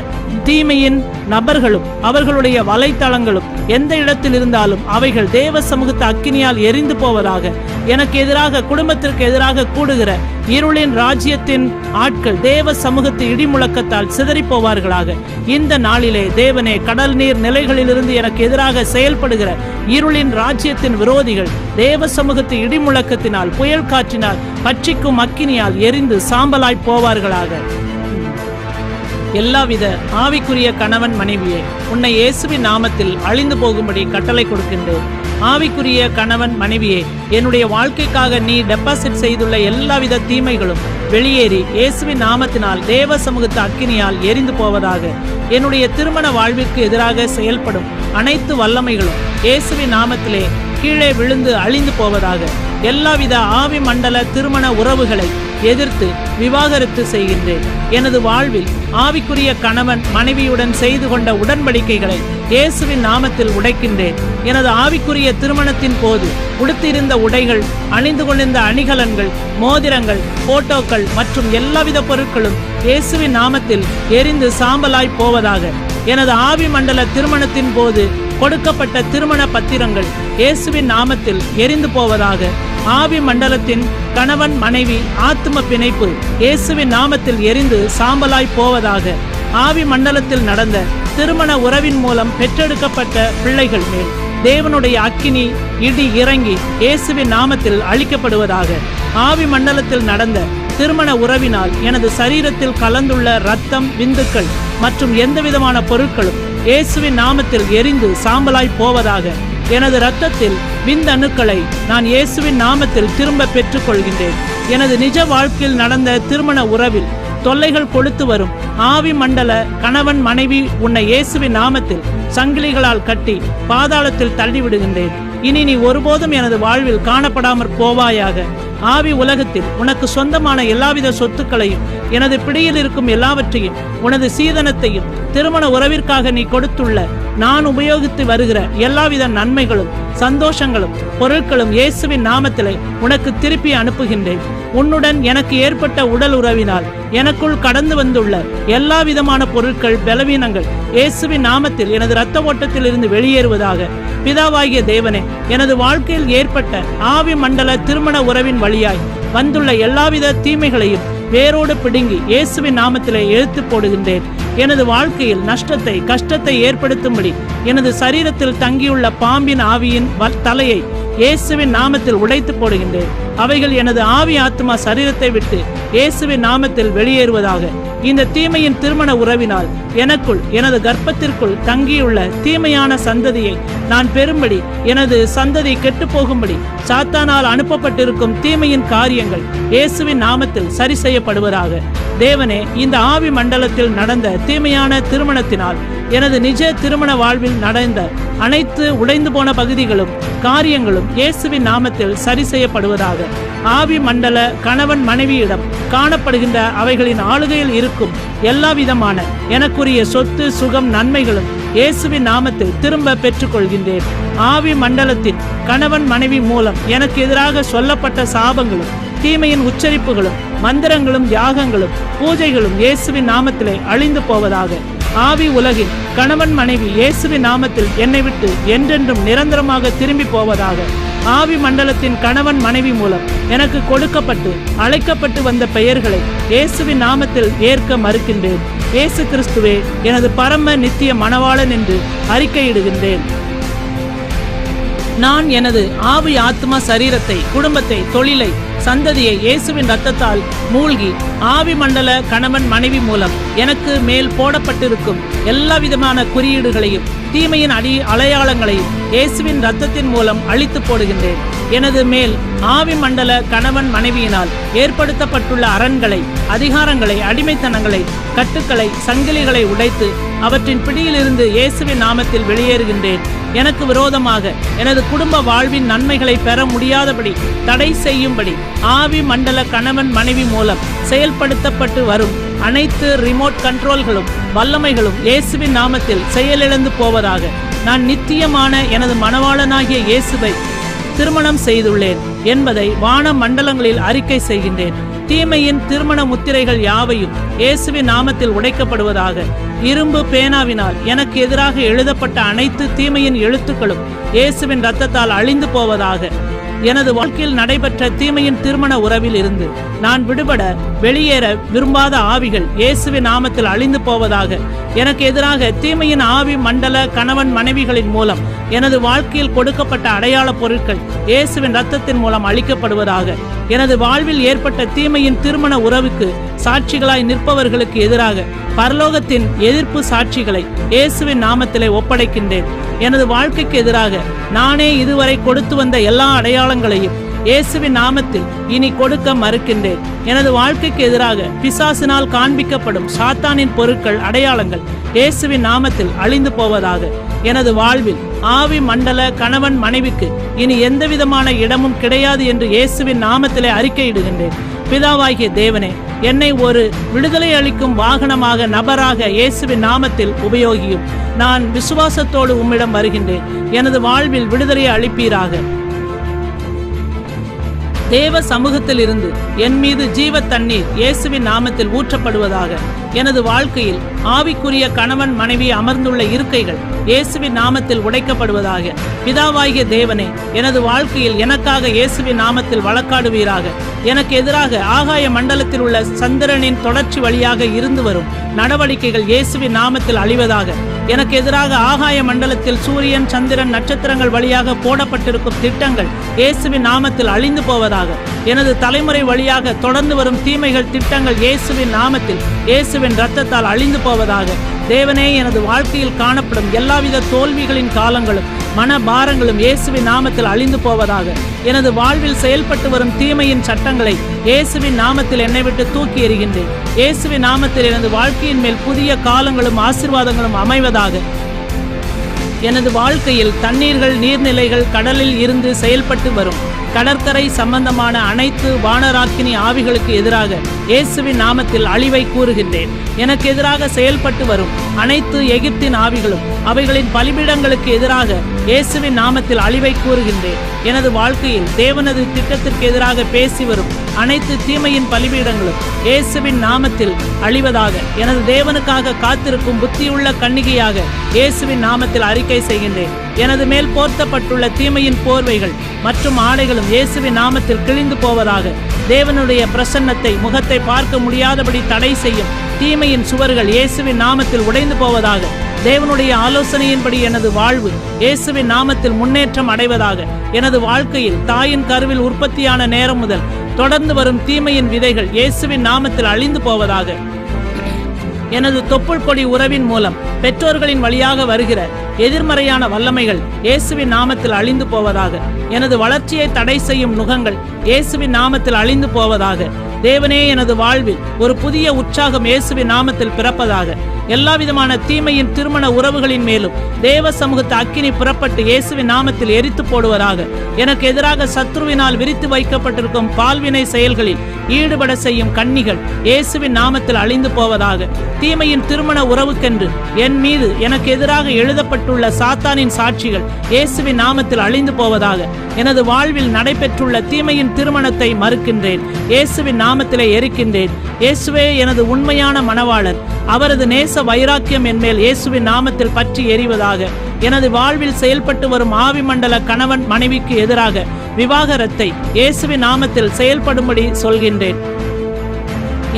தீமையின் நபர்களும் அவர்களுடைய வலைத்தளங்களும் எந்த இடத்தில் இருந்தாலும் அவைகள் தேவ சமூகத்து அக்கினியால் எரிந்து போவதாக. எனக்கு எதிராக, குடும்பத்திற்கு எதிராக கூடுகிற இருளின் ராஜ்யத்தின் ஆட்கள் தேவ சமூகத்து இடிமுழக்கத்தால் சிதறி போவார்களாக. இந்த நாளிலே தேவனே, கடல் நீர் நிலைகளிலிருந்து எனக்கு எதிராக செயல்படுகிற இருளின் ராஜ்யத்தின் விரோதிகள் தேவ சமூகத்து இடிமுழக்கத்தினால், புயல் காற்றினால், பட்சிக்கும் அக்கினியால் எரிந்து சாம்பலாய் போவார்களாக. எல்லாவித ஆவிக்குரிய கணவன் மனைவியே, உன்னை இயேசுவின் நாமத்தில் அழிந்து போகும்படி கட்டளை கொடுக்கின்றேன். ஆவிக்குரிய கணவன் மனைவியே, என்னுடைய வாழ்க்கைக்காக நீ டெபாசிட் செய்துள்ள எல்லாவித தீமைகளும் வெளியேறி இயேசுவின் நாமத்தினால் தேவ சமூகத்து அக்கினியால் எரிந்து போவதாக. என்னுடைய திருமண வாழ்விற்கு எதிராக செயல்படும் அனைத்து வல்லமைகளும் இயேசுவின் நாமத்திலே கீழே விழுந்து அழிந்து போவதாக. எல்லாவித ஆவி மண்டல திருமண உறவுகளை எதிர்த்து விவாகரத்து செய்கின்றேன். எனது வாழ்வில் ஆவிக்குரிய கணவன் மனைவியுடன் செய்து கொண்ட உடன்படிக்கைகளை இயேசுவின் நாமத்தில் உடைக்கின்றேன். எனது ஆவிக்குரிய திருமணத்தின் போது உடுத்திருந்த உடைகள், அணிந்து கொண்டிருந்த அணிகலன்கள், மோதிரங்கள், போட்டோக்கள் மற்றும் எல்லாவித பொருட்களும் இயேசுவின் நாமத்தில் எரிந்து சாம்பலாய் போவதாக. எனது ஆவி மண்டல திருமணத்தின் போது கொடுக்கப்பட்ட திருமண பத்திரங்கள் இயேசுவின் நாமத்தில் எரிந்து போவதாக. ஆவி மண்டலத்தின் கணவன் மனைவி ஆத்தும பிணைப்பு இயேசுவின் நாமத்தில் எரிந்து சாம்பலாய் போவதாக. ஆவி மண்டலத்தில் நடந்த திருமண உறவின் மூலம் பெற்றெடுக்கப்பட்ட பிள்ளைகள் மேல் தேவனுடைய அக்கினி இடி இறங்கி இயேசுவின் நாமத்தில் அழிக்கப்படுவதாக. ஆவி மண்டலத்தில் நடந்த திருமண உறவினால் எனது சரீரத்தில் கலந்துள்ள இரத்தம், விந்துக்கள் மற்றும் எந்தவிதமான பொருட்களும் இயேசுவின் நாமத்தில் எரிந்து சாம்பலாய் போவதாக. எனது இரத்தத்தில் விந்தணுக்களை நான் இயேசுவின் நாமத்தில் திரும்ப பெற்றுக் கொள்கின்றேன். எனது நிஜ வாழ்க்கையில் நடந்த திருமண உறவில் தொல்லைகள் கொடுத்து வரும் ஆவி மண்டல கணவன் மனைவி உன்னை இயேசுவின் நாமத்தில் சங்கிலிகளால் கட்டி பாதாளத்தில் தள்ளிவிடுகின்றேன். இனி நீ ஒருபோதும் எனது வாழ்வில் காணப்படாமற் போவாயாக. ஆவி உலகத்தில் உனக்கு சொந்தமான எல்லாவித சொத்துக்களையும், எனது பிடியில் இருக்கும் எல்லாவற்றையும், உனது சீதனத்தையும், திருமண உறவிற்காக நீ கொடுத்துள்ள நான் உபயோகித்து வருகிற எல்லாவித நன்மைகளும், சந்தோஷங்களும், பொருட்களும் இயேசுவின் நாமத்திலே உனக்கு திருப்பி அனுப்புகின்றேன். உன்னுடன் எனக்கு ஏற்பட்ட உடல் உறவினால் எனக்குள் கடந்து வந்துள்ள எல்லா விதமான பொருட்கள், பலவீனங்கள் இயேசுவின் நாமத்தில் எனது இரத்த ஓட்டத்தில் இருந்து வெளியேறுவதாக. பிதாவாகிய தேவனே, எனது வாழ்க்கையில் ஏற்பட்ட ஆவி மண்டல திருமண உறவின் வழியாய் வந்துள்ள எல்லாவித தீமைகளையும் வேரோடு பிடுங்கி இயேசுவின் நாமத்திலே எழுத்து போடுகின்றேன். எனது வாழ்க்கையில் நஷ்டத்தை, கஷ்டத்தை ஏற்படுத்தும்படி எனது சரீரத்தில் தங்கியுள்ள பாம்பின் ஆவியின் தலையை இயேசுவின் நாமத்தில் உடைத்து போடுகின்றேன். அவைகள் எனது ஆவி ஆத்மா சரீரத்தை விட்டு இயேசுவின் நாமத்தில் வெளியேறுவதாக. இந்த தீமையின் திருமண உறவினால் எனக்குள், எனது கர்ப்பத்திற்குள் தங்கியுள்ள தீமையான சந்ததியை நான் பெறும்படி, எனது சந்ததி கெட்டு போகும்படி சாத்தானால் அனுப்பப்பட்டிருக்கும் தீமையின் காரியங்கள் இயேசுவின் நாமத்தில் சரி செய்யப்படுவதாக. தேவனே, இந்த ஆவி மண்டலத்தில் நடந்த தீமையான திருமணத்தினால் எனது நிஜ திருமண வாழ்வில் நடந்த அனைத்து உடைந்து போன பகுதிகளும், காரியங்களும் இயேசுவின் நாமத்தில் சரி செய்யப்படுவதாக. ஆவி மண்டல கணவன் மனைவியிடம் காணப்படுகின்ற அவைகளின் ஆளுகையில் இருக்கும் எல்லா விதமான எனக்குரிய சொத்து, சுகம், நன்மைகளும் இயேசுவின் நாமத்தில் திரும்ப பெற்றுக்கொள்கின்றேன். ஆவி மண்டலத்தின் கணவன் மனைவி மூலம் எனக்கு எதிராக சொல்லப்பட்ட சாபங்களும், தீமையின் உச்சரிப்புகளும், மந்திரங்களும், யாகங்களும், பூஜைகளும் இயேசுவின் நாமத்திலே அழிந்து போவதாக. ஆவி உலகின் கணவன் மனைவி இயேசுவின் நாமத்தில் என்னை விட்டு என்றென்றும் நிரந்தரமாக திரும்பி போவதாக. ஆவி மண்டலத்தின் கணவன் மனைவி மூலம் எனக்கு கொடுக்கப்பட்டு அழைக்கப்பட்டு வந்த பெயர்களை இயேசுவின் நாமத்தில் ஏற்க மறுக்கின்றேன். இயேசு கிறிஸ்துவே எனது பரம நித்திய மணவாளன் என்று அறிக்கையிடுகின்றேன். நான் எனது ஆவி ஆத்மா சரீரத்தை, குடும்பத்தை, தொழிலை, சந்ததியை இயேசுவின் இரத்தத்தால் மூழ்கி ஆவி மண்டல கணவன் மனைவி மூலம் எனக்கு மேல் போடப்பட்டிருக்கும் எல்லா விதமான குறியீடுகளையும், தீமையின் அடையாளங்களையும் இயேசுவின் இரத்தத்தின் மூலம் அழித்து போடுகின்றேன். எனது மேல் ஆவி மண்டல கணவன் மனைவியினால் ஏற்படுத்தப்பட்டுள்ள அரண்களை, அதிகாரங்களை, அடிமைத்தனங்களை, கட்டுக்களை, சங்கிலிகளை உடைத்து அவற்றின் பிடியிலிருந்து இயேசுவின் நாமத்தில் வெளியேறுகின்றேன். எனக்கு விரோதமாக எனது குடும்ப வாழ்வின் நன்மைகளை பெற முடியாதபடி தடை செய்யும்படி ஆவி மண்டல கணவன் மனைவி மூலம் செயல்படுத்தப்பட்டு வரும் அனைத்து ரிமோட் கண்ட்ரோல்களும், வல்லமைகளும் இயேசுவின் நாமத்தில் செயலிழந்து போவதாக. நான் நித்தியமான எனது மணவாளனாகிய இயேசுவை திருமணம் செய்துள்ளேன் என்பதை வான மண்டலங்களில் அறிக்கை செய்கின்றேன். தீமையின் திருமண முத்திரைகள் யாவையும் இயேசுவின் நாமத்தில் உடைக்கப்படுவதாக. இரும்பு பேனாவினால் எனக்கு எதிராக எழுதப்பட்ட அனைத்து தீமையின் எழுத்துக்களும் இயேசுவின் இரத்தத்தால் அழிந்து போவதாக. எனது வாழ்க்கையில் நடைபெற்ற தீமையின் திருமண உறவில் இருந்து நான் விடுபட வெளியேற விரும்பாத ஆவிகள் இயேசுவின் நாமத்தில் அழிந்து போவதாக. எனக்கு எதிராக தீமையின் ஆவி மண்டல கணவன் மனைவிகளின் மூலம் எனது வாழ்க்கையில் கொடுக்கப்பட்ட அடையாள பொருட்கள் இயேசுவின் இரத்தத்தின் மூலம் அழிக்கப்படுவதாக. எனது வாழ்வில் ஏற்பட்ட தீமையின் திருமண உறவுக்கு சாட்சிகளாய் நிற்பவர்களுக்கு எதிராக பரலோகத்தின் எதிர்ப்பு சாட்சிகளை இயேசுவின் நாமத்திலே ஒப்படைக்கின்றேன். எனது வாழ்க்கைக்கு எதிராக நானே இதுவரை கொடுத்து வந்த எல்லா அடையாளங்களையும் இயேசுவின் நாமத்தில் இனி கொடுக்க மறுக்கின்றேன். எனது வாழ்க்கைக்கு எதிராக பிசாசினால் காண்பிக்கப்படும் சாத்தானின் பொருட்கள், அடையாளங்கள் இயேசுவின் நாமத்தில் அழிந்து போவதாக. எனது வாழ்வில் ஆவி மண்டல கணவன் மனைவிக்கு இனி எந்தவிதமான இடமும் கிடையாது என்று இயேசுவின் நாமத்திலே அறிக்கையிடுகின்றேன். பிதாவாகிய தேவனே, என்னை ஒரு விடுதலை அளிக்கும் வாகனமாக, நபராக இயேசுவின் நாமத்தில் உபயோகியும். நான் விசுவாசத்தோடு உம்மிடம் வருகின்றேன். எனது வாழ்வில் விடுதலையை அளிப்பீராக. தேவ சமூகத்தில் இருந்து என் மீது ஜீவ தண்ணீர் இயேசுவின் நாமத்தில் ஊற்றப்படுவதாக. எனது வாழ்க்கையில் ஆவிக்குரிய கணவன் மனைவி அமர்ந்துள்ள இருக்கைகள் இயேசுவின் நாமத்தில் உடைக்கப்படுவதாக. பிதாவாகிய தேவனே, எனது வாழ்க்கையில் எனக்காக இயேசுவின் நாமத்தில் வழக்காடுவீராக. எனக்கு எதிராக ஆகாய மண்டலத்தில் உள்ள சந்திரனின் தொடர்ச்சி வழியாக இருந்து வரும் நடவடிக்கைகள் இயேசுவின் நாமத்தில் அழிவதாக. எனக்கு எதிராக ஆகாய மண்டலத்தில் சூரியன், சந்திரன், நட்சத்திரங்கள் வழியாக போடப்பட்டிருக்கும் திட்டங்கள் இயேசுவின் நாமத்தில் அழிந்து போவதாக. எனது தலைமுறை வழியாக தொடர்ந்து வரும் தீமைகள், திட்டங்கள் இயேசுவின் நாமத்தில், இயேசுவின் இரத்தத்தால் அழிந்து போவதாக. தேவனே, எனது வாழ்க்கையில் காணப்படும் எல்லாவித தோல்விகளின் காலங்களும் மனபாரங்களும் இயேசுவின் நாமத்தில் அழிந்து போவதாக. எனது வாழ்வில் செயல்பட்டு வரும் தீமையின் சட்டங்களை இயேசுவின் நாமத்தில் என்னை விட்டு தூக்கி எறிகின்றேன். இயேசுவின் நாமத்தில் எனது வாழ்க்கையின் மேல் புதிய காலங்களும் ஆசீர்வாதங்களும் அமைவதாக. எனது வாழ்க்கையில் தண்ணீர்கள், நீர்நிலைகள், கடலில் இருந்து செயல்பட்டு வரும் கடற்கரை சம்பந்தமான அனைத்து வானராக்கினி ஆவிகளுக்கு எதிராக இயேசுவின் நாமத்தில் அழிவை கூறுகின்றேன். எனக்கு எதிராக செயல்பட்டு வரும் அனைத்து எகிப்தின் ஆவிகளும் அவைகளின் பலிபீடங்களுக்கு எதிராக இயேசுவின் நாமத்தில் அழிவை கூறுகின்றேன். எனது வாழ்க்கையில் தேவனது திட்டத்திற்கு எதிராக பேசி வரும் அனைத்து தீமையின் பலிபீடங்களும் இயேசுவின் நாமத்தில் அழிவதாக. எனது தேவனுக்காக காத்திருக்கும் புத்தியுள்ள கன்னிகையாக இயேசுவின் நாமத்தில் அறிக்கை செய்கின்றேன். எனது மேல் போர்த்தப்பட்டுள்ள தீமையின் போர்வைகள் மற்றும் ஆடைகளும் இயேசுவின் நாமத்தில் கிழிந்து போவதாக. தேவனுடைய பிரசன்னத்தை, முகத்தை பார்க்க முடியாதபடி தடை செய்யும் தீமையின் சுவர்கள் இயேசுவின் நாமத்தில் உடைந்து போவதாக. தேவனுடைய ஆலோசனையின்படி எனது வாழ்வு இயேசுவின் நாமத்தில் முன்னேற்றம் அடைவதாக. எனது வாழ்க்கையில் தாயின் கருவில் உற்பத்தியான நேரம் முதல் தொடர்ந்து வரும் தீமையின் விதைகள் இயேசுவின் நாமத்தில் அழிந்து போவதாக. எனது தொப்புள் கொடி உறவின் மூலம் பெற்றோர்களின் வழியாக வருகிற எதிர்மறையான வல்லமைகள் இயேசுவின் நாமத்தில் அழிந்து போவதாக. எனது வளர்ச்சியை தடை செய்யும் நுகங்கள் இயேசுவின் நாமத்தில் அழிந்து போவதாக. தேவனே, எனது வாழ்வில் ஒரு புதிய உற்சாகம் இயேசுவின் நாமத்தில் பிறப்பதாக. எல்லா விதமான தீமையின் திருமண உறவுகளின் மேலும் தேவ சமூகத்து அக்கினி புறப்பட்டு இயேசுவின் நாமத்தில் எரித்து போடுவதாக. எனக்கு எதிராக சத்ருவினால் விரித்து வைக்கப்பட்டிருக்கும் பால்வினை செயல்களில் ஈடுபட செய்யும் கன்னிகள் இயேசுவின் நாமத்தில் அழிந்து போவதாக. தீமையின் திருமண உறவுக்கென்று என் மீது எனக்கு எதிராக எழுதப்பட்டுள்ள சாத்தானின் சாட்சிகள் இயேசுவின் நாமத்தில் அழிந்து போவதாக. எனது வாழ்வில் நடைபெற்றுள்ள தீமையின் திருமணத்தை மறுக்கின்றேன். இயேசுவின் நாமத்திலே எரிக்கின்றேன். இயேசுவே எனது உண்மையான மணவாளன். அவரது நேச வைராக்கியம் என்மேல் இயேசுவின் நாமத்தில் பற்றி எரிவதாக. எனது வாழ்வில் செயல்பட்டு வரும் ஆவி மண்டல கணவன் மனைவிக்கு எதிராக விவாகரத்தை இயேசுவின் நாமத்தில் செயல்படும்படி சொல்கின்றேன்.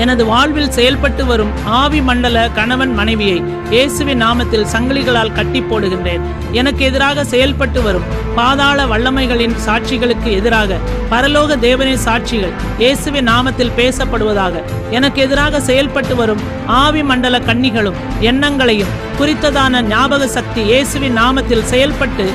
எனது வாழ்வில் செயல்பட்டு வரும் ஆவி மண்டல கணவன் மனைவியை இயேசுவின் நாமத்தில் சங்கிலிகளால் கட்டி போடுகின்றேன். எனக்கு எதிராக செயல்பட்டு வரும் பாதாள வல்லமைகளின் சாட்சிகளுக்கு எதிராக பரலோக தேவனின் சாட்சிகள் இயேசுவின் நாமத்தில் பேசப்படுவதாக. எனக்கு எதிராக செயல்பட்டு வரும் ஆவி மண்டல கன்னிகளும் எண்ணங்களையும் குறித்ததான ஞாபக சக்தி இயேசுவின் நாமத்தில் செயல்பட்டு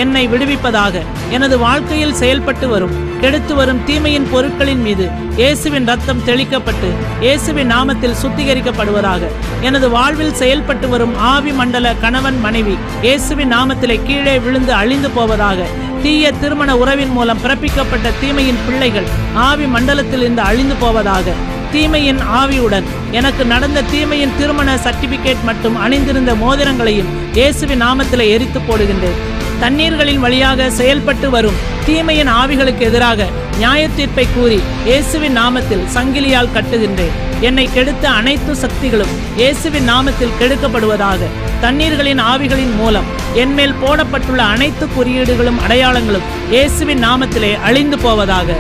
என்னை விடுவிப்பதாக. எனது வாழ்க்கையில் செயல்பட்டு வரும் கெடுத்து வரும் தீமையின் பொருட்களின் மீது இயேசுவின் ரத்தம் தெளிக்கப்பட்டு இயேசுவின் நாமத்தில் சுத்திகரிக்கப்படுவதாக. எனது வாழ்வில் செயல்பட்டு வரும் ஆவி மண்டல கணவன் மனைவி இயேசுவின் நாமத்திலே கீழே விழுந்து அழிந்து போவதாக. தீய திருமண உறவின் மூலம் பிறப்பிக்கப்பட்ட தீமையின் பிள்ளைகள் ஆவி மண்டலத்தில் இருந்து அழிந்து போவதாக. தீமையின் ஆவியுடன் எனக்கு நடந்த தீமையின் திருமண சர்டிபிகேட் மற்றும் அணிந்திருந்த மோதிரங்களையும் இயேசுவின் நாமத்திலே எரித்து போடுகின்றேன். தண்ணீர்களின் வழியாக செயல்பட்டு வரும் தீமையின் ஆவிகளுக்கு எதிராக நியாய தீர்ப்பை கூறி இயேசுவின் நாமத்தில் சங்கிலியால் கட்டுகின்றேன். என்னை கெடுத்த அனைத்து சக்திகளும் இயேசுவின் நாமத்தில் கெடுக்கப்படுவதாக. தண்ணீர்களின் ஆவிகளின் மூலம் என்மேல் போடப்பட்டுள்ள அனைத்து குறியீடுகளும் அடையாளங்களும் இயேசுவின் நாமத்திலே அழிந்து போவதாக.